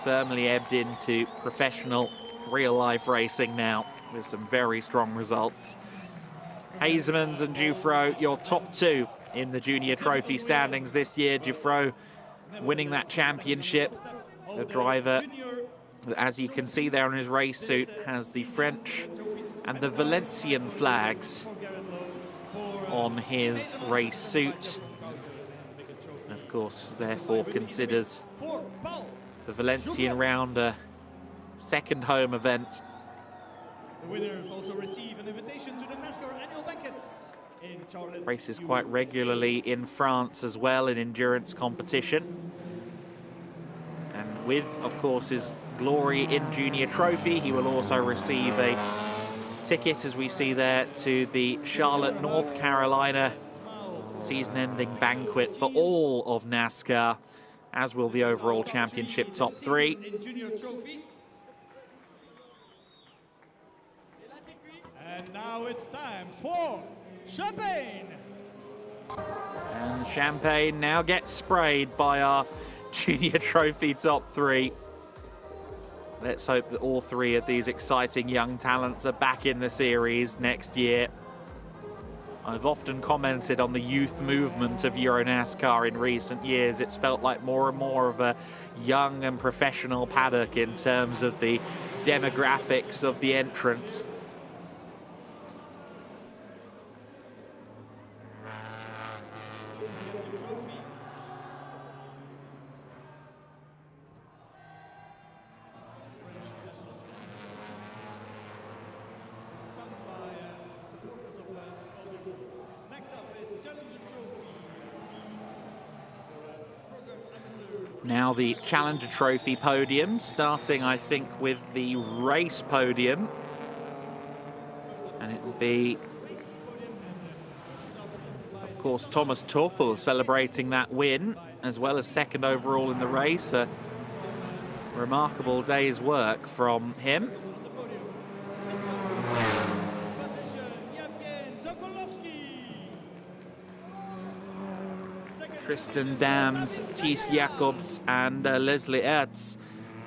firmly ebbed into professional, real-life racing now with some very strong results. Hazemans and Dufro, your top two in the junior trophy standings this year. Dufro winning that championship. The driver, as you can see there on his race suit, has the French and the Valencian flags on his race suit. And of course, therefore considers the Valencian round a second home event. The winners also receive an invitation to the NASCAR annual banquets in Charlotte. Races quite regularly in France as well in endurance competition. And with, of course, his glory in junior trophy, he will also receive a ticket, as we see there, to the Charlotte, North Carolina season-ending banquet for all of NASCAR, as will the overall championship top three. And now it's time for champagne. And champagne now gets sprayed by our junior trophy top three. Let's hope that all three of these exciting young talents are back in the series next year. I've often commented on the youth movement of Euro NASCAR in recent years. It's felt like more and more of a young and professional paddock in terms of the demographics of the entrants. Now the Challenger Trophy podium, starting, I think, with the race podium. And it will be, of course, Thomas Tuchel celebrating that win, as well as second overall in the race. A remarkable day's work from him. Tristan Dams, Thies Jacobs and Leslie Ertz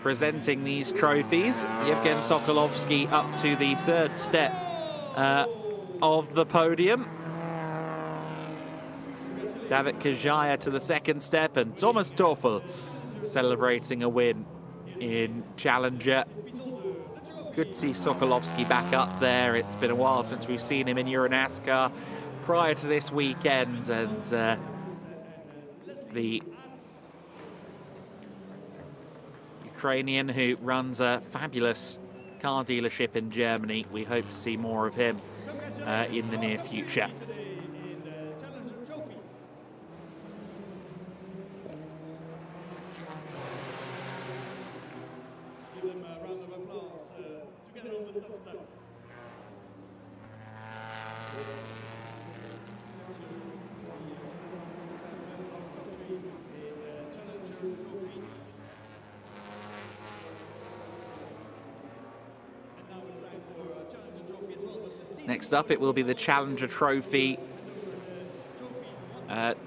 presenting these trophies. Yevgen Sokolovsky up to the third step of the podium. David Kajaya to the second step, and Thomas Tuchel celebrating a win in Challenger. Good to see Sokolovsky back up there. It's been a while since we've seen him in Euro NASCAR prior to this weekend, and the Ukrainian who runs a fabulous car dealership in Germany. We hope to see more of him in the near future. Give them a round of applause together on the top step. Next up, it will be the Challenger Trophy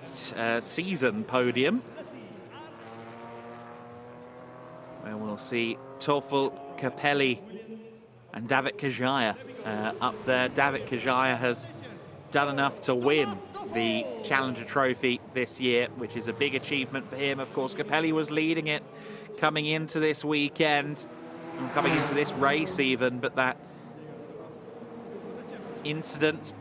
season podium, where we'll see Toffel, Capelli and David Kajaya up there. David Kajaya has done enough to win the Challenger Trophy this year, which is a big achievement for him. Of course, Capelli was leading it coming into this weekend, and coming into this race even, but that incident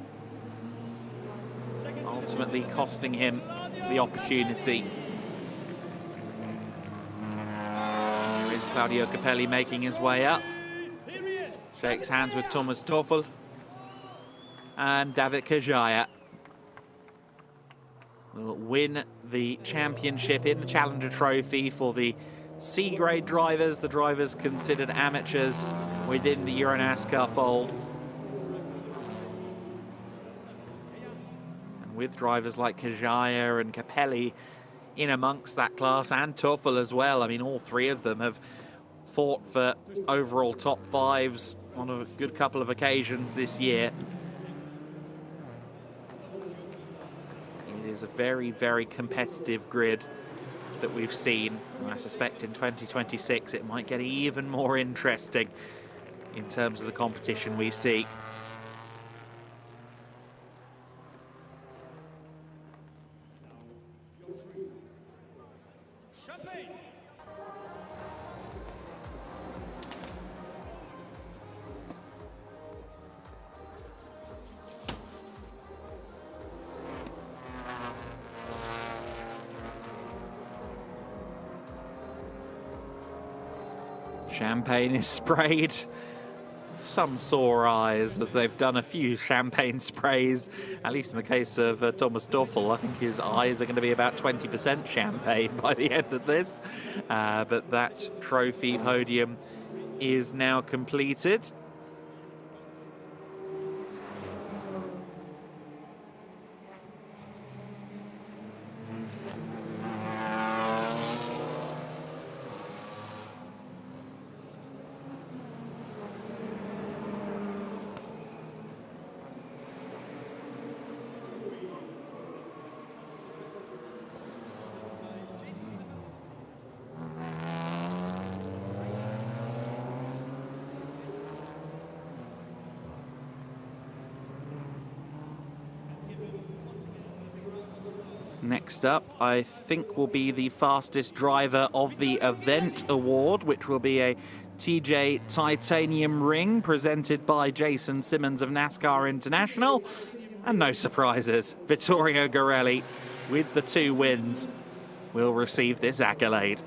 ultimately costing him the opportunity. There is Claudio Capelli making his way up. Shakes hands with Thomas Tuchel and David Kajaya will win the championship in the Challenger Trophy for the C-grade drivers, the drivers considered amateurs within the Euro NASCAR fold. And with drivers like Kajaya and Capelli in amongst that class, and Tuchel as well. I mean, all three of them have fought for overall top fives on a good couple of occasions this year. It is a very, very competitive grid that we've seen. And I suspect in 2026 it might get even more interesting in terms of the competition we see. Champagne is sprayed. Some sore eyes as they've done a few champagne sprays, at least in the case of Thomas Doffel. I think his eyes are going to be about 20% champagne by the end of this. But that trophy podium is now completed. Next up, I think, will be the fastest driver of the event award, which will be a TJ Titanium ring presented by Jason Simmons of NASCAR International. And no surprises, Vittorio Gorelli, with the 2 wins, will receive this accolade.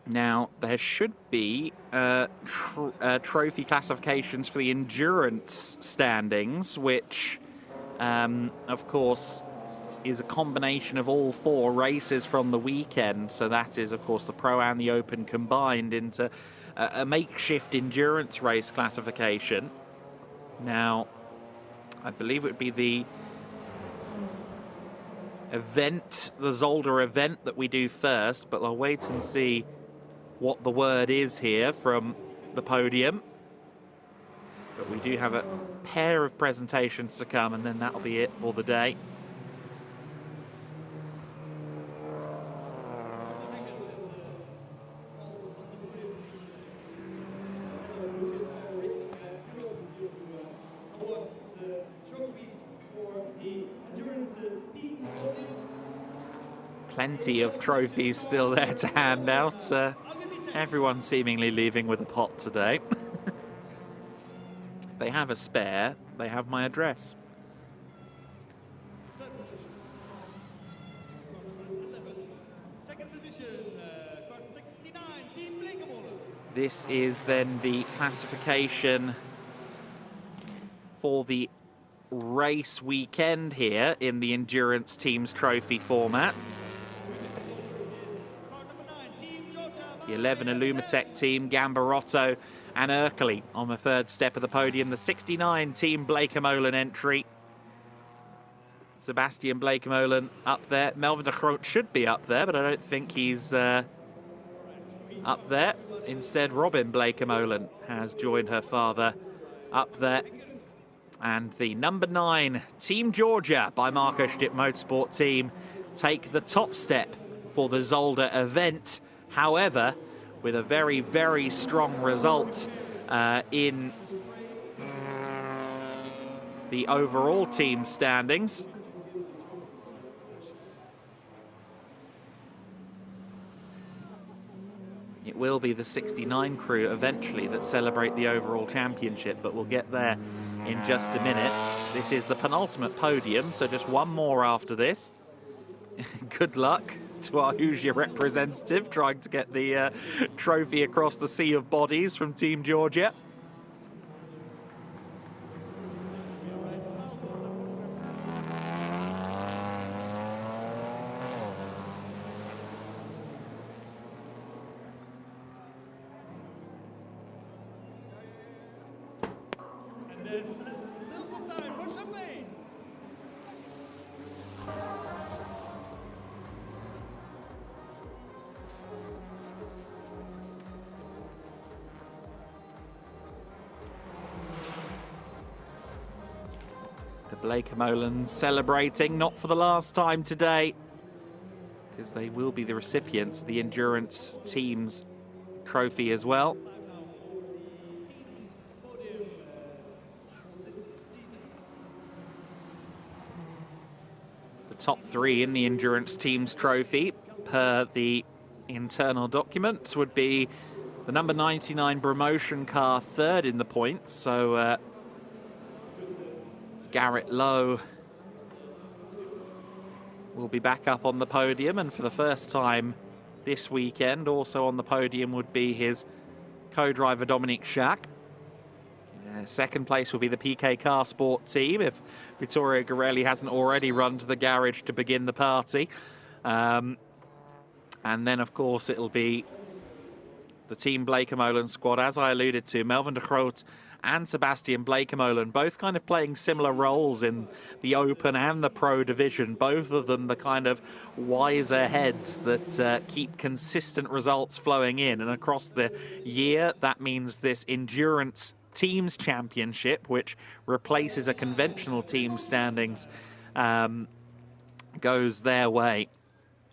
Now, there should be trophy classifications for the endurance standings, which, of course, is a combination of all 4 races from the weekend. So that is, of course, the Pro and the Open combined into a makeshift endurance race classification. Now, I believe it would be the event, the Zolder event that we do first, but I'll wait and see what the word is here from the podium. But we do have a pair of presentations to come, and then that'll be it for the day. Plenty of trophies still there to hand out. Everyone seemingly leaving with a pot today. If they have a spare, they have my address. This is then the classification for the race weekend here in the Endurance Teams Trophy format. The 11 Illumitech team, Gambarotto and Erkeli on the 3rd step of the podium. The 69 team Blake-Molen entry. Sebastian Blake-Molen up there. Melvin de Groot should be up there, but I don't think he's up there. Instead, Robin Blake-Molen has joined her father up there. And the number 9 Team Georgia by Marco Stipp Motorsport team take the top step for the Zolder event. However, with a very, very strong result in the overall team standings. It will be the 69 crew eventually that celebrate the overall championship, but we'll get there in just a minute. This is the penultimate podium, so just one more after this. Good luck to our Hoosier representative trying to get the trophy across the sea of bodies from Team Georgia. is still some time for champagne. The Blakemolans celebrating, not for the last time today, because they will be the recipients of the Endurance Teams trophy as well. The top three in the Endurance Teams trophy, per the internal documents, would be the number 99 promotion car, third in the points. So Garrett Lowe will be back up on the podium, and for the first time this weekend, also on the podium would be his co-driver Dominic Schack. Second place will be the PK Car Sport team, if Vittorio Garelli hasn't already run to the garage to begin the party. And then, of course, it'll be the Team Blakemolen squad, as I alluded to, Melvin de Groot and Sebastian Blakemolen, both kind of playing similar roles in the Open and the Pro division, both of them the kind of wiser heads that keep consistent results flowing in. And across the year, that means this Endurance Teams Championship, which replaces a conventional team standings, goes their way.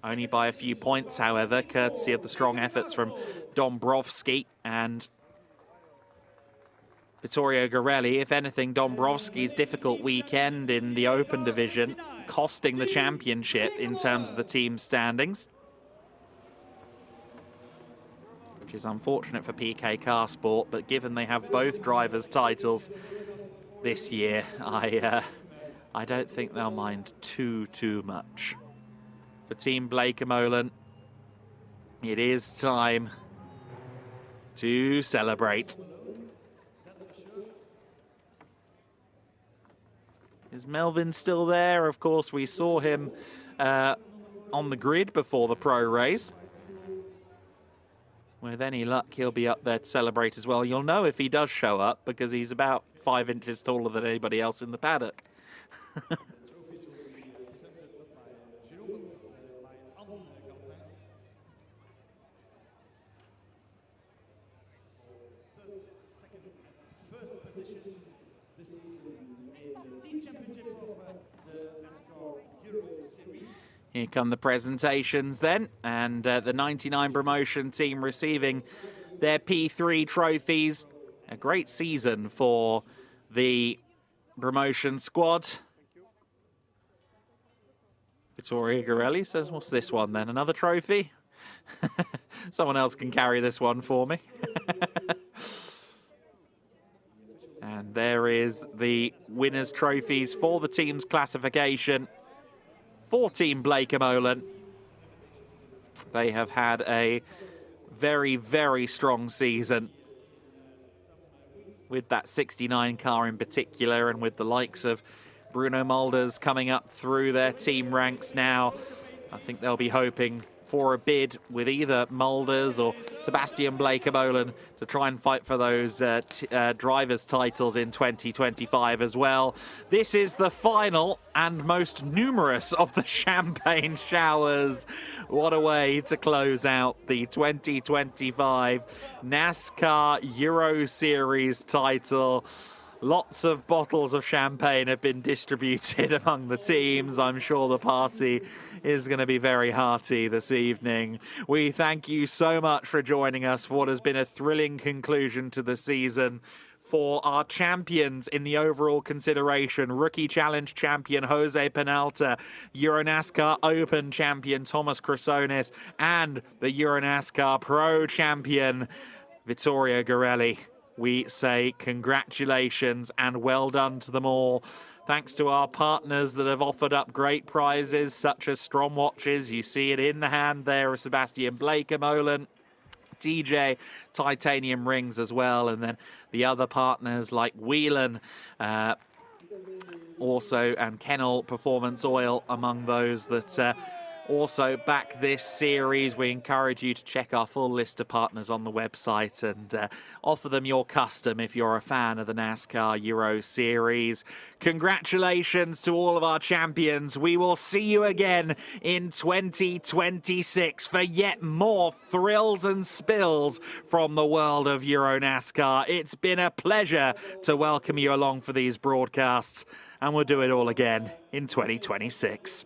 Only by a few points, however, courtesy of the strong efforts from Dombrowski and Vittorio Garelli. If anything, Dombrowski's difficult weekend in the Open division costing the championship in terms of the team standings, which is unfortunate for PK Car Sport, but given they have both drivers' titles this year, I don't think they'll mind too much. For Team Blakemolen, it is time to celebrate. Is Melvin still there? Of course, we saw him on the grid before the pro race. With any luck, he'll be up there to celebrate as well. You'll know if he does show up because he's about 5 inches taller than anybody else in the paddock. First position this season in the team championship of the NASCAR Euro Series. Here come the presentations then, and the 99 promotion team receiving their P3 trophies. A great season for the promotion squad. Vittorio Garelli says, what's this one then? Another trophy? Someone else can carry this one for me. And there is the winners' trophies for the team's classification for Team Blakemolen. They have had a very strong season, with that 69 car in particular, and with the likes of Bruno Mulders coming up through their team ranks now. I think they'll be hoping for a bid with either Mulders or Sebastian Blakemolen to try and fight for those drivers' titles in 2025 as well. This is the final and most numerous of the champagne showers. What a way to close out the 2025 NASCAR Euro Series title. Lots of bottles of champagne have been distributed among the teams. I'm sure the party is going to be very hearty this evening. We thank you so much for joining us for what has been a thrilling conclusion to the season. For our champions in the overall consideration, Rookie Challenge champion Jose Penalta, Euro NASCAR Open champion Thomas Chrysonis, and the Euro NASCAR Pro champion Vittorio Garelli. We say congratulations and well done to them all. Thanks to our partners that have offered up great prizes, such as Strom watches. You see it in the hand there of Sebastian Blakemolen. DJ titanium rings as well, and then the other partners like Whelan also, and Kennel Performance Oil among those that also back this series. We encourage you to check our full list of partners on the website and offer them your custom if you're a fan of the NASCAR Euro Series. Congratulations to all of our champions. We will see you again in 2026 for yet more thrills and spills from the world of Euro NASCAR. It's been a pleasure to welcome you along for these broadcasts, and we'll do it all again in 2026.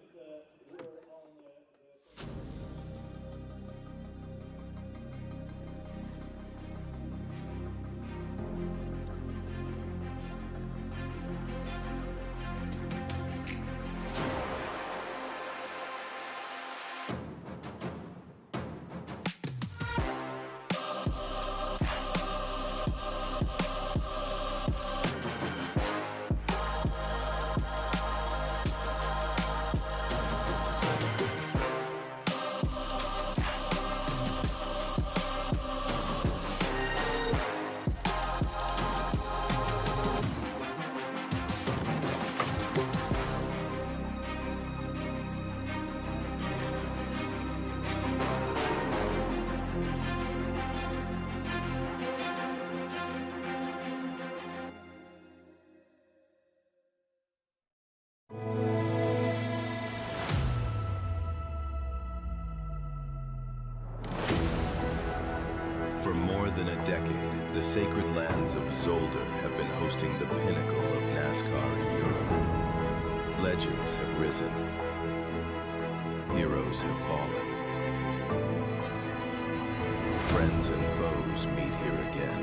For more than a decade, the sacred lands of Zolder have been hosting the pinnacle of NASCAR in Europe. Legends have risen. Heroes have fallen. Friends and foes meet here again.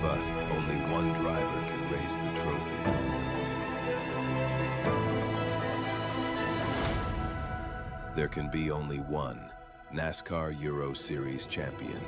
But only one driver can raise the trophy. There can be only one NASCAR Euro Series champion.